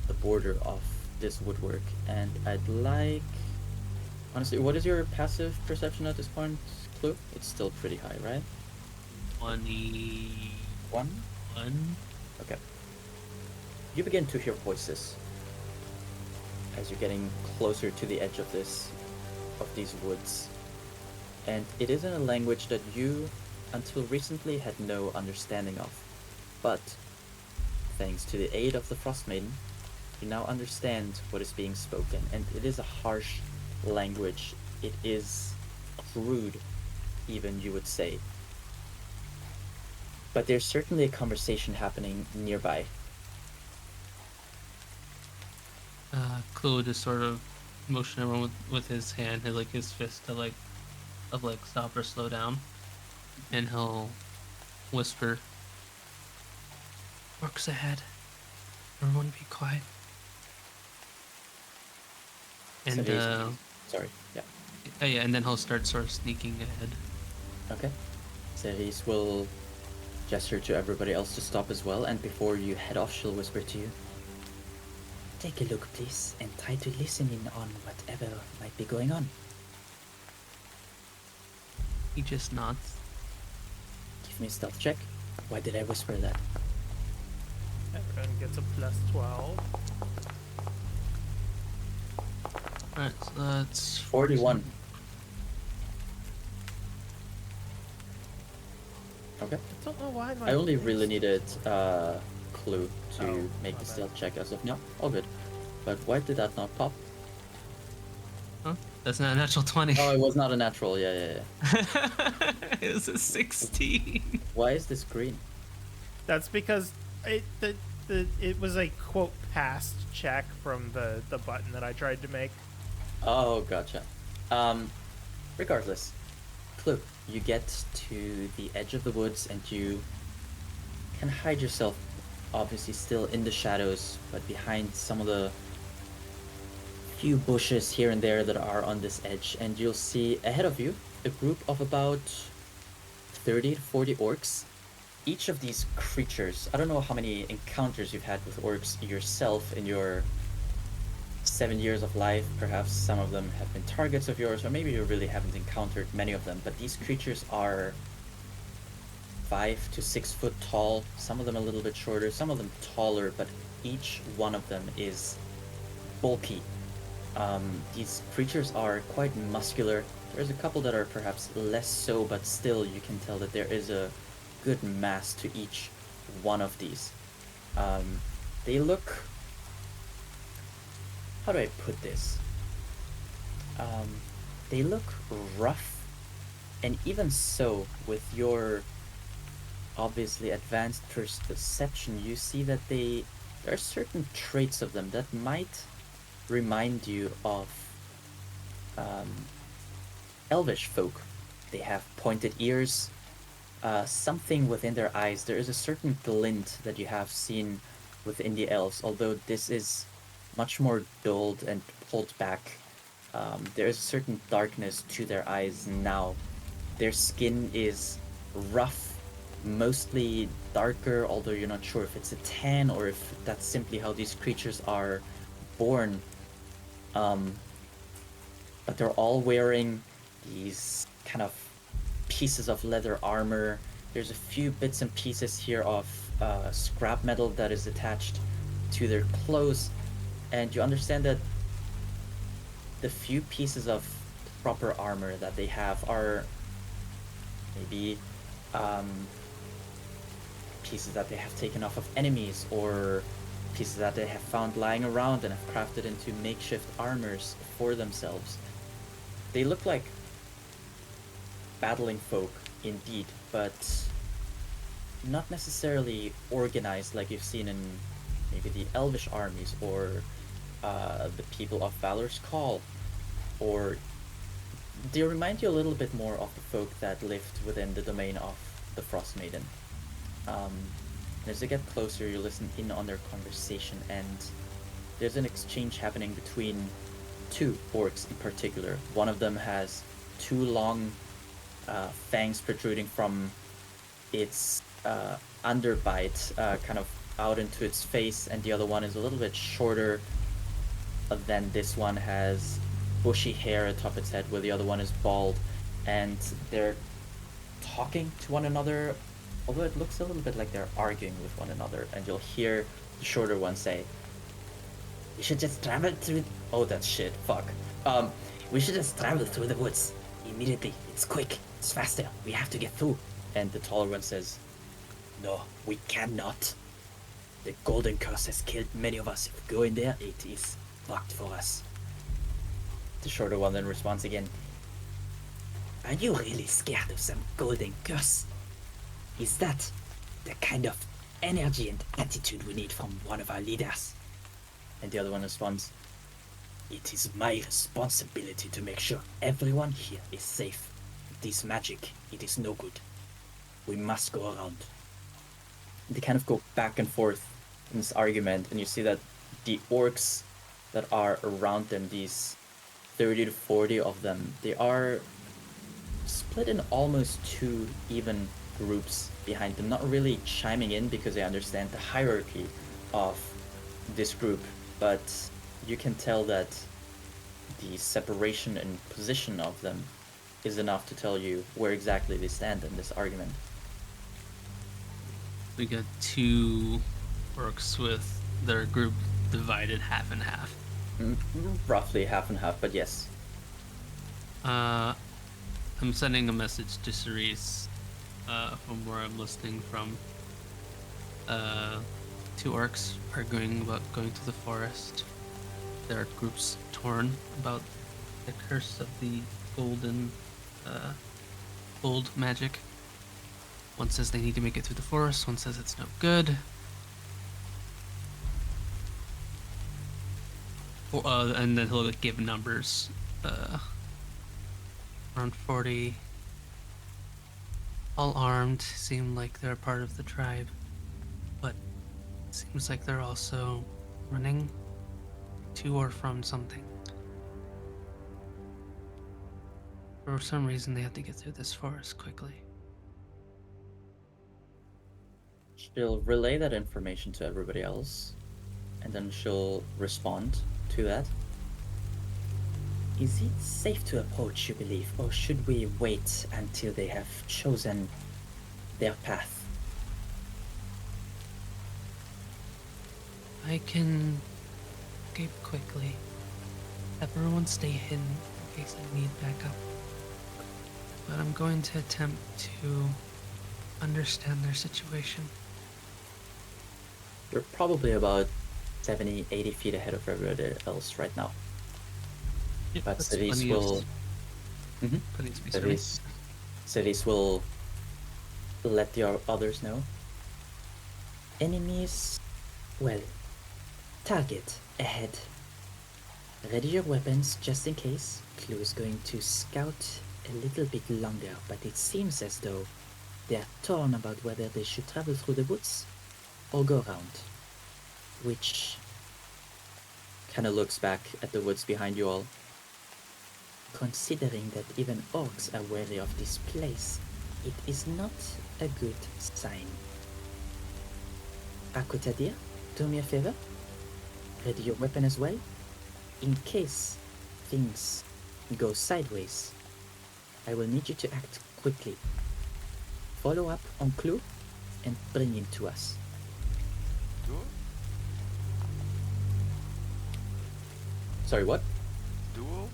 the border of this woodwork. And I'd like, honestly, what is your passive perception at this point, Clue? It's still pretty high, right? 21. Okay. You begin to hear voices as you're getting closer to the edge of these woods. And it is in a language that you, until recently, had no understanding of. But, thanks to the aid of the Frost Maiden, you now understand what is being spoken. And it is a harsh language. It is crude, even, you would say. But there's certainly a conversation happening nearby. Clue would just sort of motion everyone with his hand, his fist to stop or slow down, and he'll whisper, "Orcs ahead. Everyone be quiet." And Sorry, yeah. oh yeah, and then he'll start sort of sneaking ahead. Okay. Ceres will gesture to everybody else to stop as well, and before you head off, she'll whisper to you, "Take a look, please, and try to listen in on whatever might be going on." He just nods. Give me a stealth check. Why did I whisper that? Everyone gets a plus 12. Alright, so that's 41. Okay. I don't know why my I only dice- really needed Clue to Oh, make my the bad. stealth check as of now. All good. But why did that not pop? Huh? That's not a natural 20. Oh, it was not a natural. Yeah. It was a 16. Why is this green? That's because it was a quote past check from the button that I tried to make. Oh, gotcha. Regardless, Clue, you get to the edge of the woods and you can hide yourself, obviously still in the shadows, but behind some of the few bushes here and there that are on this edge, and you'll see ahead of you a group of about 30 to 40 orcs. Each of these creatures, I don't know how many encounters you've had with orcs yourself in your 7 years of life. Perhaps some of them have been targets of yours, or maybe you really haven't encountered many of them, but these creatures are 5 to 6 foot tall, some of them a little bit shorter, some of them taller, but each one of them is bulky These creatures are quite muscular. There's a couple that are perhaps less so, but still you can tell that there is a good mass to each one of these. They look... How do I put this? They look rough, and even so, with your obviously advanced perception, you see that there are certain traits of them that might remind you of elvish folk. They have pointed ears, something within their eyes. There is a certain glint that you have seen within the elves, although this is much more dulled and pulled back. There is a certain darkness to their eyes now. Their skin is rough, mostly darker, although you're not sure if it's a tan or if that's simply how these creatures are born. But they're all wearing these kind of pieces of leather armor. There's a few bits and pieces here of scrap metal that is attached to their clothes, and you understand that the few pieces of proper armor that they have are maybe pieces that they have taken off of enemies, or pieces that they have found lying around and have crafted into makeshift armors for themselves. They look like battling folk indeed, but not necessarily organized like you've seen in maybe the elvish armies or the people of Valor's Call, or they remind you a little bit more of the folk that lived within the domain of the Frost Maiden. And as you get closer, you listen in on their conversation, and there's an exchange happening between two orcs in particular. One of them has two long fangs protruding from its underbite, kind of out into its face, and the other one is a little bit shorter than this one, has bushy hair atop its head, where the other one is bald, and they're talking to one another, although it looks a little bit like they're arguing with one another, and you'll hear the shorter one say, "We should just travel through..." Oh, that's shit, fuck. "We should just travel through the woods immediately. It's quick, it's faster, we have to get through." And the taller one says, "No, we cannot. The Golden Curse has killed many of us. If we go in there, it is fucked for us." The shorter one then responds again, "Are you really scared of some Golden Curse? Is that the kind of energy and attitude we need from one of our leaders?" And the other one responds, "It is my responsibility to make sure everyone here is safe. This magic, it is no good. We must go around." They kind of go back and forth in this argument, and you see that the orcs that are around them, these 30 to 40 of them, they are split in almost two even groups behind them, not really chiming in because they understand the hierarchy of this group, but you can tell that the separation and position of them is enough to tell you where exactly they stand in this argument. We got two orcs with their group divided half and half. Roughly half and half, but yes. I'm sending a message to Cerise from where I'm listening from. Two orcs are going to the forest. Their groups torn about the curse of the golden gold magic. One says they need to make it through the forest, one says it's no good. And then he'll give numbers. Around 40. All armed, seem like they're part of the tribe. But it seems like they're also running to or from something. For some reason, they have to get through this forest quickly. She'll relay that information to everybody else, and then she'll respond to that. "Is it safe to approach, you believe, or should we wait until they have chosen their path?" I can escape quickly. Everyone stay hidden in case I need backup. But I'm going to attempt to understand their situation. You're probably about 70, 80 feet ahead of everybody else right now. Yep, But that's Cerise plenty of will. Mhm. plenty of space for me. Cerise will let the others know. Enemies, well, target ahead. Ready your weapons just in case. Clue is going to scout a little bit longer, but it seems as though they are torn about whether they should travel through the woods or go around. Which kind of looks back at the woods behind you all. Considering that even orcs are wary of this place, it is not a good sign. Akotadir, do me a favor. Ready your weapon as well. In case things go sideways, I will need you to act quickly. Follow up on Clue and bring him to us. Duel? Sorry, what? Duel?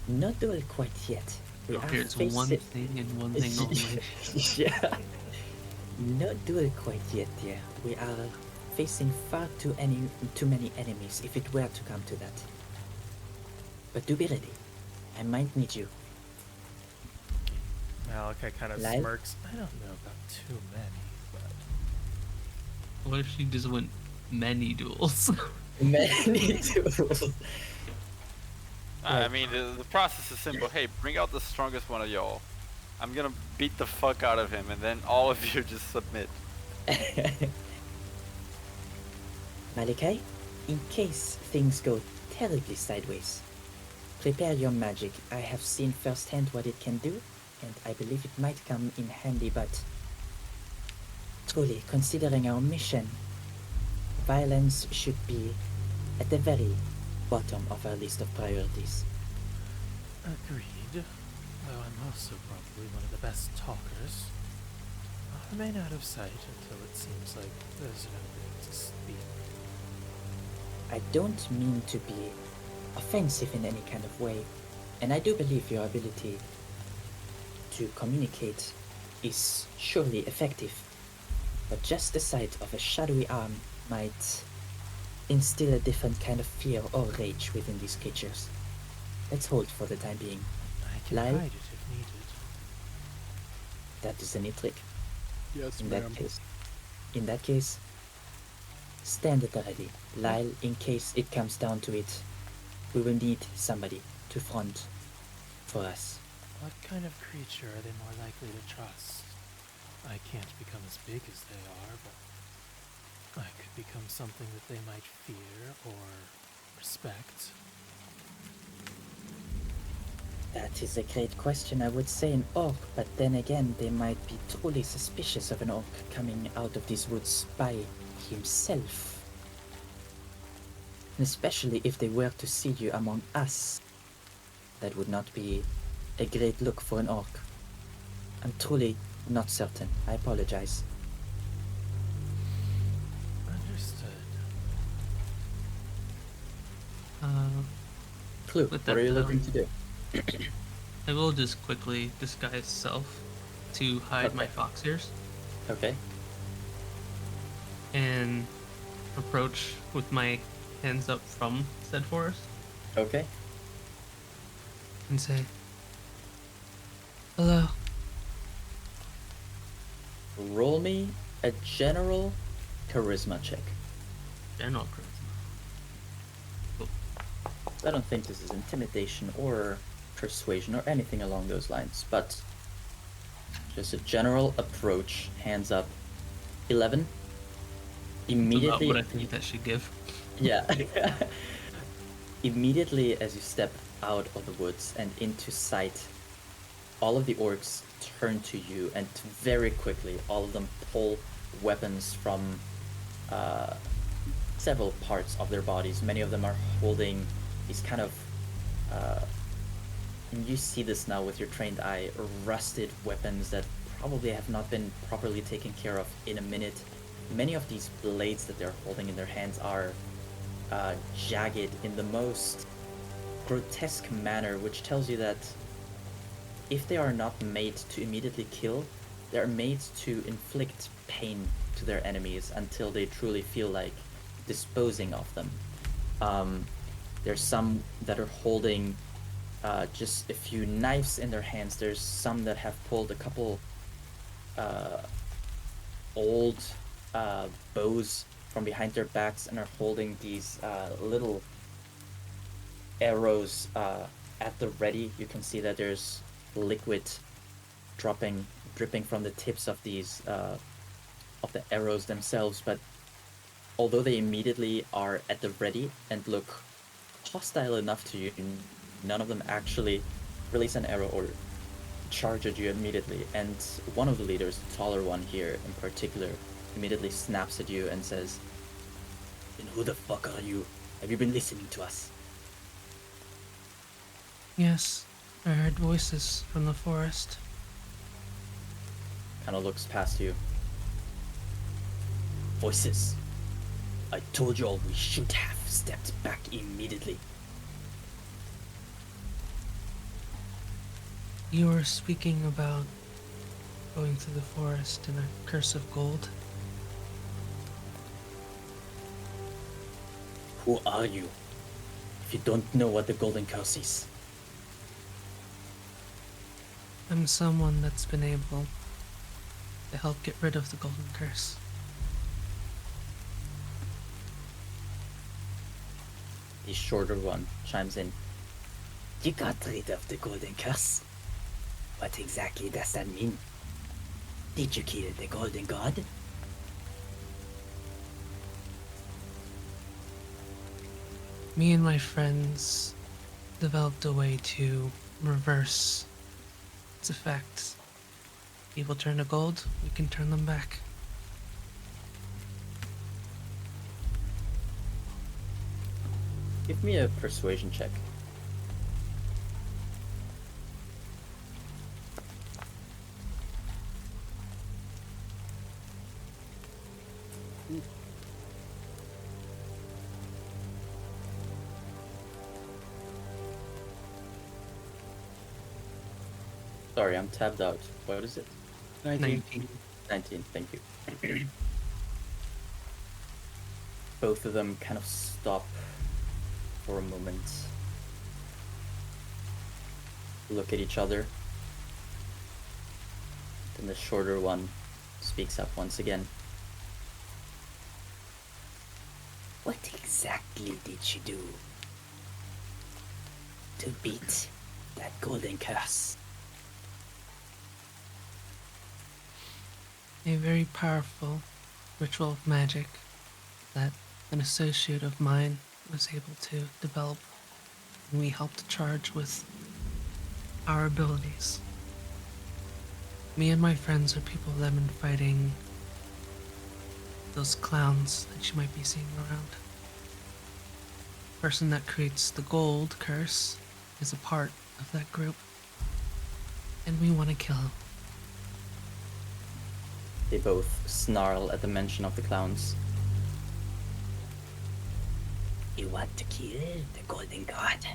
Not duel quite yet. We are It's one facing... thing and one thing only. Yeah. Not duel quite yet, dear. We are facing far too many enemies if it were to come to that. But do be ready. I might need you. Malachi kind of Lyle? smirks. I don't know about too many, but What if she just went many duels? Many duels. I mean, the process is simple. Hey, bring out the strongest one of y'all. I'm gonna beat the fuck out of him, and then all of you just submit. Malachi, in case things go terribly sideways, prepare your magic. I have seen firsthand what it can do, and I believe it might come in handy, but truly, considering our mission, violence should be at the very bottom of our list of priorities. agreed. Though I'm also probably one of the best talkers. I'll remain out of sight until it seems like there's no way to speak. I don't mean to be offensive in any kind of way, and I do believe your ability to communicate is surely effective, but just the sight of a shadowy arm might instill a different kind of fear or rage within these creatures. Let's hold for the time being. I can Lyle? hide it if needed. That is a neat trick. Yes, In ma'am. that case, stand at the ready. Lyle, in case it comes down to it, we will need somebody to front for us. What kind of creature are they more likely to trust? I can't become as big as they are, but I could become something that they might fear or respect. That is a great question. I would say an orc, but then again, they might be truly suspicious of an orc coming out of these woods by himself. And especially if they were to see you among us. That would not be a great look for an orc. I'm truly not certain. I apologize. Understood. Clue, With what that are you done- looking to do? I will just quickly disguise self to hide my Okay. fox ears Okay. and approach with my hands up from said forest Okay. and say, "Hello." Roll me a general charisma check. General charisma. I don't think this is intimidation or persuasion or anything along those lines, but just a general approach, hands up. 11. About Immediately, what I think that should give. yeah. Immediately as you step out of the woods and into sight, all of the orcs turn to you, and very quickly, all of them pull weapons from several parts of their bodies. Many of them are holding these kind of, and you see this now with your trained eye, rusted weapons that probably have not been properly taken care of in a minute. Many of these blades that they're holding in their hands are jagged in the most grotesque manner, which tells you that if they are not made to immediately kill, they are made to inflict pain to their enemies until they truly feel like disposing of them. There's some that are holding just a few knives in their hands. There's some that have pulled a couple old bows from behind their backs and are holding these little arrows at the ready. You can see that there's liquid dripping from the tips of these of the arrows themselves, but although they immediately are at the ready and look hostile enough to you, none of them actually release an arrow or charge at you immediately. And one of the leaders, the taller one here in particular, immediately snaps at you and says, "Then who the fuck are you? Have you been listening to us?" Yes, I heard voices from the forest. Kind of looks past you. "Voices. I told you all we should have stepped back immediately." You were speaking about going through the forest in a curse of gold. "Who are you? If you don't know what the Golden Curse is." I'm someone that's been able to help get rid of the golden curse. The shorter one chimes in. "You got rid of the Golden Curse? What exactly does that mean? Did you kill the Golden God?" Me and my friends developed a way to reverse its effects. People turn to gold, we can turn them back. Give me a persuasion check. Sorry, I'm tabbed out. What is it? 19. 19, thank you. Both of them kind of stop for a moment, look at each other. Then the shorter one speaks up once again. "What exactly did you do to beat that Golden Curse?" A very powerful ritual of magic that an associate of mine was able to develop, and we helped charge with our abilities. Me and my friends are people that have been fighting those clowns that you might be seeing around. The person that creates the gold curse is a part of that group, and we want to kill him. They both snarl at the mention of the clowns. "You want to kill the Golden God?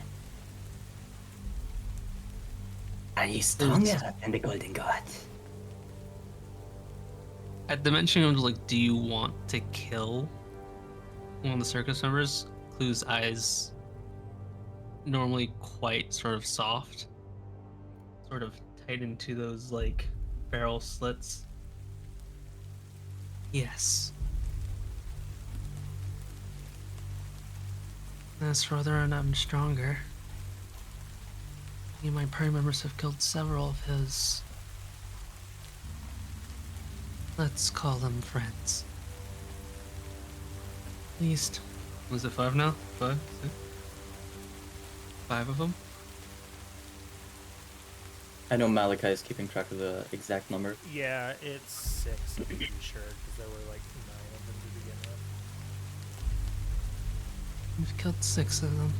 Are you stronger than the Golden God?" At the mention of like, do you want to kill one of the circus members? Clue's eyes, normally quite sort of soft, sort of tight into those like barrel slits. Yes. As for whether or not I'm stronger, me and my party members have killed several of his, let's call them friends. At least, was it 5 now? 5? 6? 5 of them? I know Malachi is keeping track of the exact number. Yeah, it's 6 to be sure, because there were like 9 of them to begin with. We've killed 6 of them.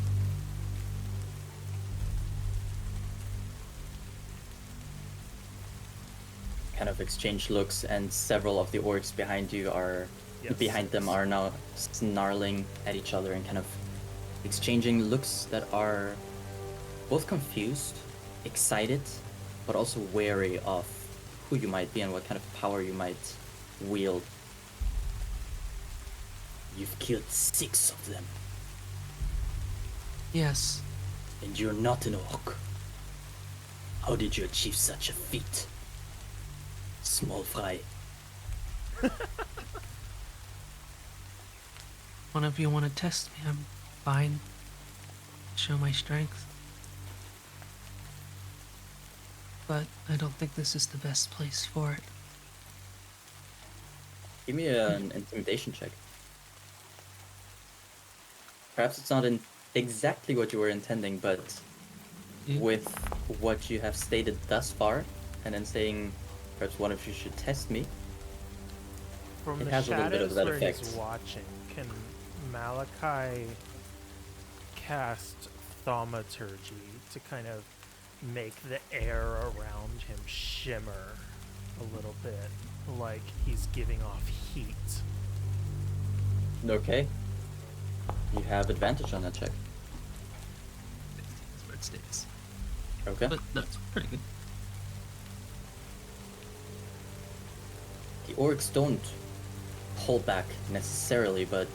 Kind of exchange looks, and several of the orcs behind you are Yes, behind them yes. are now snarling at each other and kind of exchanging looks that are both confused, excited, but also wary of who you might be and what kind of power you might wield. You've killed 6 of them, Yes. and you're not an orc. How did you achieve such a feat? Small fry. One of you want to test me? I'm fine. Show my strength. But I don't think this is the best place for it. Give me an intimidation check. Perhaps it's not exactly what you were intending, but Yeah. with what you have stated thus far, and then saying perhaps one of you should test me, From It the has a little bit of shadows that where effect. he's watching, can Malachi cast thaumaturgy to kind of make the air around him shimmer a little bit, like he's giving off heat? okay. You have advantage on that check. That's where it stays. Okay. But that's pretty good. The orcs don't hold back necessarily, but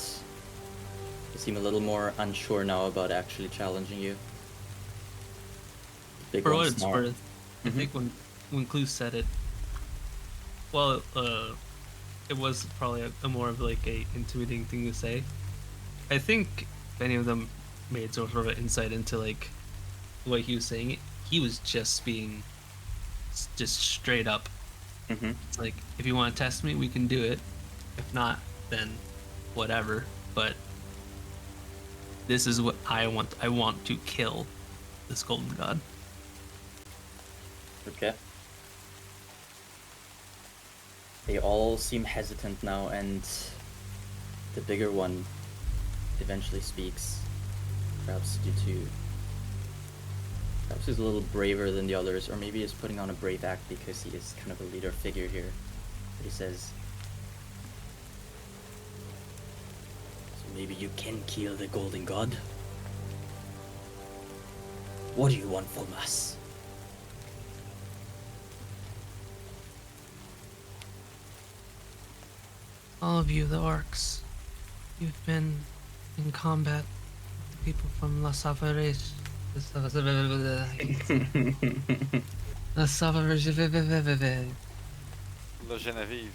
they seem a little more unsure now about actually challenging you. The big For what ones it's snarl. worth, I think when Clue said it, well, it was probably a more of like a intimidating thing to say. I think if any of them made sort of an insight into like the way he was saying it, he was just being just straight up. Mm-hmm. It's like, if you want to test me, we can do it. If not, then whatever. But this is what I want. I want to kill this golden god. Okay. They all seem hesitant now, and the bigger one eventually speaks. Perhaps perhaps he's a little braver than the others, or maybe he's putting on a brave act because he is kind of a leader figure here. But he says, "So maybe you can kill the golden god? What do you want from us?" All of you, the orcs, you've been in combat with the people from La Savares. La Savares. La Genevieve.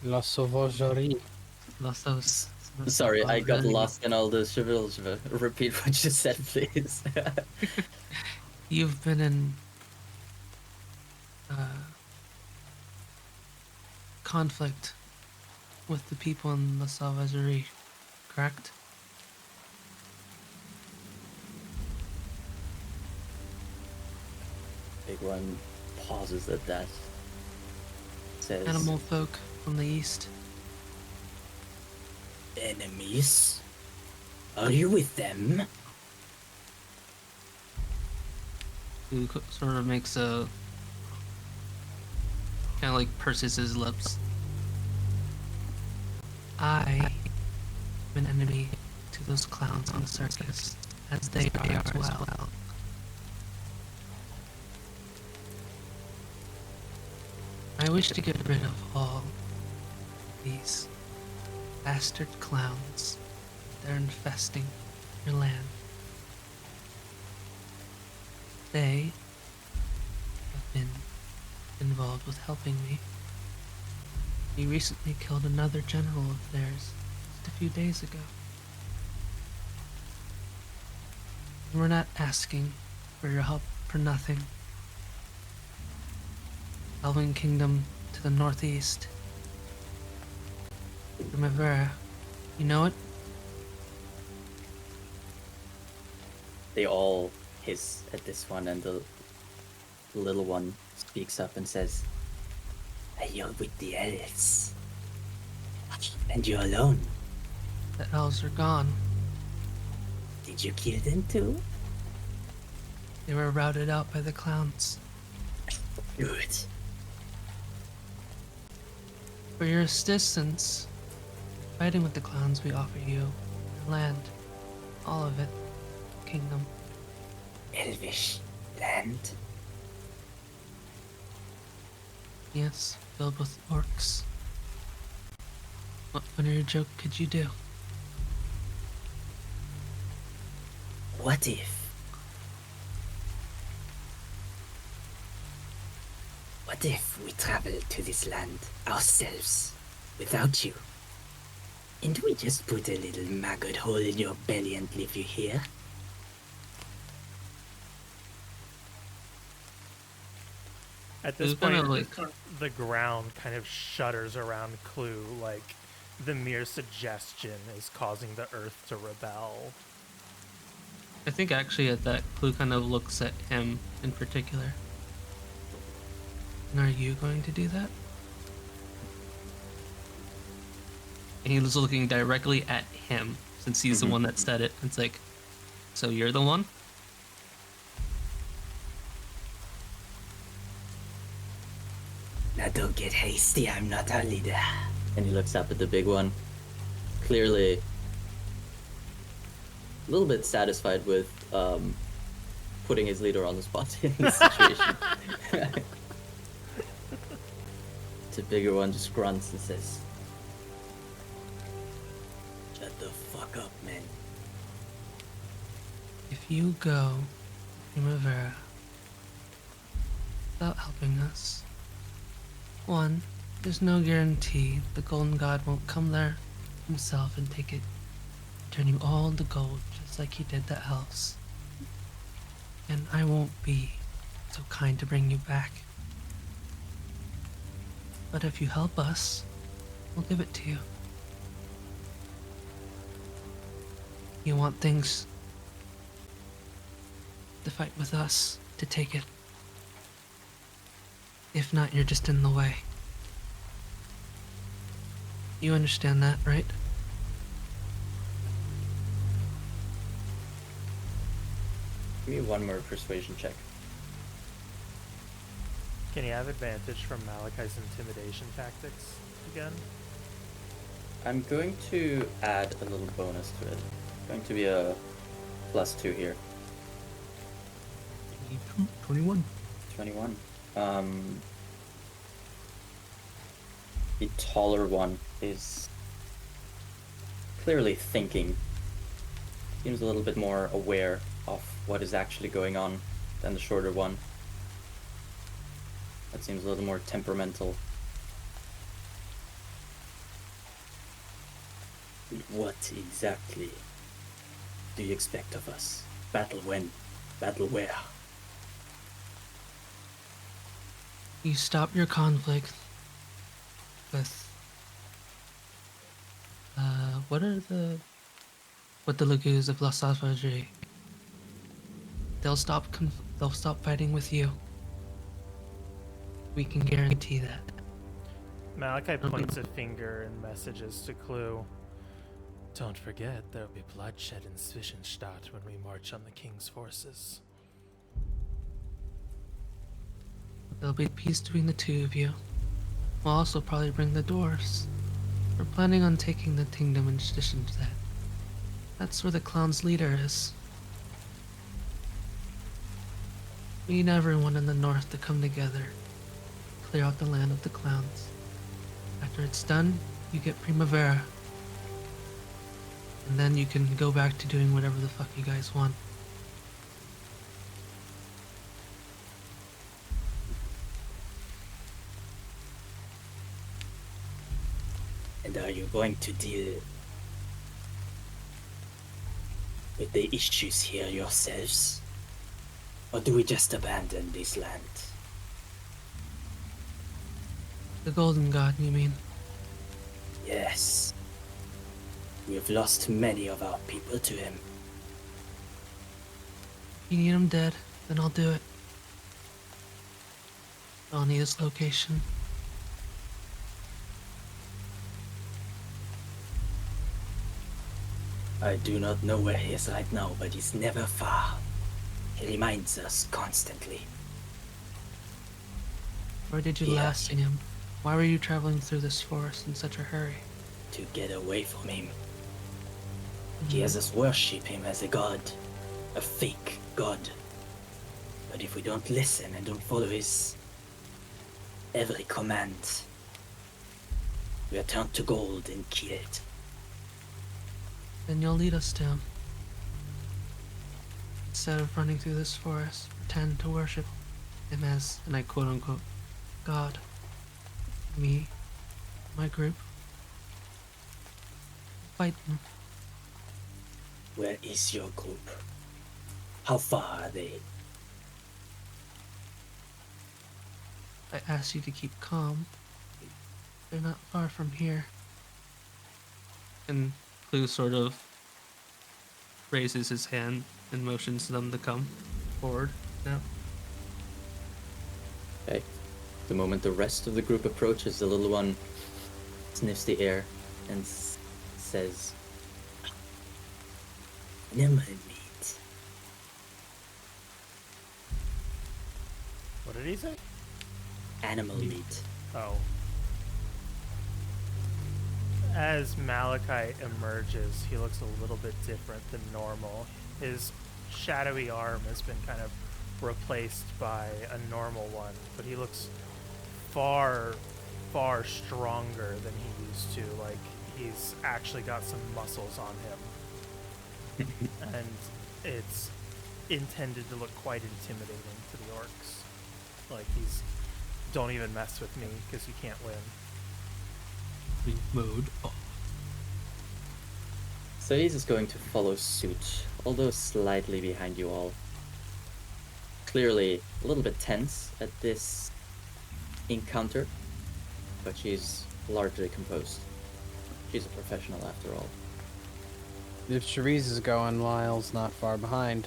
La Sauvagerie. La Saus. Sorry, I got lost in all the shivels. Repeat what you said, please. You've been in conflict with the people in La Sauvagerie, correct? Big one pauses at that. Says, Animal folk from the east. "Enemies? Are you with them?" Who sort of makes a kind of like purses his lips. I am an enemy to those clowns on the circus, as they are as well. I wish to get rid of all these bastard clowns. They're infesting your land. They have been involved with helping me. We recently killed another general of theirs just a few days ago. And we're not asking for your help for nothing. Elven Kingdom to the northeast. Primavera. You know it? They all hiss at this one, and the little one speaks up and says, "You're with the elves. And you're alone. The elves are gone. Did you kill them too?" They were routed out by the clowns. "Good. For your assistance, fighting with the clowns, we offer you land. All of it. Kingdom. Elvish land? Yes, filled with orcs. What funnier joke could you do? What if? What if we travel to this land ourselves, without you? And we just put a little maggot hole in your belly and leave you here? At this It's kinda point, like- the ground kind of shudders around Clue, like the mere suggestion is causing the earth to rebel. I think actually at that, Clue kind of looks at him in particular. And are you going to do that? And he was looking directly at him, since he's the one that said it. It's like, so you're the one? Now don't get hasty, I'm not our leader. And he looks up at the big one, clearly a little bit satisfied with putting his leader on the spot in this situation. The bigger one just grunts and says, Shut the fuck up, man. If you go, Primavera, without helping us, one, there's no guarantee the Golden God won't come there himself and take it, turn you all to gold, just like he did the elves. And I won't be so kind to bring you back. But if you help us, we'll give it to you. You want things to fight with us to take it. If not, you're just in the way. You understand that, right? give me one more persuasion check. Can you have advantage from Malachi's intimidation tactics again? I'm going to add a little bonus to it. Going to be a +2 here. 21. 21. The taller one is clearly thinking. Seems a little bit more aware of what is actually going on than the shorter one. That seems a little more temperamental. What exactly do you expect of us? Battle when? Battle where? You stop your conflict with with the Lagoons of La Sauvagerie. They'll stop fighting with you. We can guarantee that. Malachi points a finger and messages to Clue. Don't forget, there'll be bloodshed in Zwischenstadt when we march on the king's forces. There'll be peace between the two of you. We'll also probably bring the dwarves. We're planning on taking the kingdom in addition to that. That's where the clown's leader is. We need everyone in the north to come together. Clear out the land of the clowns. After it's done, you get Primavera. And then you can go back to doing whatever the fuck you guys want. And are you going to deal with the issues here yourselves? Or do we just abandon this land? The Golden God, you mean? Yes. We have lost many of our people to him. If you need him dead, then I'll do it. I'll need his location. I do not know where he is right now, but he's never far. He reminds us constantly. Where did you Yeah. last see him? Why were you traveling through this forest in such a hurry? To get away from him. He has us worship him as a god. A fake god. But if we don't listen and don't follow his every command, we are turned to gold and killed. Then you'll lead us to him. Instead of running through this forest, pretend to worship him as, and I quote unquote, God. Me, my group, fight them. Where is your group? How far are they? I asked you to keep calm. They're not far from here. And Clue sort of raises his hand and motions them to come forward now. Okay. The moment the rest of the group approaches, the little one sniffs the air and says, Animal meat. What did he say? Animal meat. Oh. As Malachite emerges, he looks a little bit different than normal. His shadowy arm has been kind of replaced by a normal one, but he looks far, far stronger than he used to. Like, he's actually got some muscles on him. And it's intended to look quite intimidating to the orcs. Like, he's, don't even mess with me, because you can't win. Mode. Oh. Ceres is going to follow suit, although slightly behind you all. Clearly a little bit tense at this encounter, but she's largely composed. She's a professional after all. If Cherise is going, Lyle's not far behind.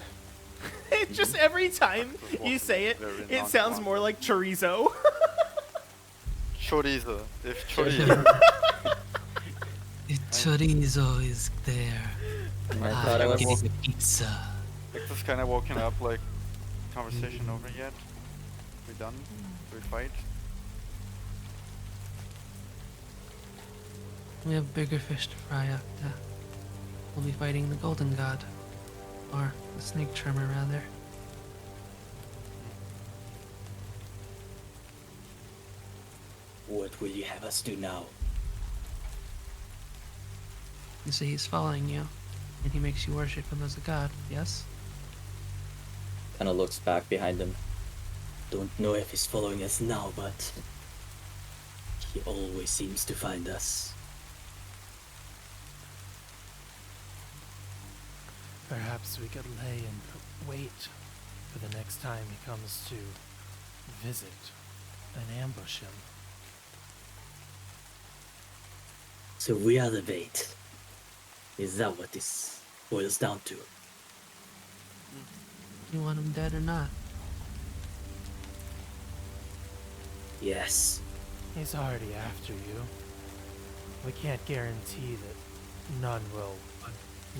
It just every time you say it, it sounds more like chorizo. Chorizo. If chorizo. The chorizo is there. I thought I was... give you the pizza. Victor's kind of walking up, like, conversation over yet? We done? We fight? We have bigger fish to fry up. We'll be fighting the Golden God. Or the Snake Charmer, rather. What will you have us do now? You say he's following you, and he makes you worship him as a god, yes? Kind of looks back behind him. Don't know if he's following us now, but he always seems to find us. Perhaps we could lay and wait for the next time he comes to visit and ambush him. So we are the bait. Is that what this boils down to? You want him dead or not? Yes. He's already after you. We can't guarantee that none will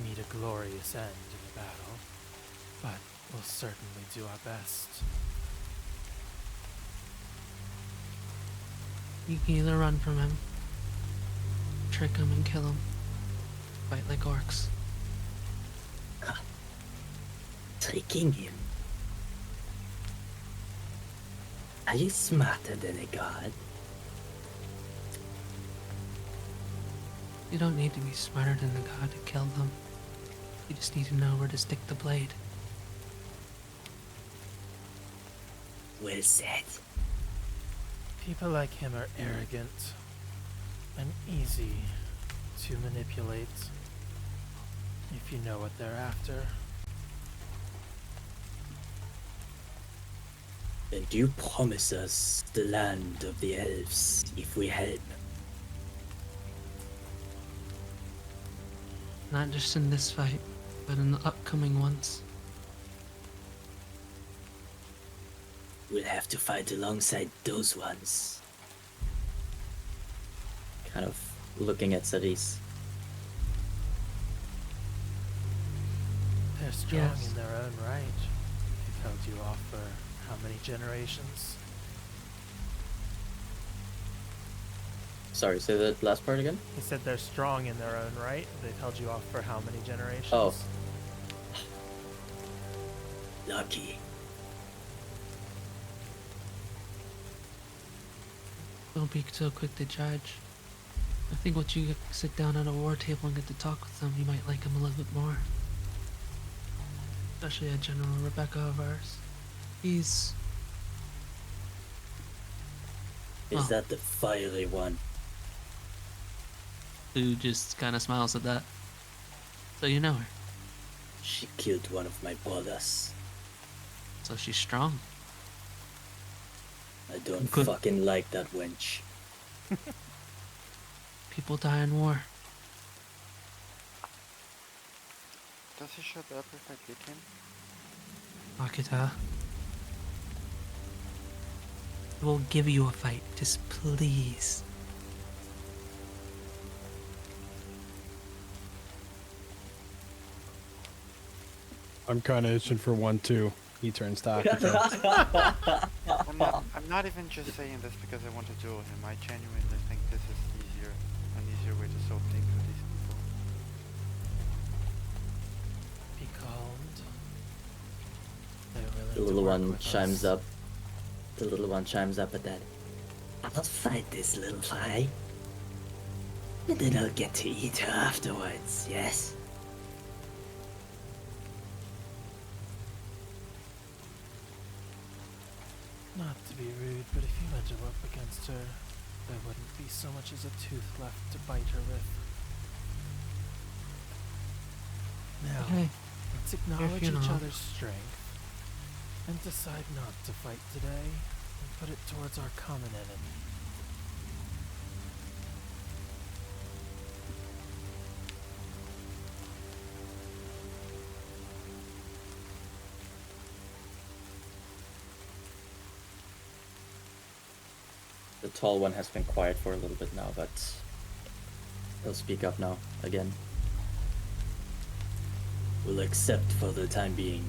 meet a glorious end in the battle, but we'll certainly do our best. You can either run from him, trick him and kill him, fight like orcs. Tricking him? Are you smarter than a god? You don't need to be smarter than the god to kill them. You just need to know where to stick the blade. Well said. People like him are arrogant and easy to manipulate if you know what they're after. And you promise us the land of the elves if we help. Not just in this fight, but in the upcoming ones. We'll have to fight alongside those ones. Kind of looking at Ceres. They're strong Yes. in their own right. They've held you off for how many generations? Sorry, say that last part again? He said they're strong in their own right. They've held you off for how many generations? Oh. Lucky. Don't be so quick to judge. I think once you sit down at a war table and get to talk with them, you might like them a little bit more. Especially a General Rebecca of ours. He's... Is Oh. that the fiery one? Who just kind of smiles at that. So you know her. She killed one of my brothers. So she's strong. I don't Good. fucking like that wench. People die in war. Does he shut up if I kick him? Akita. We'll give you a fight, just please. I'm kind of itching for one too. He turns to Akita. I'm not even just saying this because I want to duel him. I genuinely think this is an easier way to solve things with these people. Be calmed. The little one chimes up. The little one chimes up at that. I'll fight this little fly. And then I'll get to eat her afterwards, yes? Not to be rude, but if you had to up against her, there wouldn't be so much as a tooth left to bite her with. Now, Okay. let's acknowledge each funeral. other's strength and decide not to fight today and put it towards our common enemy. The tall one has been quiet for a little bit now, but he'll speak up now again. We'll accept for the time being.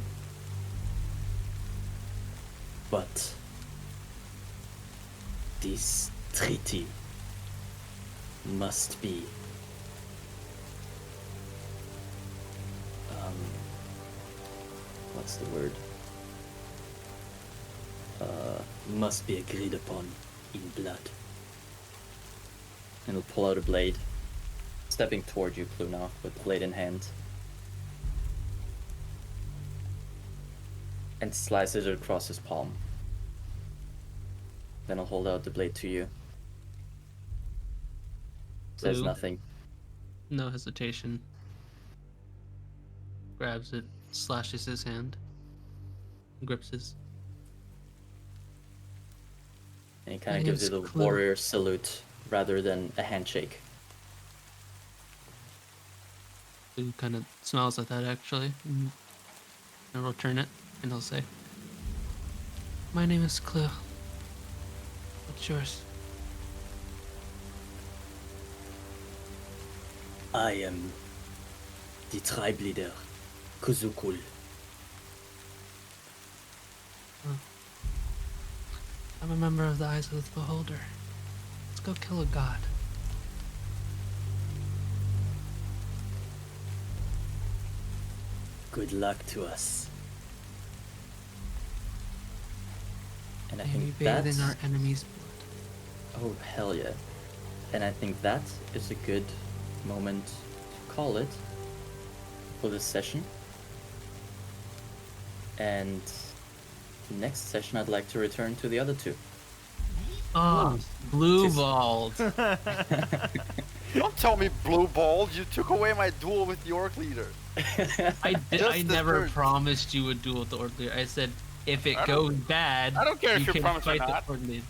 But this treaty must be what's the word? Must be agreed upon in blood. And he'll pull out a blade, stepping toward you, Clue, now, with blade in hand. And slices it across his palm. Then he'll hold out the blade to you. Says Clue? nothing. No hesitation. Grabs it, slashes his hand, grips his. And he kind My of gives you name's the Clue. warrior salute rather than a handshake. Who kind of smiles at that actually, and he'll return it, and he'll say, "My name is Clue. What's yours?" I am the tribe leader, Kuzukul. I'm a member of the Eyes of the Beholder. Let's go kill a god. Good luck to us. And I May we think bathe that's... in our enemy's blood. Oh, hell yeah. And I think that is a good moment to call it for this session. And next session, I'd like to return to the other two. Oh, blue balled. Don't tell me blue balled. You took away my duel with the orc leader. I Just the never third. promised you would duel with the Orc Leader. I said if it I goes don't- bad, I don't care if you can promise or fight not. the Orc Leader.